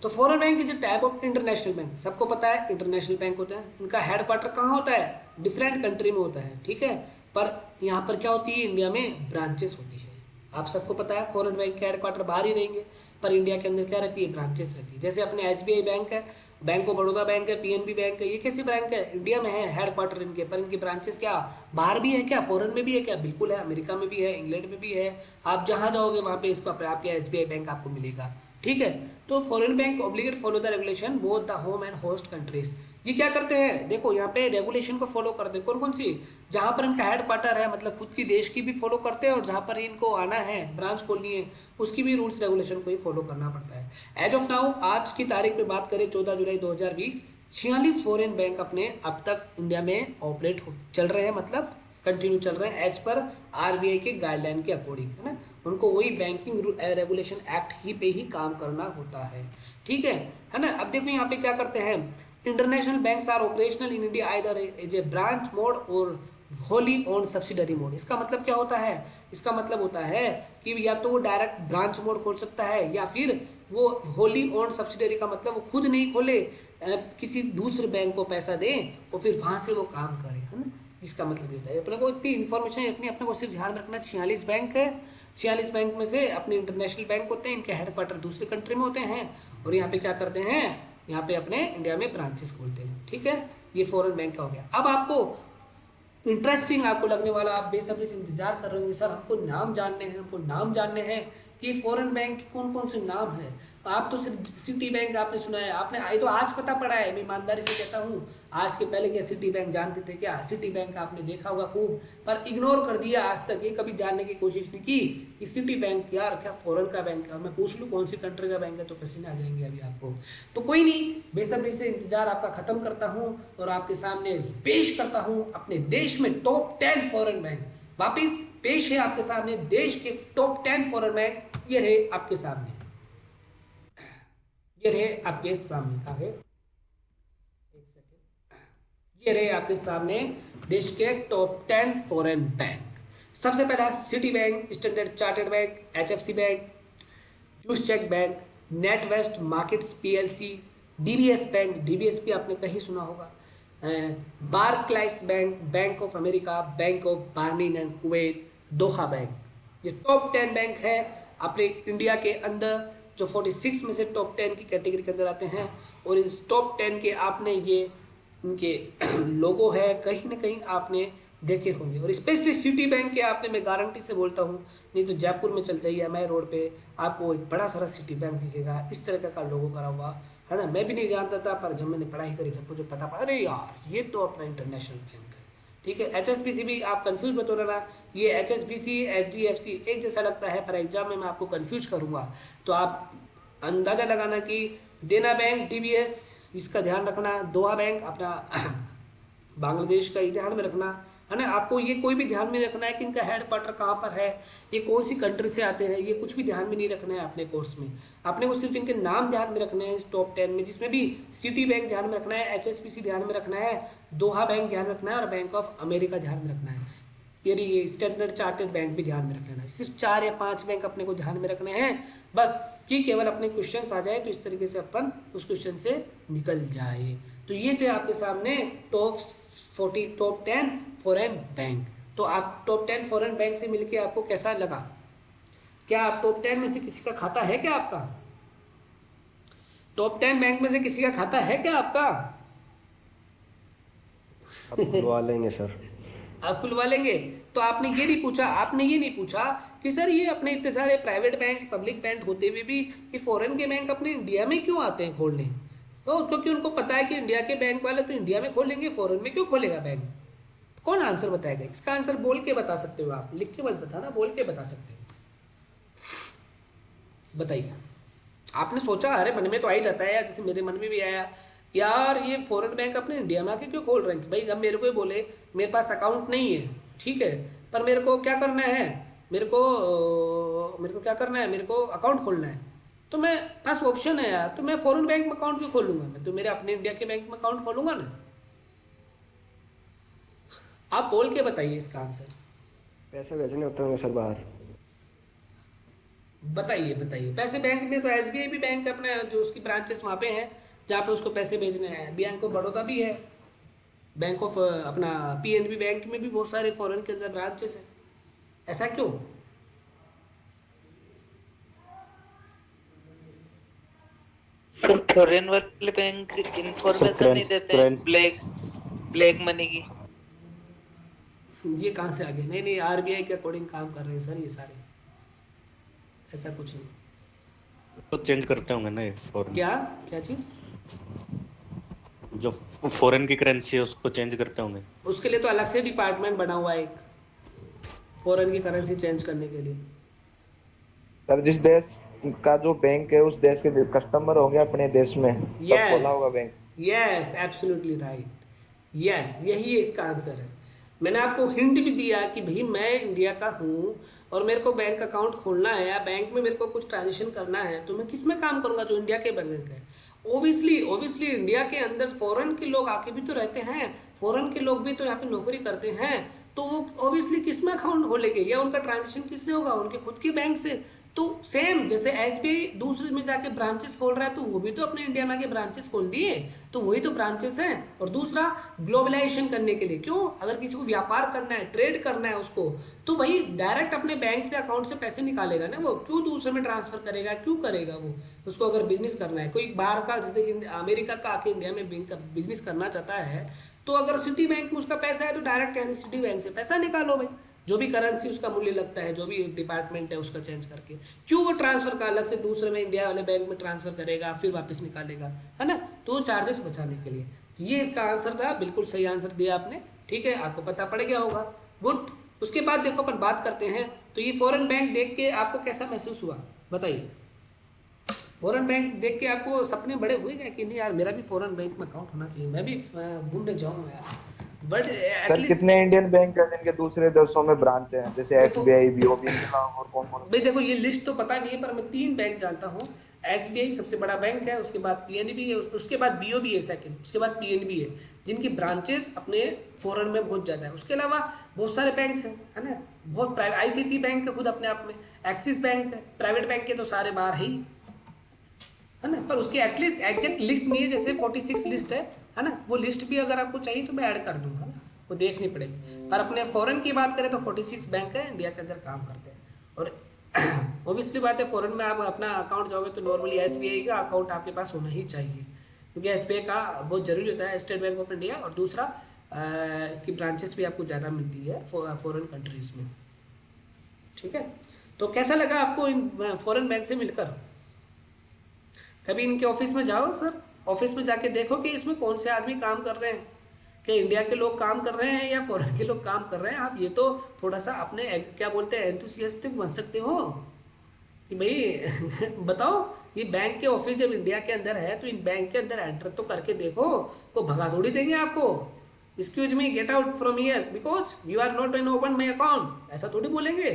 तो foreign bank is type of international bank. सबको पता है इंटरनेशनल बैंक होता है। इनका हेडक्वार्टर कहाँ होता है? डिफरेंट कंट्री में होता है, ठीक है। पर यहाँ पर क्या होती है? इंडिया में ब्रांचेस होती है। आप सबको पता है फॉरेन बैंक के हेडक्वार्टर बाहर ही रहेंगे, पर इंडिया के अंदर क्या रहती है? ब्रांचेस रहती है। जैसे अपने एसबीआई बैंक है, बैंक ऑफ बड़ौदा बैंक है, पीएनबी बैंक है, ये कैसी बैंक है? इंडिया में है हेडक्वार्टर इनके, पर इनकी ब्रांचेस क्या बाहर भी है क्या? फॉरेन में भी है क्या? बिल्कुल है, अमेरिका में भी है, इंग्लैंड में भी है। आप जहाँ जाओगे वहाँ पे इसको आपके एसबीआई बैंक आपको मिलेगा, ठीक है। तो foreign bank obligate follow the regulation both the home and host countries. ये क्या करते हैं? देखो यहाँ पे रेगुलेशन को फॉलो करते हैं। कौन कौन सी? जहाँ पर इनका हेडक्वार्टर है, मतलब खुद की देश की भी फॉलो करते हैं, और जहाँ पर इनको आना है ब्रांच खोलनी है उसकी भी रूल्स रेगुलेशन को ही फॉलो करना पड़ता है। एज ऑफ नाउ, आज की तारीख में बात करें 14 जुलाई 2020, 46 फॉरेन बैंक अपने अब तक इंडिया में ऑपरेट चल रहे हैं, मतलब कंटिन्यू चल रहे हैं एज पर आरबीआई के गाइडलाइन के अकॉर्डिंग, है ना। उनको वही बैंकिंग रेगुलेशन एक्ट ही पे ही काम करना होता है, ठीक है ना। अब देखो यहाँ पे क्या करते हैं, international banks are operational in India either as a branch mode और होली ऑन सब्सिडरी मोड। इसका मतलब क्या होता है? इसका मतलब होता है कि या तो वो डायरेक्ट ब्रांच मोड खोल सकता है, या फिर वो होली ऑन सब्सिडरी का मतलब वो खुद नहीं खोले, किसी दूसरे बैंक को पैसा दे और फिर वहाँ से वो काम करे, है ना। इसका मतलब ये होता है। अपने को इतनी इन्फॉर्मेशन रखनी, अपने को सिर्फ ध्यान रखना 46 बैंक है। 46 बैंक में से अपने इंटरनेशनल बैंक होते हैं, इनके हेडक्वार्टर दूसरे कंट्री में होते हैं, और यहाँ पे क्या करते हैं? यहाँ पे अपने इंडिया में ब्रांचेस खोलते हैं, ठीक है। ये फॉरेन बैंक का हो गया। अब आपको इंटरेस्टिंग आपको लगने वाला, आप बेसब्री से इंतजार कर रहे होंगे, सर हमको नाम जानने हैं, हमको नाम जानने हैं कि फॉरेन बैंक के कौन कौन से नाम है। आप तो सिर्फ सिटी बैंक आपने सुना है, आपने ये तो आज पता पड़ा है। मैं ईमानदारी से कहता हूँ, आज के पहले क्या सिटी बैंक जानते थे क्या? सिटी बैंक आपने देखा होगा खूब, पर इग्नोर कर दिया आज तक। ये कभी जानने की कोशिश नहीं की कि सिटी बैंक यार क्या फॉरेन का बैंक है। मैं पूछ लूँ कौन सी कंट्री का बैंक है तो पसीने आ जाएंगे अभी आपको। तो कोई नहीं, बेसब्री से इंतजार आपका खत्म करता हूँ और आपके सामने पेश करता हूँ अपने देश में टॉप 10 फॉरेन बैंक। वापिस पेश है आपके सामने देश के टॉप 10 फॉरेन बैंक। ये रहे आपके सामने, ये रहे आपके सामने। कहाँ गए? एक सेकेंड। ये रहे आपके सामने देश के टॉप 10 फॉरेन बैंक। सबसे पहला Citi bank, standard chartered bank, HFC bank, Deutsche bank, NatWest markets PLC, DBS bank, DBS भी आपने कहीं सुना होगा, Barclays bank, bank of America, bank of Bahrain and Kuwait, Doha bank. ये top 10 bank है अपने इंडिया के अंदर, जो 46 में से टॉप 10 की कैटेगरी के अंदर आते हैं। और इस टॉप 10 के आपने ये इनके लोगो है, कहीं ना कहीं आपने देखे होंगे। और स्पेशली सिटी बैंक के आपने, मैं गारंटी से बोलता हूँ, नहीं तो जयपुर में चल जाइए एमआई रोड पे, आपको एक बड़ा सारा सिटी बैंक दिखेगा इस तरह का लोगो करा हुआ, है ना। मैं भी नहीं जानता था, पर जब मैंने पढ़ाई करी जब मुझे पता पड़ा, अरे यार ये तो अपना इंटरनेशनल बैंक है, ठीक है। एचएसबीसी भी आप कंफ्यूज मत होना ना, ये एचएसबीसी एचडीएफसी एक जैसा लगता है, पर एग्जाम में मैं आपको कंफ्यूज करूँगा। तो आप अंदाज़ा लगाना कि देना बैंक डीबीएस, इसका ध्यान रखना। दोहा बैंक अपना बांग्लादेश का ही ध्यान में रखना, है ना। आपको ये कोई भी ध्यान में रखना है कि इनका हेडक्वार्टर कहाँ पर है, ये कौन सी कंट्री से आते हैं, ये कुछ भी ध्यान में नहीं रखना है अपने कोर्स में। अपने को सिर्फ इनके नाम ध्यान में रखने हैं इस टॉप 10 में, जिसमें भी सिटी बैंक ध्यान में रखना है, एचएसबीसी ध्यान में रखना है, दोहा बैंक ध्यान रखना है, और बैंक ऑफ अमेरिका ध्यान में रखना है। ये स्टैंडर्ड चार्टर्ड बैंक भी ध्यान में रख लेना है। सिर्फ 4 या 5 बैंक अपने को ध्यान में रखने हैं बस, कि केवल अपने क्वेश्चन आ जाए तो इस तरीके से अपन उस क्वेश्चन से निकल जाए। तो ये थे आपके सामने टॉप 10 फॉरेन बैंक। तो आप टॉप 10 फॉरेन बैंक से मिलके आपको कैसा लगा? क्या आप टॉप 10 में से किसी का खाता है क्या आपका? टॉप 10 बैंक में से किसी का खाता है क्या आपका? अब खुलवा लेंगे सर। आप खुलवा लेंगे। तो आपने ये नहीं पूछा, आपने ये नहीं पूछा कि सर ये अपने इतने सारे प्राइवेट बैंक, पब्लिक बैंक होते हुए भी ये फॉरेन के बैंक अपने इंडिया में क्यों आते हैं खोलने। तो क्योंकि उनको पता है कि इंडिया के बैंक वाले तो इंडिया में खोलेंगे, फॉरेन में क्यों खोलेगा बैंक। कौन आंसर बताएगा इसका? आंसर बोल के बता सकते हो आप, लिख के मत बताना, बोल के बता सकते हो। बताइए। आपने सोचा, अरे मन में तो आ ही जाता है यार, जैसे मेरे मन में भी आया यार ये फॉरेन बैंक अपने इंडिया में आके क्यों खोल रहे हैं। भाई अब मेरे को ही बोले मेरे पास अकाउंट नहीं है, ठीक है, पर मेरे को क्या करना है, मेरे को क्या करना है, मेरे को अकाउंट खोलना है, तो मैं पास ऑप्शन है यार, तो मैं फॉरेन बैंक में अकाउंट क्यों खोलूंगा, मैं तो मेरे अपने इंडिया के बैंक में अकाउंट खोलूंगा ना। आप बोल के बताइए इसका आंसर। पैसे भेजने होते होंगे सर बाहर। बताइए बताइए। पैसे बैंक में तो एसबीआई भी बैंक अपना जो उसकी ब्रांचेस वहाँ पे हैं जहाँ पे उसको पैसे भेजने हैं। बैंक ऑफ बड़ौदा भी है, बैंक ऑफ अपना पीएनबी बैंक में भी बहुत सारे फॉरेन के अंदर ब्रांचेस हैं। ऐसा क्यों? सर फॉरेन वाले बैंक इंफॉर्मेशन नहीं देते हैं ब्लैक ब्लैक मनी की। ये कहाँ से आ गए? नहीं नहीं, आरबीआई के अकॉर्डिंग काम कर रहे हैं सर ये सारे, ऐसा कुछ नहीं। तो चेंज करते होंगे ना ये फॉरेन, क्या क्या चीज़? जो फॉरेन की करेंसी है उसको चेंज करते होंगे। उसके लिए तो अलग से डिपार्टमेंट बना हुआ है एक, फॉरेन की करेंसी चेंज करने के लिए। सर जिस देश का जो बैंक है उस देश के कस्टमर होंगे अपने देश में, तब खोला होगा bank. Yes absolutely right, yes यही है इसका आंसर है। मैंने आपको हिंट भी दिया कि भाई मैं इंडिया का हूँ और मेरे को बैंक अकाउंट खोलना है या बैंक में मेरे को कुछ ट्रांजेक्शन करना है, तो मैं किस में काम करूँगा? जो इंडिया के बैंक है। ओबियसली इंडिया के अंदर फॉरेन के लोग आके भी तो रहते हैं, फॉरेन के लोग भी तो यहाँ पे नौकरी करते हैं, तो वो ओबियसली किस में अकाउंट खोलेंगे या उनका ट्रांजेक्शन किससे होगा? उनके खुद के बैंक से। तो सेम जैसे एसबीआई दूसरे में जाके ब्रांचेस खोल रहा है, तो वो भी तो अपने इंडिया में आके ब्रांचेस खोल दिए, तो वही तो ब्रांचेस हैं। और दूसरा ग्लोबलाइजेशन करने के लिए, क्यों? अगर किसी को व्यापार करना है, ट्रेड करना है उसको, तो भाई डायरेक्ट अपने बैंक से अकाउंट से पैसे निकालेगा ना, वो क्यों दूसरे में ट्रांसफर करेगा? क्यों करेगा वो? उसको अगर बिजनेस करना है, कोई बाहर का जैसे अमेरिका का आके इंडिया में बिजनेस करना चाहता है, तो अगर सिटी बैंक में उसका पैसा है तो डायरेक्ट कैसे सिटी बैंक से पैसा निकालो भाई, जो भी करेंसी उसका मूल्य लगता है, जो भी डिपार्टमेंट है उसका चेंज करके। क्यों वो ट्रांसफर का अलग से दूसरे में इंडिया वाले बैंक में ट्रांसफर करेगा फिर वापस निकालेगा, है ना? तो वो चार्जेस बचाने के लिए। तो ये इसका आंसर था, बिल्कुल सही आंसर दिया आपने, ठीक है, आपको पता पड़ गया होगा। गुड। उसके बाद देखो अपन बात करते हैं, तो ये फॉरेन बैंक देख के आपको कैसा महसूस हुआ बताइए? फॉरेन बैंक देख के आपको सपने बड़े हुए क्या कि नहीं यार मेरा भी फॉरेन बैंक में अकाउंट होना चाहिए, मैं भी घूमने जाऊँ यार? बट सर एटलीस्ट कितने इंडियन बैंक है जिनके दूसरे देशों में ब्रांच हैं, जैसे देखो एसबीआई, बीओबी के अलावा और कौन कौन? भाई देखो ये लिस्ट तो पता नहीं है, पर मैं 3 बैंक जानता हूँ। एसबीआई सबसे बड़ा बैंक है, उसके बाद पीएनबी है, उसके बाद बीओबी है सेकंड, उसके बाद पीएनबी है, जिनकी ब्रांचेस अपने फॉरेन में बहुत ज़्यादा है। उसके अलावा बहुत सारे बैंक्स हैं, है ना, बहुत प्राइवेट। आईसीआईसीआई बैंक है खुद अपने आप में, एक्सिस बैंक है, प्राइवेट बैंक के तो सारे बाहर ही, है ना, पर उसकी एटलीस्ट एग्जैक्ट लिस्ट नहीं है, जैसे 46 लिस्ट है ना, वो लिस्ट भी अगर आपको चाहिए तो मैं ऐड कर दूंगा ना, वो देखनी पड़ेगी। पर अपने फॉरेन की बात करें तो 46 बैंक है इंडिया के अंदर काम करते हैं। और ओबियसली बात है, फॉरेन में आप अपना अकाउंट जाओगे तो नॉर्मली एसबीआई का अकाउंट आपके पास होना ही चाहिए, क्योंकि एसबीआई का बहुत ज़रूरी होता है, स्टेट बैंक ऑफ इंडिया। और दूसरा इसकी ब्रांचेस भी आपको ज़्यादा मिलती है फॉरेन कंट्रीज़ में, ठीक है। तो कैसा लगा आपको इन फॉरेन बैंक से मिलकर? कभी इनके ऑफिस में जाओ सर, ऑफिस में जाके देखो कि इसमें कौन से आदमी काम कर रहे हैं, कि इंडिया के लोग काम कर रहे हैं या फॉरेन के लोग काम कर रहे हैं। आप ये तो थोड़ा सा अपने क्या बोलते हैं एंथुसियास्टिक बन सकते हो कि भाई बताओ, ये बैंक के ऑफिस जब इंडिया के अंदर है तो इन बैंक के अंदर एंटर तो करके देखो, वो भगा थोड़ी देंगे आपको, excuse me get out from here because you are not in open my account, ऐसा थोड़ी बोलेंगे।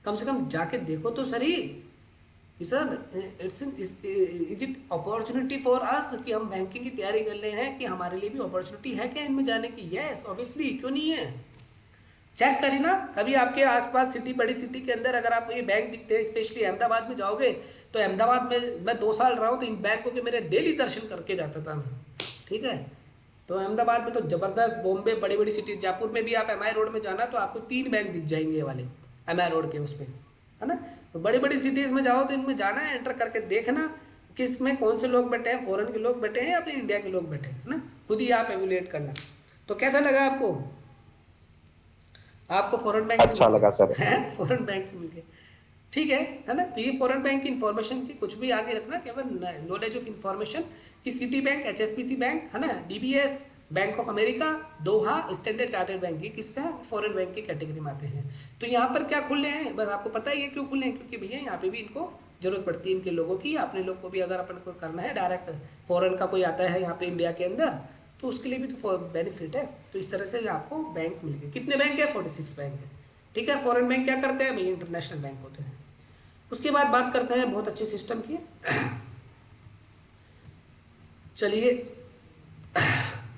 कम से कम जाके देखो तो सही sir, is it opportunity for us कि हम बैंकिंग की तैयारी कर रहे हैं, कि हमारे लिए भी अपॉर्चुनिटी है क्या इनमें जाने की? यस ऑब्वियसली, क्यों नहीं है? चेक करिए ना, कभी आपके आसपास सिटी, बड़ी सिटी के अंदर अगर आपको ये बैंक दिखते हैं, स्पेशली अहमदाबाद में जाओगे तो अहमदाबाद में मैं 2 साल रहा हूँ, तो इन बैंकों के मेरे डेली दर्शन करके जाता था मैं, ठीक है। तो अहमदाबाद में तो ज़बरदस्त, बॉम्बे बड़ी बड़ी सिटी, जयपुर में भी आप एमआई रोड में जाना तो आपको 3 बैंक दिख जाएंगे ये वाले एमआई रोड के उसमें, है ना। तो बड़ी बड़ी सिटीज़ में जाओ तो इनमें जाना है, एंटर करके देखना कि इसमें कौन से लोग बैठे हैं, फॉरेन के लोग बैठे हैं या अपने इंडिया के लोग बैठे हैं, है ना, खुद ही आप एवेल्युएट करना। तो कैसा लगा आपको? आपको फॉरेन बैंक से अच्छा मिल लगा सर। गए फॉरेन बैंक से मिल गए, ठीक है ना। तो ये फॉरेन बैंक की इन्फॉर्मेशन थी, कुछ भी आगे रखना केवल नॉलेज ऑफ इन्फॉर्मेशन कि सिटी बैंक, एचएसबीसी बैंक है ना, DBS, bank of America, Doha, standard chartered bank, ये किससे है, फॉरेन बैंक की कैटेगरी में आते हैं। तो यहाँ पर क्या खुले हैं, बस आपको पता ही है क्यों खुले हैं, क्योंकि भैया यहाँ पे भी इनको जरूरत पड़ती है इनके लोगों की। अपने लोग को भी अगर अपन को करना है डायरेक्ट, फॉरेन का कोई आता है यहाँ पे इंडिया के अंदर, तो उसके लिए भी तो बेनिफिट है। तो इस तरह से आपको बैंक मिल गए। कितने बैंक है, 46 बैंक है, ठीक है। फॉरेन बैंक क्या करते हैं भैया, इंटरनेशनल बैंक होते हैं। उसके बाद बात करते हैं बहुत अच्छे सिस्टम की। चलिए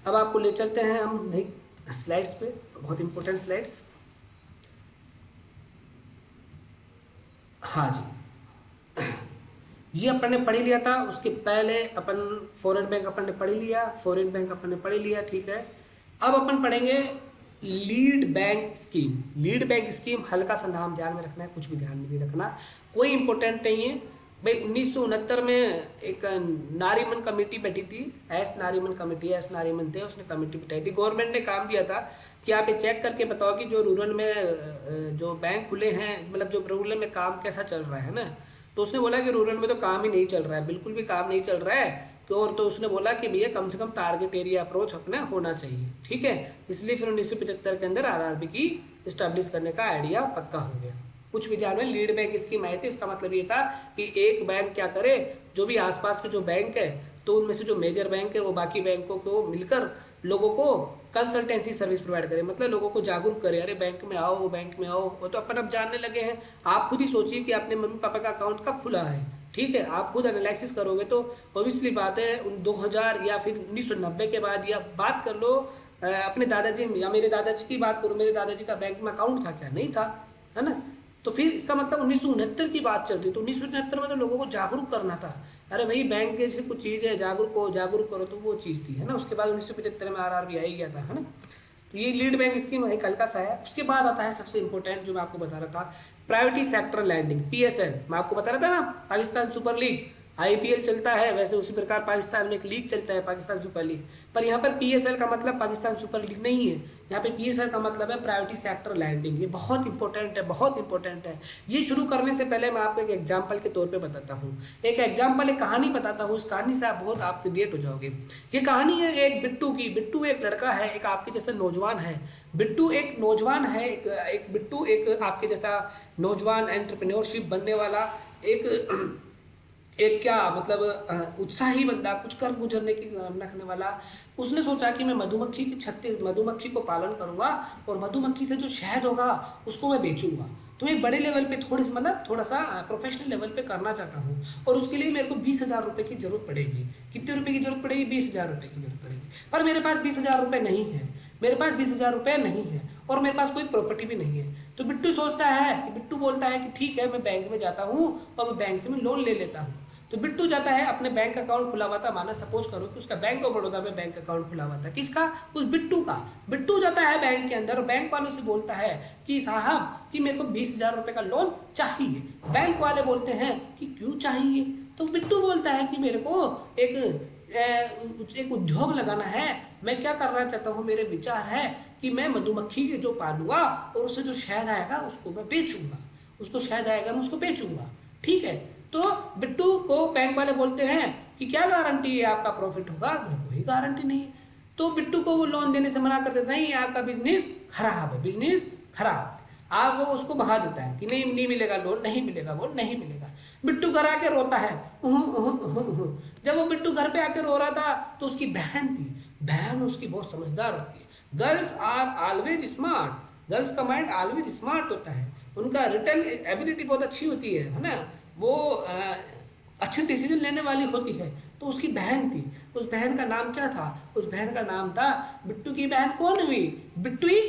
अब आपको ले चलते हैं हम नई स्लाइड्स पे, बहुत इंपॉर्टेंट स्लाइड्स। हाँ जी, ये अपन ने पढ़ लिया था। उसके पहले अपन फॉरेन बैंक अपन ने पढ़ लिया, फॉरेन बैंक अपन ने पढ़ लिया, ठीक है। अब अपन पढ़ेंगे lead bank scheme. Lead bank scheme, हल्का सा नाम ध्यान में रखना है, कुछ भी ध्यान में नहीं रखना, कोई इंपॉर्टेंट नहीं है भाई। 1969 में एक नारीमन कमेटी बैठी थी, S Nariman committee, S Nariman थे, उसने कमेटी बिठाई थी। गवर्नमेंट ने काम दिया था कि आप ये चेक करके बताओ कि जो रूरल में जो बैंक खुले हैं, मतलब जो रूरल में काम कैसा चल रहा है ना। तो उसने बोला कि रूरल में तो काम ही नहीं चल रहा है, बिल्कुल भी काम नहीं चल रहा है। और तो उसने बोला कि भैया कम से कम टारगेट एरिया अप्रोच अपना होना चाहिए, ठीक है। इसलिए फिर 1975 के अंदर आरआरबी की इस्टेब्लिश करने का आइडिया पक्का हो गया। कुछ भी ध्यान में, लीड बैंक स्कीम आई थी, इसका मतलब ये था कि एक बैंक क्या करे, जो भी आसपास के जो बैंक है, तो उनमें से जो मेजर बैंक है वो बाकी बैंकों को मिलकर लोगों को कंसल्टेंसी सर्विस प्रोवाइड करे, मतलब लोगों को जागरूक करे, अरे बैंक में आओ, बैंक में आओ। वो तो अपन अब जानने लगे हैं। आप खुद ही सोचिए कि आपने मम्मी पापा का अकाउंट कब खुला है, ठीक है। आप खुद एनालिसिस करोगे तो ऑब्वियसली बात है 2000 या फिर 1990 के बाद, या बात कर लो अपने दादाजी या मेरे दादाजी की बात करो, मेरे दादाजी का बैंक में अकाउंट था क्या, नहीं था, है ना। तो फिर इसका मतलब 1969 की बात चल रही, तो 1969 में तो लोगों को जागरूक करना था, अरे भाई बैंक जैसी कुछ चीज़ है, जागरूक करो, तो वो चीज़ थी, है ना। उसके बाद 1975 में आरआरबी आ ही गया था, है ना। तो ये लीड बैंक स्कीम एक हल्का सा है। उसके बाद आता है सबसे इंपॉर्टेंट, जो मैं आपको बता रहा था, प्राइवेटी सेक्टर लैंडिंग, पीएसएल। मैं आपको बता रहा था ना, पाकिस्तान सुपर लीग, आईपीएल चलता है, वैसे उसी प्रकार पाकिस्तान में एक लीग चलता है, पाकिस्तान सुपर लीग। पर यहाँ पर पीएसएल का मतलब पाकिस्तान सुपर लीग नहीं है, यहाँ पे पीएसएल का मतलब है प्राइवेटी सेक्टर लैंडिंग। ये बहुत इंपॉर्टेंट है, बहुत इंपॉर्टेंट है। ये शुरू करने से पहले मैं आपको एक एग्जाम्पल के तौर पे बताता हूँ, एक एग्जाम्पल, एक कहानी बताता हूँ। इस कहानी से आप बहुत आप क्रिएट हो जाओगे। ये कहानी है एक बिट्टू की। बिट्टू एक लड़का है, एक आपके जैसा नौजवान है। बिट्टू एक नौजवान है, एक बिट्टू एक आपके जैसा नौजवान एंटरप्रेन्योरशिप बनने वाला, एक क्या मतलब उत्साही बंदा, कुछ कर गुजरने की रखने वाला। उसने सोचा कि मैं मधुमक्खी की छत्ते मधुमक्खी को पालन करूंगा और मधुमक्खी से जो शहद होगा उसको मैं बेचूंगा। तो मैं बड़े लेवल पे थोड़ा सा प्रोफेशनल लेवल पे करना चाहता हूँ, और उसके लिए मेरे को 20,000 रुपये की जरूरत पड़ेगी। कितने रुपए की जरूरत पड़ेगी, 20,000 रुपये की जरूरत पड़ेगी। पर मेरे पास 20,000 रुपये नहीं है, मेरे पास 20,000 रुपये नहीं है, और मेरे पास कोई प्रॉपर्टी भी नहीं है। तो बिट्टू सोचता है कि बिट्टू बोलता है कि ठीक है, मैं बैंक में जाता हूँ और मैं बैंक से मैं लोन ले लेता हूँ। तो बिट्टू जाता है, अपने बैंक अकाउंट खुला हुआ था, माना सपोज करो कि उसका बैंक ऑफ बड़ौदा में बैंक अकाउंट खुला हुआ था। किसका, उस बिट्टू का। बिट्टू जाता है बैंक के अंदर और बैंक वालों से बोलता है कि साहब कि मेरे को 20,000 रुपये का लोन चाहिए। बैंक वाले बोलते हैं कि क्यों चाहिए। तो बिट्टू बोलता है कि मेरे को एक उद्योग लगाना है, मैं क्या करना चाहता हूँ, मेरे विचार है कि मैं मधुमक्खी के जो पालूंगा और उससे जो शहद आएगा उसको मैं बेचूंगा, उसको शहद आएगा मैं उसको बेचूंगा, ठीक है। तो बिट्टू को बैंक वाले बोलते हैं कि क्या गारंटी है आपका प्रॉफिट होगा, कोई गारंटी नहीं है। तो बिट्टू को वो लोन देने से मना कर देता है, नहीं आपका बिजनेस खराब है, बिजनेस खराब है। आप वो उसको भगा देता है कि नहीं मिलेगा लोन, नहीं मिलेगा वो, नहीं मिलेगा। बिट्टू घर आके रोता है। जब वो बिट्टू घर पे आके रो रहा था तो उसकी बहन थी, बहन उसकी बहुत समझदार होती है। Girls are always smart, girls का माइंड ऑलवेज स्मार्ट होता है, उनका रिटर्न एबिलिटी बहुत अच्छी होती है ना, वो अच्छे डिसीजन लेने वाली होती है। तो उसकी बहन थी, उस बहन का नाम क्या था, उस बहन का नाम था, बिट्टू की बहन कौन हुई, बिट्टुई,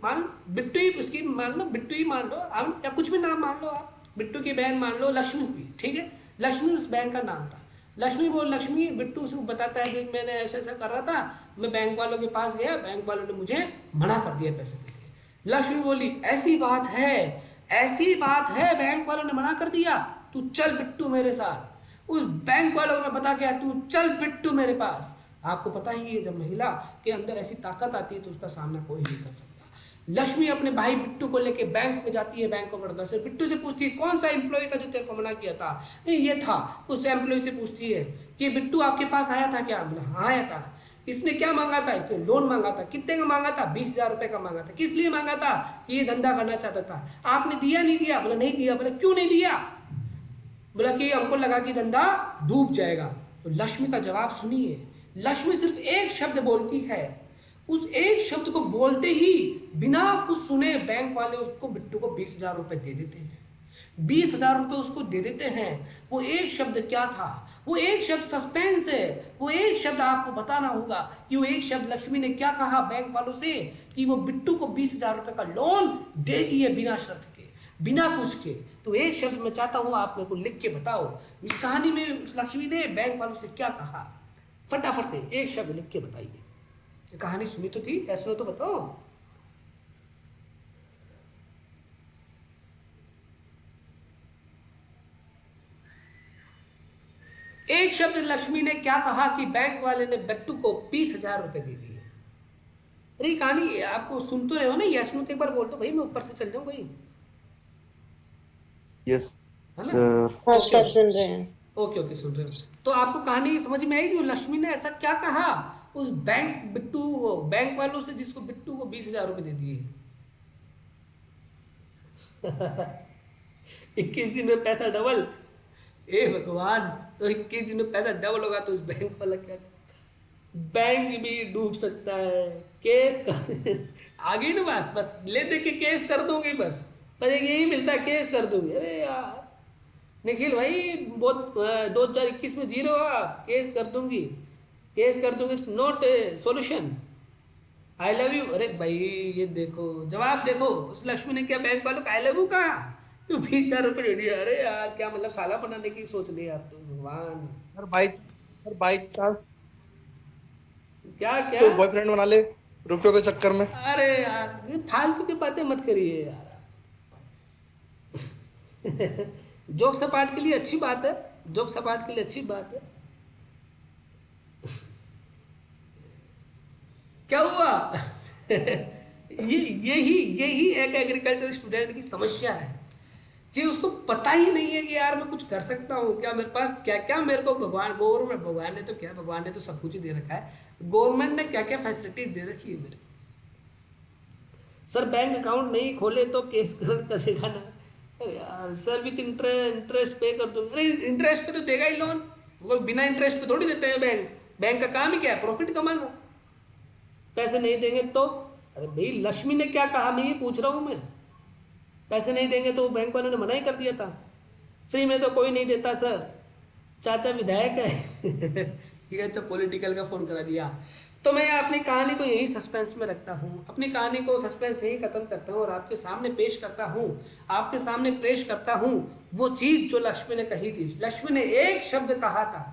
मान बिट्टुई, उसकी मान लो बिट्टुई मान लो आप, या कुछ भी नाम मान लो आप। बिट्टू की बहन मान लो लक्ष्मी हुई, ठीक है। लक्ष्मी उस बहन का नाम था। लक्ष्मी बिट्टू से बताता है कि मैंने ऐसा ऐसा कर रहा था, मैं बैंक वालों के पास गया, बैंक वालों ने मुझे मना कर दिया पैसे के लिए। लक्ष्मी बोली ऐसी बात है, ऐसी बात है, बैंक वालों ने मना कर दिया, तू चल बिट्टू मेरे साथ। उस बैंक वालों ने बता क्या, तू चल बिट्टू मेरे पास। आपको पता ही है जब महिला के अंदर ऐसी ताकत आती है तो उसका सामना कोई नहीं कर सकता। लक्ष्मी अपने भाई बिट्टू को लेके बैंक में जाती है, बैंक ऑफ बड़ौदा से। बिट्टू से पूछती है कौन सा एम्प्लॉय था जो तेरे को मना किया था? नहीं ये था। उस एम्प्लॉय से पूछती है कि बिट्टू आपके पास आया था क्या? बोला हाँ आया था। इसने क्या मांगा था? इसने लोन मांगा था। कितने का मांगा था? 20,000 रुपए का मांगा था। किस लिए मांगा था? कि ये धंधा करना चाहता था। आपने दिया नहीं दिया? बोला नहीं दिया। बोला क्यों नहीं दिया? बोला कि हमको लगा कि धंधा डूब जाएगा। तो लक्ष्मी का जवाब सुनिए। लक्ष्मी सिर्फ एक शब्द बोलती है, उस एक शब्द को बोलते ही बिना कुछ सुने बैंक वाले उसको बिट्टू को 20,000 रुपए दे देते हैं। 20,000 रुपए उसको दे देते हैं। वो एक शब्द क्या था? वो एक शब्द सस्पेंस है। वो एक शब्द आपको बताना होगा कि वो एक शब्द लक्ष्मी ने क्या कहा बैंक वालों से, कि वो बिट्टू को 20,000 रुपए का लोन दे दिए बिना शर्त के, बिना कुछ के। तो एक शब्द मैं चाहता हूं आप मेरे को लिख के बताओ, इस कहानी में लक्ष्मी ने बैंक वालों से क्या कहा? फटाफट से एक शब्द लिख के बताइए। कहानी सुनी तो थी, ऐसा तो बताओ। एक शब्द लक्ष्मी ने क्या कहा कि बैंक वाले ने बिट्टू को 20,000 रुपए दे दिए? अरे कहानी आपको सुन तो रहे हो ना? यस नो तो एक बार बोल दो भाई, मैं ऊपर से चल जाऊं भाई। यस है ना? सर। हाँ सर सुन रहे हैं। ओके ओके सुन रहे हो। तो आपको कहानी समझ में आई कि लक्ष्मी ने ऐसा क्या कहा उस बैंक वालों से जिसको बिट्टू को 20,000 रुपए दे दिए? 21 दिन में पैसा डबल। ए भगवान, तो 21 दिन में पैसा डबल होगा तो उस बैंक वाला क्या करेगा? बैंक भी डूब सकता है। केस कर आगे ना, बस बस ले दे के केस कर दूंगी, बस बस यही मिलता है, केस कर दूंगी। अरे यार निखिल भाई बहुत 2021 में जी रहे हो आप। केस कर दूंगी, केस कर दूंगी, it's not a solution. I love you. अरे भाई ये देखो जवाब देखो, उस लक्ष्मी ने क्या बैंक वालों को आई लव यू कहा? क्यों 20,000 रुपये दे दिया? अरे यार क्या मतलब साला बनाने की सोच ली आप तो, भगवान। सर बाई चांस क्या क्या? तो बॉयफ्रेंड बना ले रुपयों के चक्कर में। अरे यार ये फालतू की बातें मत करिए यार। जोक सपाट के लिए अच्छी बात है, जोक सपाट के लिए अच्छी बात है। क्या हुआ? यही एक एग्रीकल्चर स्टूडेंट की समस्या है कि उसको पता ही नहीं है कि यार मैं कुछ कर सकता हूँ क्या, मेरे पास क्या क्या, मेरे को भगवान ने तो क्या, भगवान ने तो सब कुछ ही दे रखा है। गवर्नमेंट ने क्या क्या फैसिलिटीज दे रखी है मेरे को। सर बैंक अकाउंट नहीं खोले तो केस करेगा ना? अरे यार सर विथ इंटरेस्ट पे कर दूंगा। अरे इंटरेस्ट पे तो देगा ही लोन, वो बिना इंटरेस्ट पे थोड़ी देते हैं बैंक। बैंक का काम ही क्या है? प्रॉफिट कमाना। पैसे नहीं देंगे तो? अरे भाई लक्ष्मी ने क्या कहा, मैं ये पूछ रहा हूँ मैं। पैसे नहीं देंगे तो बैंक वालों ने मना ही कर दिया था। फ्री में तो कोई नहीं देता सर, चाचा विधायक है। ये अच्छा पॉलिटिकल का फोन करा दिया। तो मैं अपनी कहानी को यही सस्पेंस में रखता हूँ, अपनी कहानी को सस्पेंस यही खत्म करता हूँ और आपके सामने पेश करता हूँ, आपके सामने पेश करता हूँ वो चीज़ जो लक्ष्मी ने कही थी। लक्ष्मी ने एक शब्द कहा था।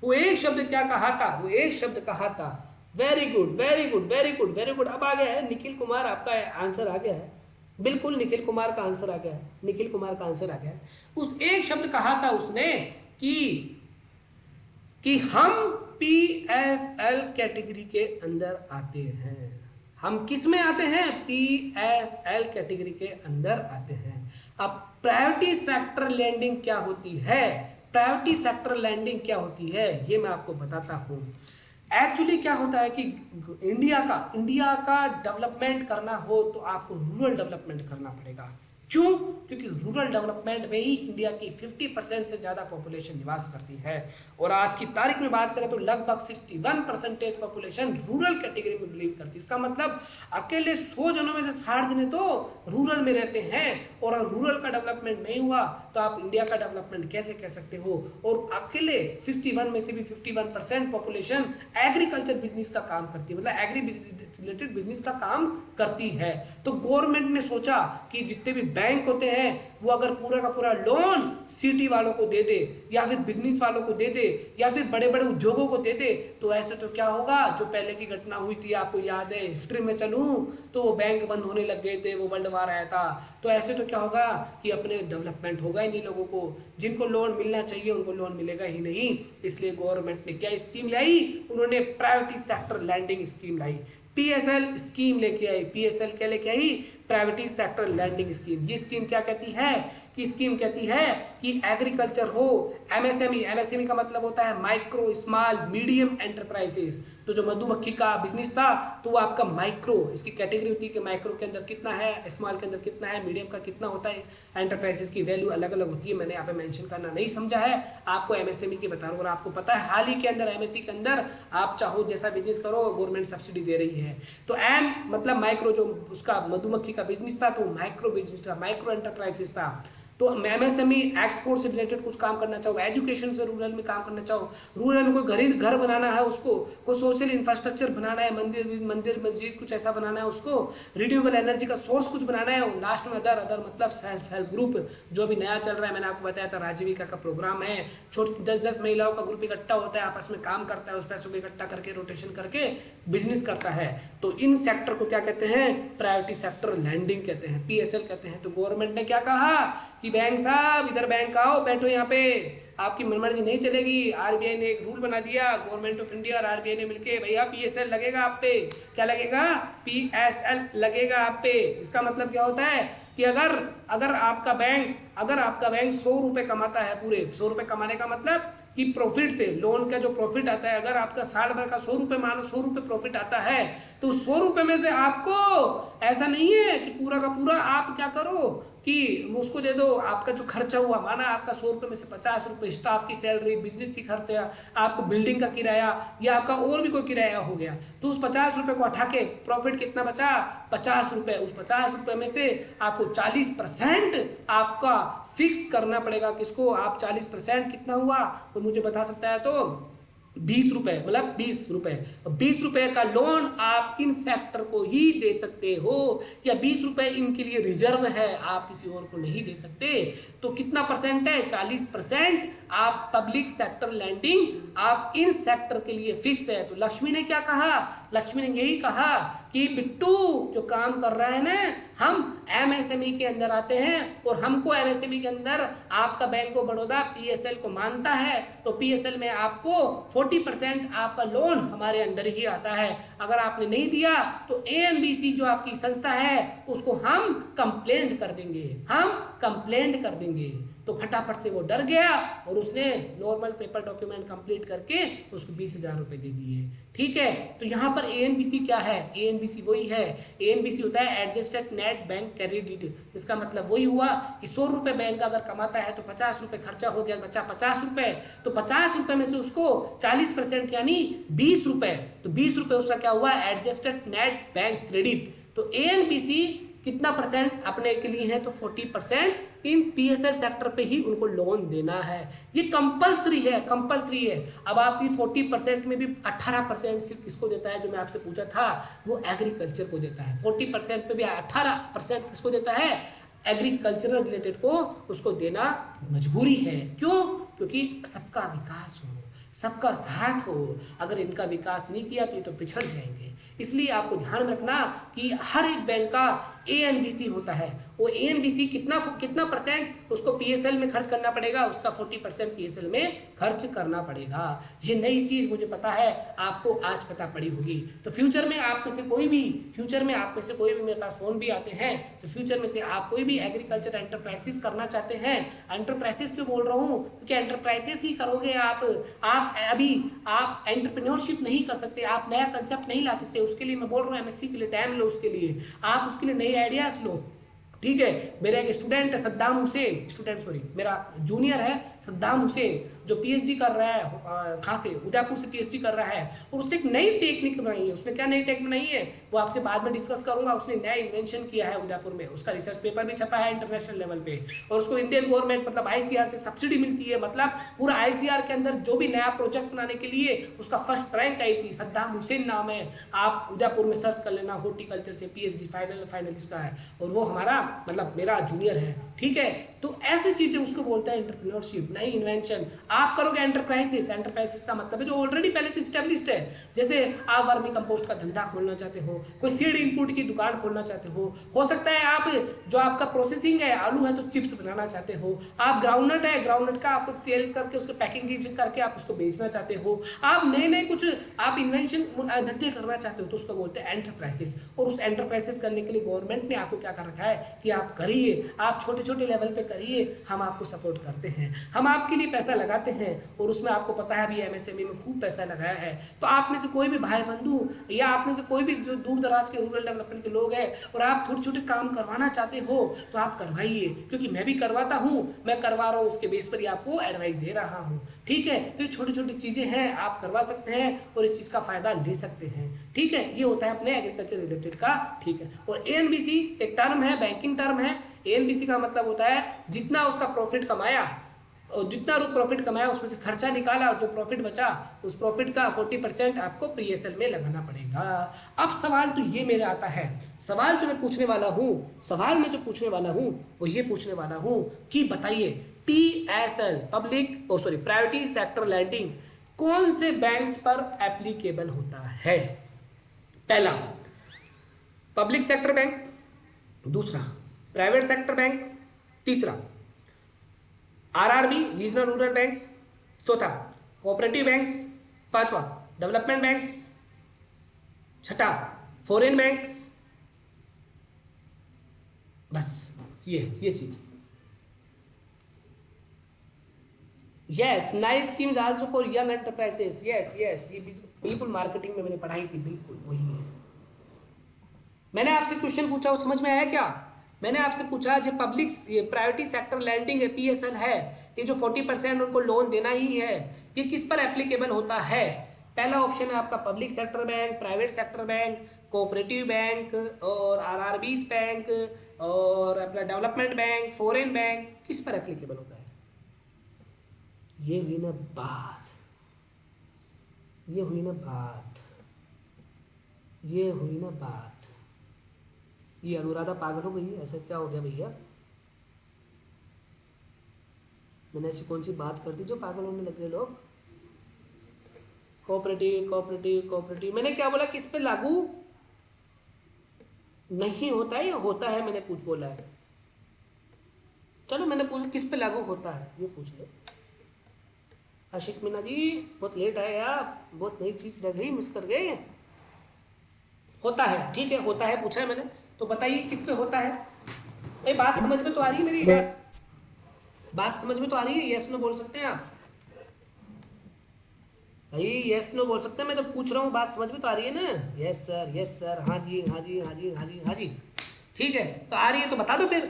वो एक शब्द क्या कहा था? वो एक शब्द कहा था very good very good very good very good. अब आ गया है निखिल कुमार, आपका आंसर आ गया है। बिल्कुल निखिल कुमार का आंसर आ गया है, निखिल कुमार का आंसर आ गया है। उस एक शब्द कहा था उसने कि हम PSL कैटेगरी के अंदर आते हैं। हम किस में आते हैं? PSL कैटेगरी के अंदर आते हैं। अब प्रायोरिटी सेक्टर लैंडिंग क्या होती है? प्रायोरिटी सेक्टर लैंडिंग क्या होती है ये मैं आपको बताता हूँ। एक्चुअली क्या होता है कि इंडिया का डेवलपमेंट करना हो तो आपको रूरल डेवलपमेंट करना पड़ेगा। क्यों? क्योंकि रूरल डेवलपमेंट में ही इंडिया की 50% से ज़्यादा पॉपुलेशन निवास करती है। और आज की तारीख में बात करें तो लगभग 61% पॉपुलेशन रूरल कैटेगरी में बिलीव करती है। इसका मतलब अकेले 100 जनों में से 60 जने तो रूरल में रहते हैं। और अगर रूरल का डेवलपमेंट नहीं हुआ तो आप इंडिया का डेवलपमेंट कैसे कह सकते हो? और अकेले 61 में से भी 51% पॉपुलेशन एग्रीकल्चर बिजनेस का काम करती है, मतलब एग्री रिलेटेड बिजनेस का काम करती है। तो गवर्नमेंट ने सोचा कि जितने भी बैंक होते हैं वो अगर पूरा का पूरा लोन सिटी वालों को दे दे या फिर बिजनेस वालों को दे दे या फिर बड़े बड़े उद्योगों को दे दे, तो ऐसे तो क्या होगा, जो पहले की घटना हुई थी आपको याद है, हिस्ट्री में चलूं तो वो बैंक बंद होने लग गए थे, वो वर्ल्ड वार आया था। तो ऐसे तो क्या होगा कि अपने डेवलपमेंट होगा ही नहीं। लोगों को जिनको लोन मिलना चाहिए उनको लोन मिलेगा ही नहीं। इसलिए गवर्नमेंट ने क्या स्कीम लाई? उन्होंने प्रायोरिटी सेक्टर लैंडिंग स्कीम लाई। PSL स्कीम लेके आई। PSL क्या लेके आई? Private sector lending scheme. ये स्कीम क्या कहती है कि स्कीम कहती है कि एग्रीकल्चर हो, MSME का मतलब होता है माइक्रो स्मॉल मीडियम एंटरप्राइजेस। तो जो मधुमक्खी का बिजनेस था तो वो आपका माइक्रो, इसकी कैटेगरी होती है कि माइक्रो के अंदर कितना है, स्मॉल के अंदर कितना है, मीडियम का कितना होता है। एंटरप्राइजेस की वैल्यू अलग अलग होती है, मैंने यहाँ पे मेंशन करना नहीं समझा है, आपको MSME की बता रहा हूँ। और आपको पता है हाल ही के अंदर MSE के अंदर आप चाहो जैसा बिजनेस करो गवर्नमेंट सब्सिडी दे रही है। तो एम मतलब माइक्रो, जो उसका मधुमक्खी का बिजनेस था तो माइक्रो बिजनेस था, माइक्रो एंटरप्राइजेस था। तो MSME एक्सपोर्ट से रिलेटेड कुछ काम करना चाहो, एजुकेशन से रूरल में काम करना चाहो, रूरल में कोई घर बनाना है उसको, कोई सोशल इंफ्रास्ट्रक्चर बनाना है, मंदिर मस्जिद कुछ ऐसा बनाना है उसको, रिन्यूएबल एनर्जी का सोर्स कुछ बनाना है, और लास्ट में अदर मतलब सेल्फ हेल्प ग्रुप जो भी नया चल रहा है, मैंने आपको बताया था राजीविका का प्रोग्राम है, छोटी 10-10 महिलाओं का ग्रुप इकट्ठा होता है, आपस में काम करता है, उस पैसों को इकट्ठा करके रोटेशन करके बिजनेस करता है। तो इन सेक्टर को क्या कहते हैं? प्रायोरिटी सेक्टर लैंडिंग कहते हैं, PSL कहते हैं। तो गवर्नमेंट ने क्या कहा कि बैंक साहब इधर बैंक आओ, बैठो यहाँ पे, आपकी मनमर्जी नहीं चलेगी। RBI ने एक रूल बना दिया, गवर्नमेंट ऑफ इंडिया और RBI ने मिलके, भैया PSL लगेगा आप पे। क्या लगेगा? PSL लगेगा आप पे। इसका मतलब क्या होता है कि अगर आपका बैंक 100 रुपये कमाता है, पूरे 100 रुपये कमाने का मतलब कि प्रॉफिट से, लोन का जो प्रॉफिट आता है, अगर आपका साल भर का 100 रुपये, मानो 100 रुपये प्रॉफिट आता है, तो 100 रुपये में से आपको ऐसा नहीं है कि पूरा का पूरा आप क्या करो कि उसको दे दो। आपका जो खर्चा हुआ, माना आपका 100 रुपये में से 50 रुपये स्टाफ की सैलरी, बिजनेस की खर्चा, आपको बिल्डिंग का किराया या आपका और भी कोई किराया हो गया, तो उस 50 रुपये को हटा के प्रॉफिट कितना बचा? 50 रुपये। उस 50 रुपये में से आपको 40% आपका फिक्स करना पड़ेगा। किसको? आप 40% कितना हुआ तो मुझे बता सकता है तो 20 रुपये, मतलब 20 रुपये। 20 रुपये का लोन आप इन सेक्टर को ही दे सकते हो, या 20 रुपये इनके लिए रिजर्व है, आप किसी और को नहीं दे सकते। तो कितना परसेंट है? 40% आप पब्लिक सेक्टर लैंडिंग आप इन सेक्टर के लिए फिक्स है। तो लक्ष्मी ने क्या कहा? लक्ष्मी ने यही कहा कि बिट्टू जो काम कर रहा है ना, हम MSME के अंदर आते हैं और हमको MSME के अंदर आपका बैंक ऑफ बड़ौदा PSL को मानता है, तो PSL में आपको 40% आपका लोन हमारे अंडर ही आता है। अगर आपने नहीं दिया तो ANBC जो आपकी संस्था है उसको हम कंप्लेंट कर देंगे। तो फटाफट से वो डर गया और उसने नॉर्मल पेपर डॉक्यूमेंट कंप्लीट करके उसको 20,000 रुपये दे दिए। ठीक है, तो यहाँ पर ANBC क्या है? ANBC वही है, ANBC होता है एडजस्टेड नेट बैंक क्रेडिट। इसका मतलब वही हुआ कि 100 रुपये बैंक अगर कमाता है तो 50 रुपये खर्चा हो गया, बचा 50 रुपये, तो 50 रुपये में से उसको 40% यानी 20 रुपये, तो 20 रुपये उसका क्या हुआ? Adjusted net bank credit. तो ANBC कितना परसेंट अपने के लिए है? तो 40% इन PSL सेक्टर पे ही उनको लोन देना है। ये कंपलसरी है। अब आपकी 40% में भी 18% सिर्फ किसको देता है? जो मैं आपसे पूछा था वो एग्रीकल्चर को देता है। 40% पे भी 18% किसको देता है? एग्रीकल्चरल रिलेटेड को उसको देना मजबूरी है। क्यों? क्योंकि सबका विकास हो, सबका साथ हो। अगर इनका विकास नहीं किया तो ये तो पिछड़ जाएंगे। इसलिए आपको ध्यान रखना कि हर एक बैंक का ANBC होता है, वो ANBC कितना परसेंट उसको PSL में खर्च करना पड़ेगा, उसका 40% PSL में खर्च करना पड़ेगा। ये नई चीज़ मुझे पता है, आपको आज पता पड़ी होगी। तो फ्यूचर में आप में से कोई भी मेरे पास फ़ोन भी आते हैं, तो फ्यूचर में से आप कोई भी एग्रीकल्चर एंटरप्राइजेस करना चाहते हैं, एंटरप्राइजेस क्यों बोल रहा हूँ? क्योंकि एंटरप्राइजेस ही करोगे आप एंटरप्रेन्योरशिप नहीं कर सकते, आप नया कंसेप्ट नहीं ला सकते। उसके लिए मैं बोल रहा हूँ MSc के लिए टाइम लो, उसके लिए आप उसके लिए नई आइडियाज लो। ठीक है, मेरा एक स्टूडेंट है सद्दाम हुसैन, मेरा जूनियर है सद्दाम हुसैन, जो PhD कर रहा है खां से, उदयपुर से PhD कर रहा है, और उसने एक नई टेक्निक बनाई है। उसने क्या नई टेक्निक बनाई है वो आपसे बाद में डिस्कस करूंगा। उसने नया इन्वेंशन किया है उदयपुर में, उसका रिसर्च पेपर भी छपा है इंटरनेशनल लेवल पे, और उसको इंडियन गवर्नमेंट मतलब ICR से सब्सिडी मिलती है। मतलब पूरा ICR के अंदर जो भी नया प्रोजेक्ट बनाने के लिए उसका फर्स्ट रैंक आई थी। सद्दाम हुसैन नाम है, आप उदयपुर में सर्च कर लेना, हॉर्टिकल्चर से PhD फाइनलिस्ट का है, और वो हमारा मतलब मेरा जूनियर है। ठीक है, तो ऐसी चीजें उसको बोलते हैं एंटरप्रेन्योरशिप, नई इन्वेंशन। आप करोगे एंटरप्राइजेस, एंटरप्राइजेस का मतलब है जो ऑलरेडी पहले से स्टेब्लिश्ड है। जैसे आप वर्मी कंपोस्ट का धंधा खोलना चाहते हो, कोई सीड इनपुट की दुकान खोलना चाहते हो सकता है आप जो आपका प्रोसेसिंग है, आलू है तो चिप्स बनाना चाहते हो, आप ग्राउंडनट है, ग्राउंडनट का आपको तेल करके उसको पैकिंग करके आप उसको बेचना चाहते हो, आप नए नए कुछ आप इन्वेंशन धंधे करना चाहते हो, तो उसको बोलते हैं एंटरप्राइजेस। और उस एंटरप्राइजेस करने के लिए गवर्नमेंट ने आपको क्या कर रखा है कि आप करिए, आप छोटे छोटे लेवल पे करिए, हम आपको सपोर्ट करते हैं, हम आपके लिए पैसा लगाते हैं। और उसमें आपको पता है अभी एमएसएमई में खूब पैसा लगाया है। तो आप में से कोई भी भाई बंधु या आप में से कोई भी जो दूर दराज के रूरल डेवलपमेंट के लोग हैं और आप छोटे छोटे काम करवाना चाहते हो तो आप करवाइए, क्योंकि मैं भी करवाता हूँ, मैं करवा रहा हूँ, उसके बेस पर ही आपको एडवाइस दे रहा हूँ। ठीक है, तो ये छोटी छोटी चीजें हैं, आप करवा सकते हैं और इस चीज का फायदा ले सकते हैं। ठीक है, ये होता है अपने एग्रीकल्चर रिलेटेड का। ठीक है, और एएनबीसी एक टर्म है, बैंकिंग टर्म है। एएनबीसी का मतलब होता है जितना उसका प्रॉफिट कमाया और जितना प्रॉफिट कमाया उसमें से खर्चा निकाला और जो प्रॉफिट बचा उस प्रॉफिट का 40% आपको पीएसएल में लगाना पड़ेगा। अब सवाल तो ये मेरे आता है, सवाल जो मैं पूछने वाला हूँ, सवाल में जो पूछने वाला हूँ वो ये पूछने वाला हूँ कि बताइए पीएसएल प्रायोरिटी सेक्टर लैंडिंग कौन से बैंक्स पर एप्लीकेबल होता है? पहला पब्लिक सेक्टर बैंक, दूसरा प्राइवेट सेक्टर बैंक, तीसरा आरआरबी रीजनल रूरल बैंक्स, चौथा कोऑपरेटिव बैंक्स, पांचवा डेवलपमेंट बैंक्स, छठा फॉरेन बैंक्स। बस ये चीज। Yes, nice schemes also for young enterprises. Yes, ये बिल्कुल मार्केटिंग में मैंने पढ़ाई थी, बिल्कुल वही है। मैंने आपसे क्वेश्चन पूछा, वो समझ में आया क्या? मैंने आपसे पूछा जो पब्लिक प्रायोरिटी सेक्टर लैंडिंग है, पीएसएल है, ये जो 40% उनको लोन देना ही है, ये किस पर एप्लीकेबल होता है? पहला ऑप्शन है आपका public sector bank, private sector bank, cooperative bank और आरआरबीज बैंक और अपना डेवलपमेंट बैंक, फॉरेन बैंक, किस पर एप्लीकेबल होता है? ये हुई ना बात, ये हुई ना बात, ये हुई ना बात। ये अनुराधा पागल हो गई, ऐसा क्या हो गया भैया? मैंने ऐसी कौन सी बात कर दी जो पागल होने लगे लोग? कोऑपरेटिव कोऑपरेटिव कोऑपरेटिव, मैंने क्या बोला? किस पे लागू नहीं होता है या होता है? मैंने कुछ बोला है? चलो मैंने पूछा किस पे लागू होता है, ये पूछ लो। आशिक मीना जी बहुत लेट आए आप, बहुत नई चीज लग गई, मिस कर गए। होता है, ठीक है, होता है, पूछा है मैंने, तो बताइए किस पे होता है? ये बात समझ में तो आ रही है मेरी? बात समझ में तो आ रही है? यस नो बोल सकते हैं आप भाई, यस नो बोल सकते हैं। मैं तो पूछ रहा हूँ, बात समझ में तो आ रही है ना? यस सर, हाँ जी हाँ जी हाँ जी हाँ जी हाँ जी, ठीक है, तो आ रही है तो बता दो फिर।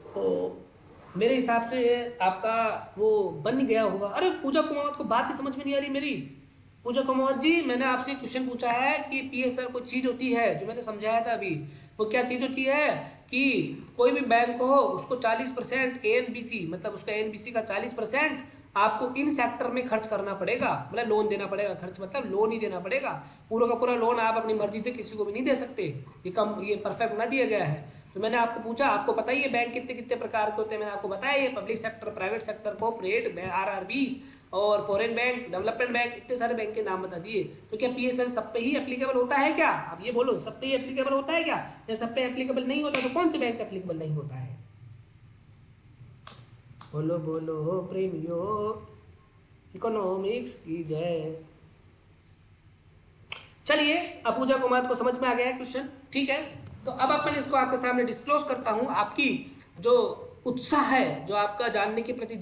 तो मेरे हिसाब से आपका वो बन गया होगा। अरे पूजा कुमावत को बात ही समझ में नहीं आ रही मेरी। पूजा कुमावत जी, मैंने आपसे क्वेश्चन पूछा है कि पीएसएल कोई चीज़ होती है, जो मैंने समझाया था अभी, वो क्या चीज़ होती है कि कोई भी बैंक हो उसको 40% एएनबीसी, मतलब उसका एएनबीसी का 40% आपको इन सेक्टर में खर्च करना पड़ेगा, मतलब लोन देना पड़ेगा। खर्च मतलब लोन ही देना पड़ेगा, पूरा का पूरा लोन आप अपनी मर्जी से किसी को भी नहीं दे सकते, ये परफेक्ट ना दिया गया है। तो मैंने आपको पूछा, आपको पता ही है बैंक कितने कितने प्रकार के होते हैं, मैंने आपको बताया ये public sector, private sector, corporate, RRB और फॉरेन बैंक, डेवलपमेंट बैंक, इतने सारे बैंक के नाम बता दिए। तो क्या पीएसएल सब पे ही एप्लीकेबल होता है क्या? आप ये बोलो, सब पे ही एप्लीकेबल होता है क्या? या सब पे एप्लीकेबल नहीं होता तो कौन से बैंक एप्लीकेबल नहीं होता है? बोलो बोलो प्रेमियो, इकोनॉमिक्स की जय। चलिए, अब पूजा कुमार को समझ में आ गया है क्वेश्चन, ठीक है। तो अब अपन इसको आपके सामने डिस्क्लोज करता हूं। आपकी जो उत्साह है, जो आपका जानने के प्रति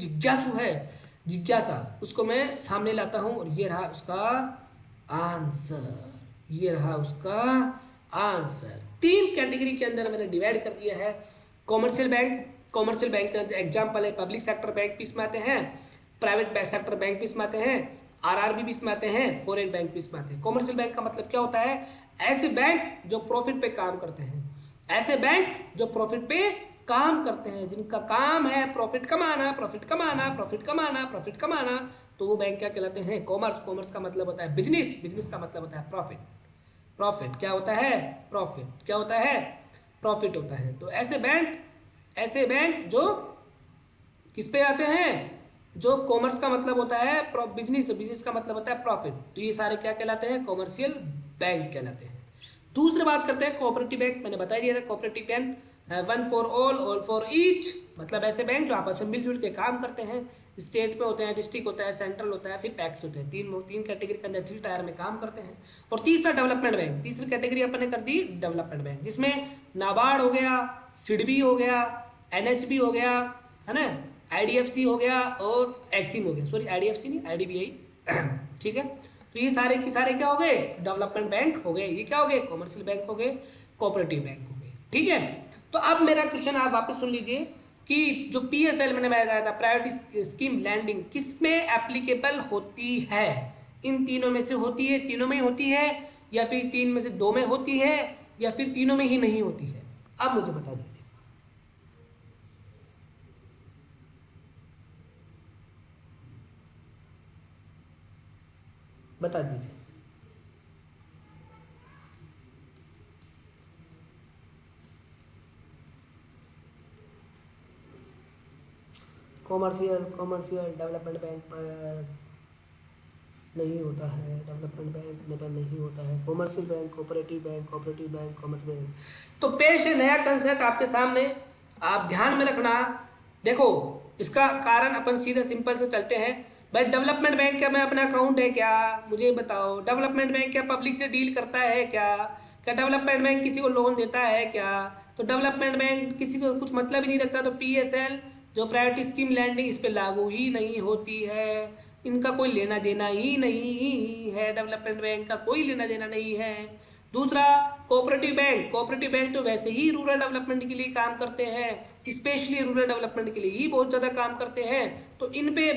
जिज्ञासा, उसको मैं सामने लाता हूं। और ये रहा उसका आंसर, ये रहा उसका आंसर। 3 कैटेगरी के अंदर मैंने डिवाइड कर दिया है। कॉमर्शियल बैंक का एग्जाम्पल है पब्लिक सेक्टर बैंक भी इसमें आते हैं, प्राइवेट सेक्टर बैंक भी इसमें आते हैं, आरआरबी भी इसमें आते हैं, फॉरेन बैंक भी इसमें आते हैं। कॉमर्शियल बैंक का मतलब क्या होता है? ऐसे बैंक जो प्रॉफिट पे काम करते हैं, ऐसे बैंक जो प्रॉफिट पे काम करते हैं, जिनका काम है प्रॉफिट कमाना, प्रॉफिट कमाना, प्रॉफिट कमाना, प्रॉफिट कमाना, तो वो बैंक क्या कहलाते हैं? कॉमर्स का मतलब होता है बिजनेस का मतलब होता है प्रॉफिट क्या होता है? प्रॉफिट क्या होता है? प्रॉफिट होता है। तो ऐसे बैंक ऐसे बैंक जो किस पे आते हैं, जो कॉमर्स का मतलब होता है बिजनेस, बिजनेस का मतलब होता है प्रॉफिट, तो ये सारे क्या कहलाते हैं, कॉमर्शियल बैंक कहलाते हैं। दूसरी बात करते हैं कोऑपरेटिव बैंक, मैंने बता दिया था cooperative bank one for all for each, मतलब ऐसे बैंक जो आपस में मिलजुल के काम करते हैं, स्टेट पे होते हैं, डिस्ट्रिक्ट होता है, सेंट्रल होता है, फिर टैक्स होते हैं, तीन कैटेगरी के अंदर 3 टायर में काम करते हैं। और तीसरा डेवलपमेंट बैंक, तीसरी कैटेगरी अपन ने कर दी डेवलपमेंट बैंक, जिसमें नाबार्ड हो गया, सिडबी हो गया, एनएचबी हो गया, है ना, आईडीएफसी हो गया और एक्सिम हो गया, सॉरी आईडीएफसी नहीं आईडीबीआई ठीक है। तो ये सारे के सारे क्या हो गए, डेवलपमेंट बैंक हो गए, ये क्या हो गए, कॉमर्शियल बैंक हो गए, कोऑपरेटिव बैंक हो गए, ठीक है। तो अब मेरा क्वेश्चन आप वापस सुन लीजिए कि जो पीएसएल मैंने बताया था, प्रायोरिटी स्कीम लैंडिंग, किस में एप्लीकेबल होती है, इन तीनों में से होती है, तीनों में ही होती है, या फिर 3 में से 2 में होती है, या फिर तीनों में ही नहीं होती है, आप मुझे बता दीजिए। बता दीजिए। कॉमर्शियल डेवलपमेंट बैंक पर नहीं होता है, डेवलपमेंट बैंक पर नहीं होता है, commercial bank, cooperative bank, commercial bank. तो पेश है नया कंसेप्ट आपके सामने, आप ध्यान में रखना। देखो इसका कारण अपन सीधा सिंपल से चलते हैं। भाई डेवलपमेंट बैंक क्या में अपना अकाउंट है क्या, मुझे बताओ। डेवलपमेंट बैंक क्या पब्लिक से डील करता है क्या, क्या डेवलपमेंट बैंक किसी को लोन देता है क्या, तो डेवलपमेंट बैंक किसी को कुछ मतलब ही नहीं रखता। तो पीएसएल जो प्रायोरिटी स्कीम लैंडिंग इस पे लागू ही नहीं होती है, इनका कोई लेना देना ही नहीं है, डेवलपमेंट बैंक का कोई लेना देना नहीं है। दूसरा कोऑपरेटिव बैंक तो वैसे ही रूरल डेवलपमेंट के लिए काम करते हैं, स्पेशली रूरल डेवलपमेंट के लिए ही बहुत ज़्यादा काम करते हैं, तो इन पे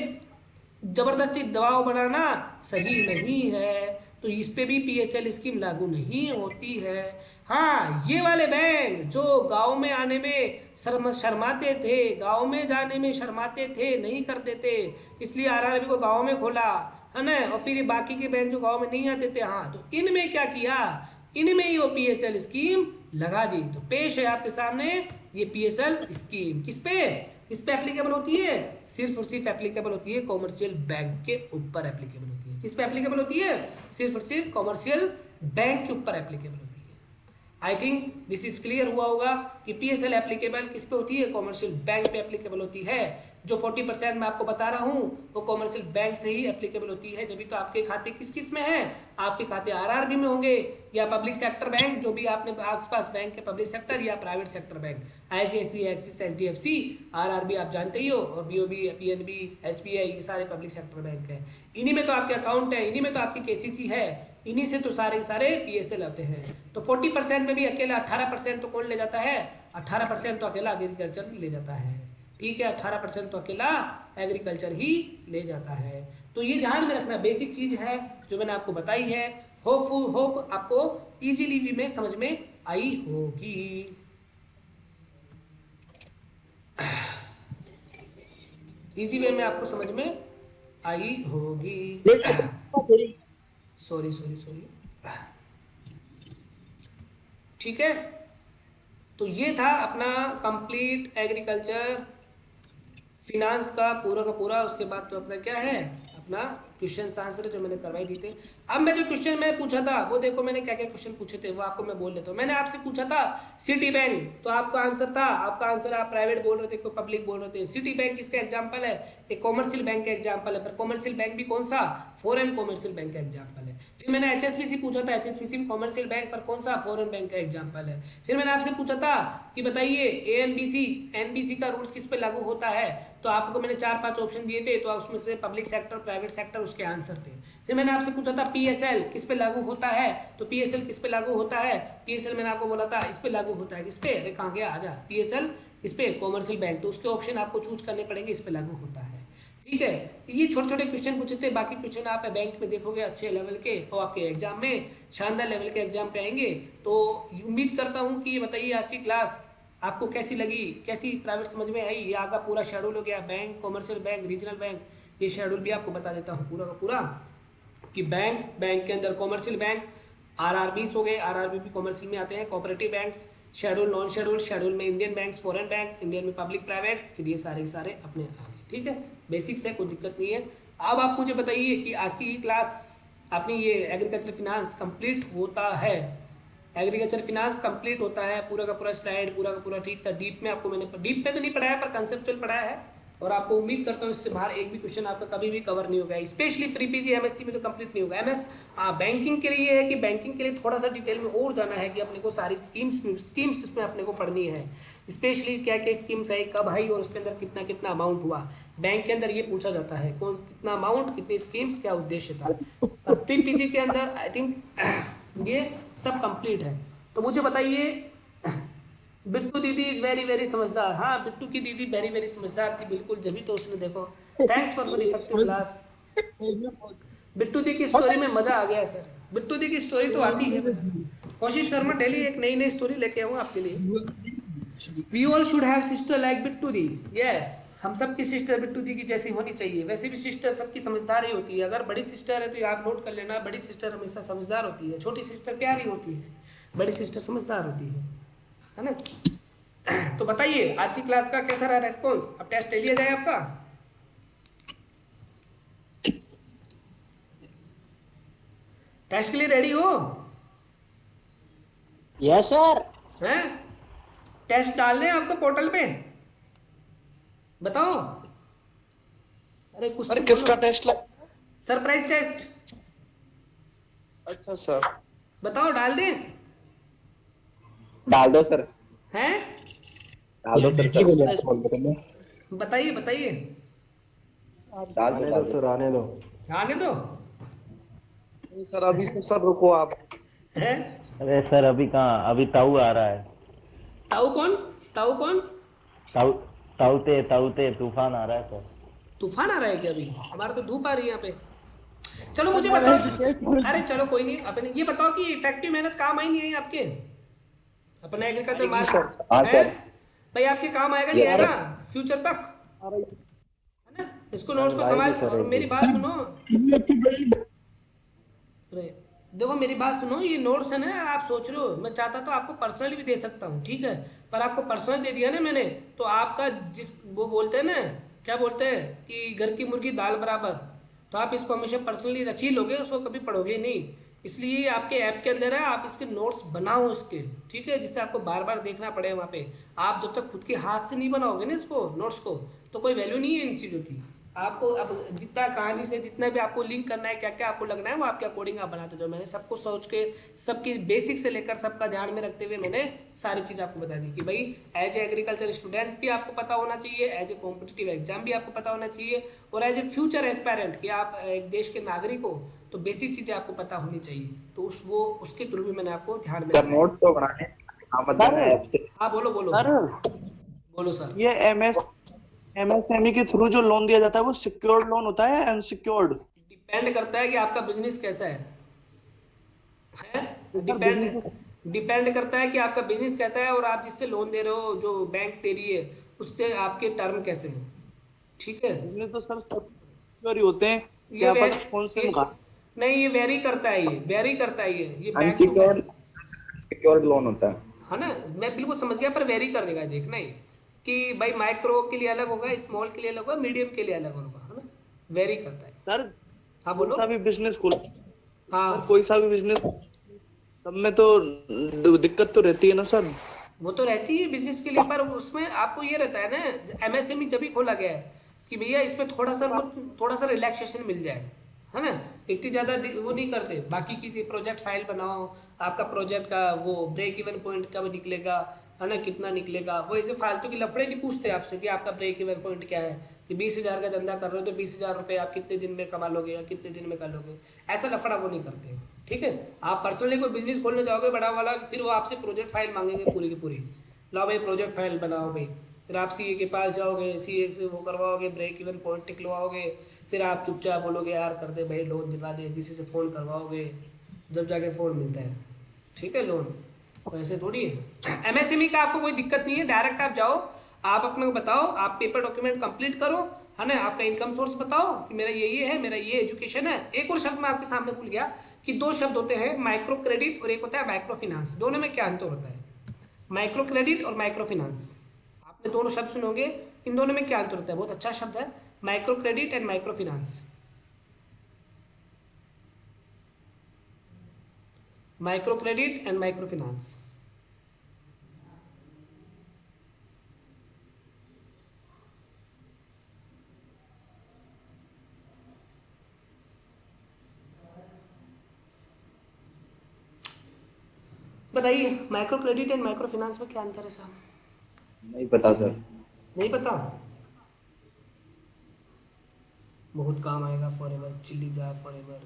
जबरदस्ती दबाव बनाना सही नहीं है, तो इस पे भी पीएसएल स्कीम लागू नहीं होती है। हाँ, ये वाले बैंक जो गांव में आने में शर्माते थे, गांव में जाने में शर्माते थे, नहीं करते थे, इसलिए आरआरबी को गांव में खोला, है ना, और फिर बाकी के बैंक जो गांव में नहीं आते थे, हाँ, तो इनमें क्या किया, इनमें ये पीएसएल स्कीम लगा दी। तो पेश है आपके सामने ये पीएसएल स्कीम, किस पे एप्लीकेबल होती है, सिर्फ और सिर्फ एप्लीकेबल होती है कॉमर्शियल बैंक के ऊपर एप्लीकेबल होती है। किस पे एप्लीकेबल होती है, सिर्फ और सिर्फ कॉमर्शियल बैंक के ऊपर एप्लीकेबल होती है। I think this is clear हुआ होगा कि पीएसएल एप्लीकेबल किस पे होती है, कॉमर्शियल बैंक पे एप्लीकेबल होती है। जो 40% मैं आपको बता रहा हूँ वो कॉमर्शियल बैंक से ही एप्लीकेबल होती है। जब तो आपके खाते किस किस में हैं, आपके खाते आरआरबी में होंगे, या पब्लिक सेक्टर बैंक जो भी आपने आसपास बैंक है पब्लिक सेक्टर, या private sector bank, ICICI, axis, HDFC, RRB आप जानते ही हो, और बीओबी, पीएनबी, एसबीआई, ये सारे पब्लिक सेक्टर बैंक है। इन्हीं में तो आपके अकाउंट है, इन्हीं में तो आपकी केसीसी है, इन्हीं से तो सारे के सारे पीएसएल आते हैं। तो 40% में भी अकेला 18% तो कौन ले जाता है, 18% तो अकेला एग्रीकल्चर ले जाता है, ठीक है, 18% तो अकेला एग्रीकल्चर ही ले जाता है। तो ये ध्यान में रखना, बेसिक चीज है जो मैंने आपको बताई है। होप आपको इजीली भी में समझ में आई होगी। इजी वे में आपको समझ में आई होगी। सॉरी ठीक है। तो ये था अपना कंप्लीट एग्रीकल्चर फिनांस का पूरा। उसके बाद तो अपना क्या है, अपना क्वेश्चन आंसर जो मैंने करवाई दी थे। अब मैं जो क्वेश्चन मैंने पूछा था वो देखो, मैंने क्या क्या क्वेश्चन पूछे थे वो आपको मैं बोल देता हूँ। मैंने आपसे पूछा था सिटी बैंक, तो आपका आंसर था, आपका आंसर आप प्राइवेट बोल रहे थे, कोई पब्लिक बोल रहे थे। सिटी बैंक किसका एग्जाम्पल है, एक कॉमर्शियल बैंक का एग्जाम्पल है, पर कॉमर्शियल बैंक भी कौन सा, फॉरेन कॉमर्शियल बैंक का एग्जाम्पल है। फिर मैंने एचएसबीसी पूछा था, एचएसबीसी भी कॉमर्शियल बैंक पर कौन सा, फॉरेन बैंक का एग्जाम्पल है। फिर मैंने आपसे पूछा था कि बताइए एनबीसी का रूल्स किस पे लागू होता है, तो आपको मैंने 4-5 ऑप्शन दिए थे, तो उसमें से पब्लिक सेक्टर, प्राइवेट सेक्टर उसके आंसर थे। फिर मैंने आपसे पूछा था पीएसएल किस पे लागू होता है, तो पीएसएल किस पे लागू होता है, पीएसएल मैंने आपको बोला था इस पे लागू होता है, किस पे, अरे कहाँ गया, आजा, पीएसएल इस पे, कॉमर्शियल बैंक, तो उसके ऑप्शन आपको चूज करने पड़ेंगे, इस पे लागू होता है, ठीक है। ये छोटे छोटे क्वेश्चन पूछे थे, बाकी क्वेश्चन आप बैंक में देखोगे अच्छे लेवल के, और आपके एग्जाम में शानदार लेवल के एग्जाम पे आएंगे। तो उम्मीद करता हूँ कि ये बताइए आज की क्लास आपको कैसी लगी, कैसी प्राइवेट समझ में आई। ये आगे पूरा शेड्यूल हो गया, bank, commercial bank, regional bank, ये शेड्यूल भी आपको बता देता हूँ पूरा का पूरा, कि बैंक के अंदर कॉमर्शियल बैंक, आरआरबीस हो गए, आरआरबी भी कॉमर्शियल में आते हैं, cooperative banks, schedule, non schedule, schedule में Indian banks, foreign bank, Indian में पब्लिक प्राइवेट, फिर ये सारे सारे अपने आगे, ठीक है। बेसिक्स है, कोई दिक्कत नहीं है। अब आप मुझे बताइए कि आज की क्लास अपनी ये एग्रीकल्चर फिनांस कंप्लीट होता है, एग्रीकल्चर फिनांस कंप्लीट होता है, पूरा का पूरा स्लाइड पूरा का पूरा ठीक था। डीप में आपको मैंने डीप पे तो नहीं पढ़ाया पर कंसेप्चुअल पढ़ाया है, और आपको उम्मीद करता हूँ इससे बाहर एक भी क्वेश्चन आपका कभी भी कवर नहीं होगा, स्पेशली प्री पीजी एमएससी में तो कंप्लीट नहीं होगा। एमएस बैंकिंग के लिए ये है कि बैंकिंग के लिए थोड़ा सा डिटेल में और जाना है कि अपने को सारी स्कीम्स उसमें अपने को पढ़नी है, स्पेशली क्या क्या स्कीम्स आई, कब आई, और उसके अंदर कितना कितना अमाउंट हुआ। बैंक के अंदर ये पूछा जाता है कौन कितना अमाउंट, कितनी स्कीम्स, क्या उद्देश्य था। अब प्री पीजी के अंदर आई थिंक ये सब कंप्लीट है। तो मुझे बताइए, बिट्टू दीदी इज वेरी वेरी समझदार। हाँ, बिट्टू की दीदी वेरी वेरी समझदार थी, बिल्कुल, जब तो उसने देखो। Thanks for so effective class. Bittu दी की स्टोरी में मजा आ गया सर। बिट्टू दी की स्टोरी तो आती है, कोशिश करना डेली एक नई नई स्टोरी लेके आऊँ आपके लिए। We all should have sister like Bittu di. Yes, हम सब की सिस्टर बिट्टू दी की जैसी होनी चाहिए। वैसे भी सिस्टर सबकी समझदार ही होती है। अगर बड़ी सिस्टर है तो आप नोट कर लेना, बड़ी सिस्टर हमेशा समझदार होती है, छोटी सिस्टर प्यारी होती है, बड़ी सिस्टर समझदार होती है ना। तो बताइए आज की क्लास का कैसा रहा रेस्पॉन्स। अब टेस्ट ले लिया जाए आपका। टेस्ट के लिए रेडी हो? Yes sir. हैं? टेस्ट डाल दें आपको पोर्टल पे, बताओ। अरे कुछ अरे किसका टेस्ट लगा? Surprise test. अच्छा सर, बताओ, डाल दें? डाल दो सर। हैं? डाल दो सर। बताइए बताइए। डाल आने दो दो सर, आने दो। आने दो। सर। अभी तो सर रुको आप। हैं? अरे सर अभी कहाँ, अभी ताऊ आ रहा है। ताऊ कौन? ताऊ कौन? ताऊ ताऊते तूफान आ रहा है सर। तूफान आ रहा है क्या? अभी हमारे तो धूप आ रही है यहाँ पे। चलो मुझे बताओ। अरे चलो कोई नहीं, अपने ये बताओ कि इफेक्टिव मेहनत काम आई नहीं आई आपके अपने एग्रीकल्चर मार्केट? हाँ सर। भाई आपके काम आएगा नहीं आएगा फ्यूचर तक, है ना। इसको नोट्स को संभाल, और मेरी बात सुनो। अरे देखो मेरी बात सुनो, ये नोट्स है ना, आप सोच रहे हो मैं चाहता तो आपको पर्सनली भी दे सकता हूँ, ठीक है, पर आपको पर्सनल दे दिया ना मैंने, तो आपका जिस वो बोलते हैं ना, क्या बोलते हैं कि घर की मुर्गी दाल बराबर, तो आप इसको हमेशा पर्सनली रख ही लोगे, उसको कभी पढ़ोगे ही नहीं। इसलिए आपके ऐप के अंदर है, आप इसके नोट्स बनाओ इसके, ठीक है, जिससे आपको बार बार देखना पड़े वहाँ पे। आप जब तक खुद के हाथ से नहीं बनाओगे ना इसको नोट्स को, तो कोई वैल्यू नहीं है इन चीज़ों की। आपको अब जितना कहानी से जितना भी आपको लिंक करना है, क्या क्या आपको लगना है, वो आपके अकॉर्डिंग आप बनाते जाओ। मैंने सबको सोच के, सबकी बेसिक से लेकर सबका ध्यान में रखते हुए मैंने सारी चीज़ आपको बता दी कि भाई एज ए एग्रीकल्चर स्टूडेंट भी आपको पता होना चाहिए, एज ए कॉम्पिटिटिव एग्जाम भी आपको पता होना चाहिए, और एज ए फ्यूचर एस्पायरेंट कि आप एक देश के नागरिक हो, तो बेसिक चीज़ें आपको पता होनी चाहिए। तो उसके थ्रू भी मैंने आपको ध्यान में रखा नोट तो बनाने। हाँ बोलो बोलो बोलो सर। ये एमएसएमई के थ्रू जो लोन दिया जाता है वो सिक्योर्ड लोन होता है या अनसिक्योर्ड? डिपेंड करता है कि आपका बिजनेस कैसा है डिपेंड करता है कि आपका बिजनेस कैसा है, और आप जिससे लोन दे रहे हो, जो बैंक दे रही है, उससे आपके टर्म कैसे हैं, ठीक है। बिजनेस तो सब सिक्योर ही होते हैं, ये क्या वे- पता कौन से ये- नहीं, ये वेरी करता है, ये बैंक सिक्योर्ड लोन होता है। है ना। मैं बिल्कुल समझ गया, पर वेरी कर देगा, देखना ये कि भाई माइक्रो के लिए अलग होगा, स्मॉल के लिए अलग होगा, मीडियम के लिए अलग होगा, है ना, वेरी करता है। सर। हाँ कोई बोलो। सा भी बिजनेस खोल, हाँ कोई सा भी बिजनेस, सब में तो दिक्कत तो रहती है ना सर। वो तो रहती है बिजनेस के लिए, पर उसमें आपको ये रहता है ना, एमएसएमई जब भी खोला गया है कि भैया इसमें थोड़ा सा रिलैक्सेशन मिल जाए, है ना। इतनी ज़्यादा वो नहीं करते। बाकी की प्रोजेक्ट फाइल बनाओ, आपका प्रोजेक्ट का वो ब्रेक इवन पॉइंट कब निकलेगा, है ना, कितना निकलेगा, वो ऐसे फालतू की लफड़े नहीं पूछते आपसे कि आपका ब्रेक इवन पॉइंट क्या है, कि 20,000 का धंधा कर रहे हो तो 20,000 रुपये आप कितने दिन में कमा लोगे या कितने दिन में कर लोगे, ऐसा लफड़ा वो नहीं करते, ठीक है। आप पर्सनली कोई बिजनेस खोलने जाओगे बड़ा वाला, फिर वो आपसे प्रोजेक्ट फाइल मांगेंगे पूरी की पूरी, लाओ भाई प्रोजेक्ट फाइल बनाओ भाई, फिर आप सीए के पास जाओगे, सीए से वो करवाओगे, ब्रेक इवन पॉइंट निकलवाओगे, फिर आप चुपचाप बोलोगे यार कर दे भाई लोन दिलवा दे, किसी से फ़ोन करवाओगे, जब जाके फ़ोन मिलता है, ठीक है, लोन। तो ऐसे थोड़ी है। एमएसएमई का आपको कोई दिक्कत नहीं है, डायरेक्ट आप जाओ, आप अपने को बताओ, आप पेपर डॉक्यूमेंट कंप्लीट करो, है ना, आपका इनकम सोर्स बताओ कि मेरा ये है, मेरा ये एजुकेशन है। एक और शब्द मैं आपके सामने भूल गया कि 2 शब्द होते हैं, माइक्रो क्रेडिट और एक होता है माइक्रो फिनांस। दोनों में क्या अंतर होता है? माइक्रो क्रेडिट और माइक्रो फिनांस, आपने दोनों शब्द सुनोगे, इन दोनों में क्या अंतर होता है? बहुत अच्छा शब्द है, micro credit and micro finance. Micro credit and micro finance. बताइए micro credit and micro finance में क्या अंतर है साहब? नहीं पता सर। नहीं पता? बहुत काम आएगा, फॉरएवर चिल्ली जाए फॉरएवर।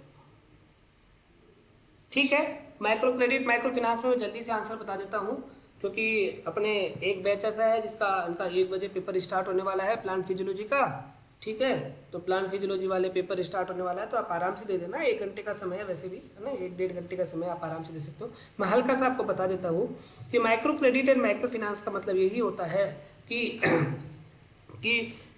ठीक है, माइक्रो क्रेडिट माइक्रो फिनांस में मैं जल्दी से आंसर बता देता हूँ, क्योंकि अपने एक बैच ऐसा है जिसका उनका 1 बजे पेपर स्टार्ट होने वाला है प्लांट फिजियोलॉजी का। ठीक है, तो प्लांट फिजियोलॉजी वाले पेपर स्टार्ट होने वाला है, तो आप आराम से दे देना। 1 घंटे का समय है वैसे भी, है ना, 1-1.5 घंटे का समय आप आराम से दे सकते हो। मैं हल्का सा आपको बता देता हूँ कि micro credit and micro finance का मतलब यही होता है कि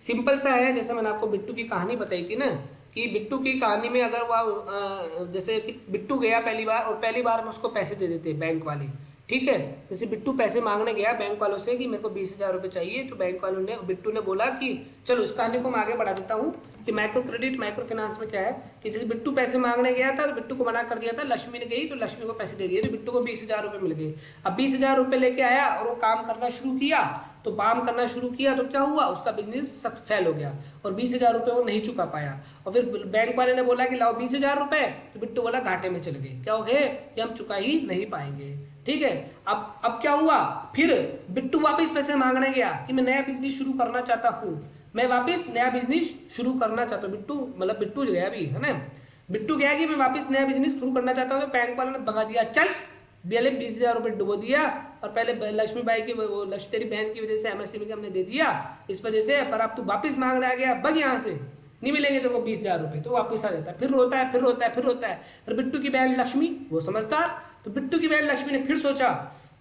सिंपल सा है। जैसे मैंने आपको बिट्टू की कहानी बताई थी ना, कि बिट्टू की कहानी में अगर वह जैसे कि बिट्टू गया पहली बार, और पहली बार में उसको पैसे दे देते बैंक वाले। ठीक है, जैसे बिट्टू पैसे मांगने गया बैंक वालों से कि मेरे को 20,000 रुपये चाहिए, तो बैंक वालों ने, बिट्टू ने बोला कि चलो इस कहानी को मैं आगे बढ़ा देता हूँ कि माइक्रो क्रेडिट माइक्रो फिनांस में क्या है कि जैसे बिट्टू पैसे मांगने गया था, तो बिट्टू को मना कर दिया था, लक्ष्मी ने गई तो लक्ष्मी को पैसे दे दिए, तो बिट्टू को 20,000 रुपये मिल गए। अब 20,000 रुपये लेके आया और वो काम करना शुरू किया, तो काम करना शुरू किया तो क्या हुआ, उसका बिजनेस सख्त फेल हो गया और 20,000 रुपये वो नहीं चुका पाया। और फिर बैंक वाले ने बोला कि लाओ 20,000 रुपये, तो बिट्टू बोला घाटे में चले गए, क्या हो गए कि हम चुका ही नहीं पाएंगे। ठीक है, अब क्या हुआ, फिर बिट्टू वापस पैसे मांगने गया कि मैं नया बिजनेस शुरू करना चाहता हूँ, मैं वापस नया बिजनेस शुरू करना चाहता हूँ। बिट्टू मतलब बिट्टू जो गया अभी, है ना, बिट्टू गया कि मैं वापस नया बिजनेस शुरू करना चाहता हूँ, तो बैंक वालों ने भगा दिया, चल पहले 20,000 रुपये डुबो दिया, और पहले लक्ष्मी बाई की वो तेरी बहन की वजह से एमएसएमई का हमने दे दिया इस वजह से, पर अब तू वापस मांगने आ गया, भग यहाँ से, नहीं मिलेंगे तेरे को 20,000 रुपये। तो वापस आ जाता है, फिर रोता है, फिर रोता है, फिर रोता है। फिर बिट्टू की बहन लक्ष्मी वो समझदार, तो बिट्टू की बहन लक्ष्मी ने फिर सोचा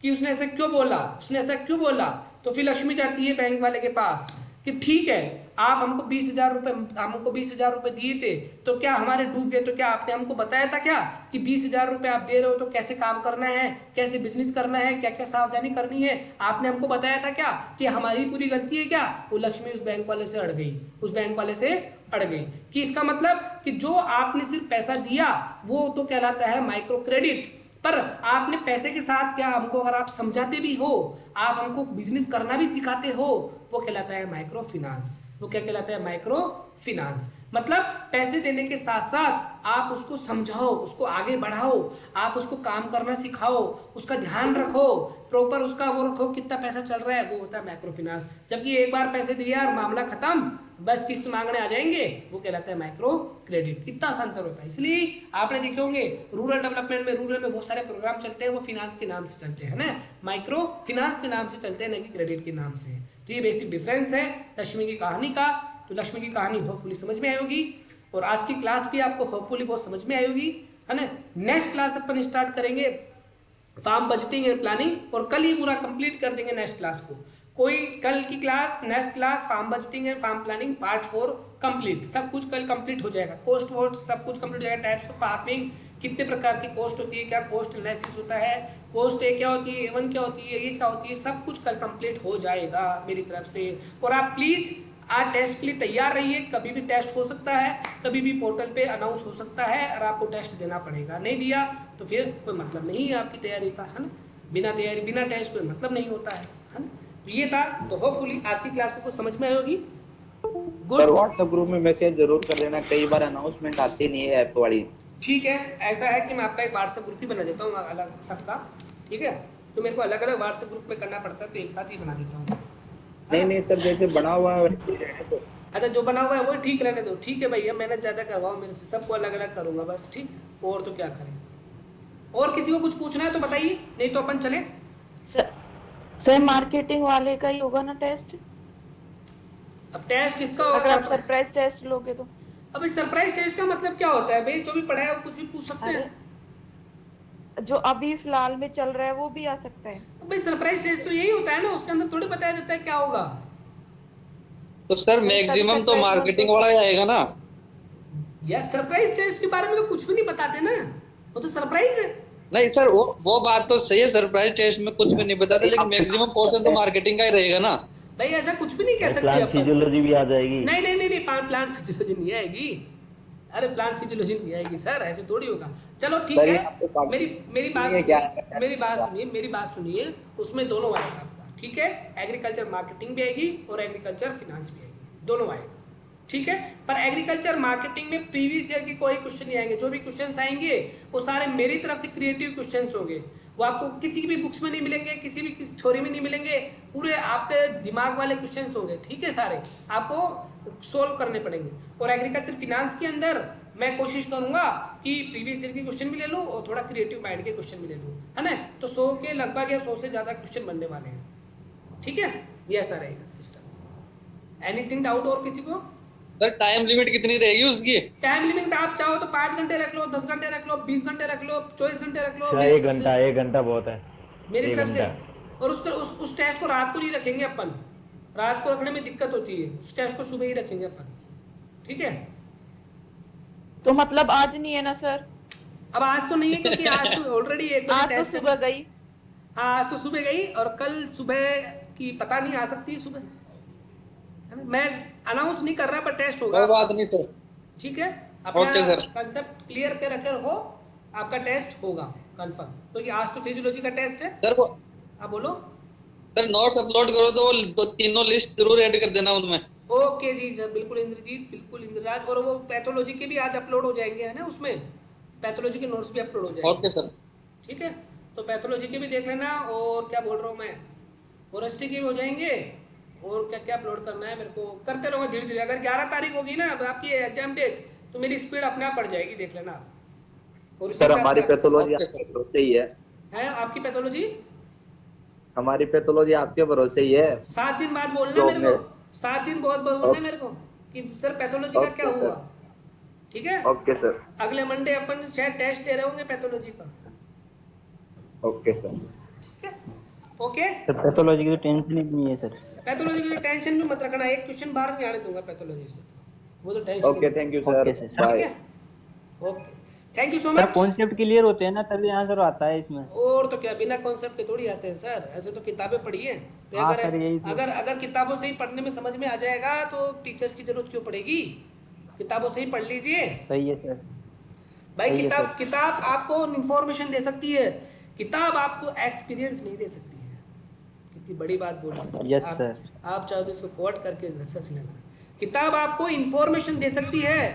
कि उसने ऐसा क्यों बोला, उसने ऐसा क्यों बोला। तो फिर लक्ष्मी जाती है बैंक वाले के पास कि ठीक है, आप हमको 20,000 रुपये, हमको 20,000 रुपये दिए थे, तो क्या हमारे डूब गए, तो क्या आपने हमको बताया था क्या कि 20,000 रुपये आप दे रहे हो तो कैसे काम करना है, कैसे बिजनेस करना है, क्या क्या सावधानी करनी है, आपने हमको बताया था क्या कि हमारी पूरी गलती है क्या। वो लक्ष्मी उस बैंक वाले से अड़ गई, उस बैंक वाले से अड़ गई कि इसका मतलब कि जो आपने सिर्फ पैसा दिया वो तो कहलाता है माइक्रो क्रेडिट, पर आपने पैसे के साथ क्या हमको अगर आप समझाते भी हो, आप हमको बिजनेस करना भी सिखाते हो, वो कहलाता है माइक्रो फिनांस। वो क्या कहलाता है, माइक्रो फिनांस। मतलब पैसे देने के साथ साथ आप उसको समझाओ, उसको आगे बढ़ाओ, आप उसको काम करना सिखाओ, उसका ध्यान रखो, प्रॉपर उसका वो रखो कितना पैसा चल रहा है, वो होता है माइक्रो फिनांस। जबकि एक बार पैसे दिया और मामला खत्म, बस किस्त मांगने आ जाएंगे, वो कहलाता है माइक्रो क्रेडिट। इतना सा अंतर होता है। इसलिए आपने देखे होंगे रूरल डेवलपमेंट में, रूरल में बहुत सारे प्रोग्राम चलते हैं, वो फिनांस के नाम से चलते हैं ना, माइक्रो फिनांस के नाम से चलते हैं, न कि क्रेडिट के नाम से। तो ये बेसिक डिफरेंस है लक्ष्मी की कहानी का। तो लक्ष्मी की कहानी होपफुली समझ में आई होगी, और आज की क्लास भी आपको होपफुली बहुत समझ में आई होगी, है ना। नेक्स्ट क्लास अपन स्टार्ट करेंगे फार्म बजटिंग एंड प्लानिंग, और कल ही पूरा कंप्लीट कर देंगे नेक्स्ट क्लास को। कोई कल की class, next class farm budgeting and farm planning part 4 complete, सब कुछ कल कंप्लीट हो जाएगा। कोस्ट वोस्ट सब कुछ कंप्लीट हो जाएगा। टाइप्स ऑफ फार्मिंग, कितने प्रकार की कोस्ट होती है, क्या कोस्ट एनालिसिस होता है, कोस्ट ए क्या होती है, A1 क्या होती है, ये क्या होती है, सब कुछ कल कंप्लीट हो जाएगा मेरी तरफ से। और आप प्लीज आज टेस्ट के लिए तैयार रहिए, कभी भी टेस्ट हो सकता है, कभी भी पोर्टल पे अनाउंस हो सकता है, और आपको टेस्ट देना पड़ेगा। नहीं दिया तो फिर कोई मतलब नहीं है आपकी तैयारी का, है ना। बिना तैयारी बिना टेस्ट कोई मतलब नहीं होता है ना। तो ये था, तो होपफुली आज की क्लास को कुछ समझ में आई होगी। गुड। व्हाट्सएप ग्रुप में मैसेज जरूर कर देना, कई बार अनाउंसमेंट आती नहीं है ऐप वाली। ठीक है, ऐसा है कि मैं आपका एक व्हाट्सएप ग्रुप ही बना देता हूँ अलग सबका, ठीक है। तो मेरे को अलग अलग व्हाट्सएप ग्रुप में करना पड़ता है, तो एक साथ ही बना देता हूँ। नहीं सब जैसे बना हुआ है तो। अच्छा, जो बना हुआ है वो ठीक रहने दो, ठीक है भैया, मेहनत ज़्यादा करवाओ मेरे से, सबको अलग अलग करूँगा बस, ठीक है। और तो क्या करें, और किसी को कुछ पूछना है तो बताइए, नहीं तो अपन चले। सर मार्केटिंग वाले का ही होगा ना टेस्ट? अब टेस्ट किसका अगर आप होगा? सरप्राइज टेस्ट लोगे तो? अबे सरप्राइज टेस्ट का मतलब क्या होता है भाई? जो भी पढ़ा है वो कुछ भी पूछ सकते हैं। जो अभी फिलहाल में चल रहा है वो भी आ सकता है? भाई सरप्राइज टेस्ट तो यही होता है ना, उसके अंदर थोड़ी बताया जाता है क्या होगा। तो सर मैक्सिमम तो मार्केटिंग वाला ही आएगा ना। यार सरप्राइज टेस्ट के बारे में तो कुछ भी नहीं बताते ना, वो तो सरप्राइज है। नहीं सर, वो बात तो सही है, सरप्राइज टेस्ट में कुछ भी नहीं बताते, लेकिन मैक्सिमम पोर्शन तो मार्केटिंग का ही रहेगा ना। भाई ऐसा कुछ भी नहीं कह भाई सकते प्लांट अपन। फिजियोलॉजी भी आ जाएगी। नहीं नहीं नहीं नहीं, प्लांट फिजियोलॉजी नहीं आएगी। अरे प्लांट फिजियोलॉजी नहीं आएगी सर, ऐसे थोड़ी होगा। चलो ठीक सर, ये है, आपको बात मेरी मेरी बात नहीं है क्या? सुनिए, मेरी बात सुनिए। उसमें दोनों आएगा आपका, ठीक है। एग्रीकल्चर मार्केटिंग भी आएगी और एग्रीकल्चर फिनांस भी आएगी, दोनों आएगा, ठीक है। पर एग्रीकल्चर मार्केटिंग में प्रीवियस ईयर के कोई क्वेश्चन नहीं आएंगे। जो भी क्वेश्चंस आएंगे वो सारे मेरी तरफ से क्रिएटिव क्वेश्चंस होंगे। वो आपको किसी भी बुक्स में नहीं मिलेंगे, किसी भी थ्योरी में नहीं मिलेंगे। पूरे आपके दिमाग वाले क्वेश्चंस होंगे, ठीक है। सारे आपको सोल्व करने पड़ेंगे। और एग्रीकल्चर फिनांस के अंदर मैं कोशिश करूंगा कि प्रीवियस ईयर के क्वेश्चन भी ले लूँ और थोड़ा क्रिएटिव माइंड के क्वेश्चन भी ले लूँ, है ना। तो 100 के लगभग या 100 से ज्यादा क्वेश्चन बनने वाले हैं, ठीक है। ये ऐसा रहेगा सिस्टम। एनीथिंग डाउट और किसी को? सर टाइम लिमिट कितनी रहेगी उसकी? टाइम लिमिट आप चाहो तो 5 घंटे रख लो, 10 घंटे रख लो, 20 घंटे रख लो, 24 घंटे रख लो, अच्छा, मेरी 1 तरफ घंटा, से। 1 घंटा बहुत है। मेरी एक तरफ से। घंटा। और उस टेस्ट को रात को नहीं रखेंगे अपन। रात को रखने में दिक्कत होती है, उस टेस्ट को सुबह ही रखेंगे अपन, ठीक है। तो मतलब आज नहीं है ना सर? अब आज तो नहीं है, क्योंकि आज तो ऑलरेडी 1 बजे आज तो टेस्ट है। सुबह गई। हाँ, आज तो सुबह गई और कल सुबह की पता नहीं, आ सकती है सुबह, है ना। मैं अनाउंस नहीं कर रहा, पर टेस्ट होगा, कोई बात नहीं सर। ठीक है। ओके अपना सर। कंसेप्ट क्लियर कर रखे हो, आपका टेस्ट होगा कंफर्म। क्योंकि आज तो फिजियोलॉजी का टेस्ट है। सर वो हाँ बोलो। सर नोट्स अपलोड करो तो वो तीनों लिस्ट जरूर ऐड कर देना उनमें। ओके जी सर, बिल्कुल इंद्रजीत, बिल्कुल इंद्रराज। और वो पैथोलॉजी के भी आज अपलोड हो जाएंगे, है ना। उसमें पैथोलॉजी के नोट्स भी अपलोड हो जाएंगे, ओके सर। ठीक है। तो पैथोलॉजी के भी देख लेना। और क्या बोल रहा हूँ मैं, फॉरेस्ट्री के भी हो जाएंगे। और क्या क्या अपलोड करना है मेरे को, करते रहोगे धीरे धीरे। अगर 11 तारीख होगी ना अब आपकी एग्जाम डेट, तो मेरी स्पीड अपने आप बढ़ जाएगी, देख लेना आप। और उसी सर, हिसाब हमारी से पैथोलॉजी ओके आपके भरोसे ही है आपकी पैथोलॉजी। हमारी पैथोलॉजी आपके भरोसे ही है। 7 दिन बाद बोलना जॉब मेरे में। को, 7 दिन बहुत बोलना मेरे को कि सर पैथोलॉजी का क्या ओके हुआ, सर। ठीक है। Okay sir. अगले मंडे अपन शायद टेस्ट दे रहे होंगे पैथोलॉजी का, ओके सर। ठीक है। ओके। सर पैथोलॉजी की तो टेंशन ही नहीं है सर। पैथोलॉजी की टेंशन भी मत रखना, एक क्वेश्चन बाहर नहीं आने दूंगा पैथोलॉजी से, वो तो tension okay, thank you sir. Okay sir. ठीक बाय। है। Okay, thank you so sir much. Concept clear होते हैं ना तभी आंसर आता है इसमें। और तो क्या, बिना कॉन्सेप्ट के थोड़ी आते हैं सर। ऐसे तो किताबें पढ़ी है। तो हाँ अगर सर, यही तो। अगर अगर किताबों से ही पढ़ने में समझ में आ जाएगा तो टीचर्स की जरूरत क्यों पड़ेगी। किताबों से ही पढ़ लीजिए सही है सर। भाई। सही है किताब सर। किताब आपको इंफॉर्मेशन दे सकती है, किताब आपको एक्सपीरियंस नहीं दे सकती है। कितनी बड़ी बात बोली। यस आप सर। आप चाहो तो इसको कोट करके रख सकते लेना। किताब आपको इंफॉर्मेशन दे सकती है,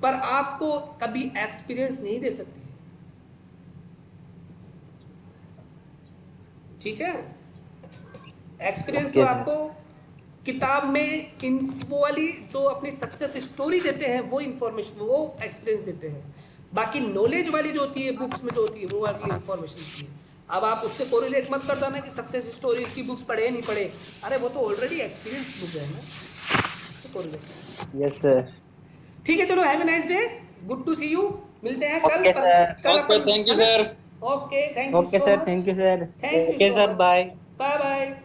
पर आपको कभी एक्सपीरियंस नहीं दे सकती है, ठीक है। एक्सपीरियंस तो ओके सर। आपको किताब में वो वाली जो अपनी सक्सेस स्टोरी देते हैं वो इंफॉर्मेशन, वो एक्सपीरियंस देते हैं। बाकी नॉलेज वाली जो होती है बुक्स में जो होती है वो वाली इंफॉर्मेशन होती है। अब आप उससे कोरिलेट मत कर देना कि सक्सेस स्टोरी की बुक्स पढ़े नहीं पढ़े। अरे वो तो ऑलरेडी एक्सपीरियंस बुक है ना, उससे कोरिलेट। Yes sir. ठीक है, चलो have a nice day, good to see you. मिलते हैं कल। Okay sir. कल ओके, अपन, थैंक यू है ना? Sir. Okay, thank you okay so sir, much. Thank you sir. Thank okay you so sir, much. Bye. Bye bye.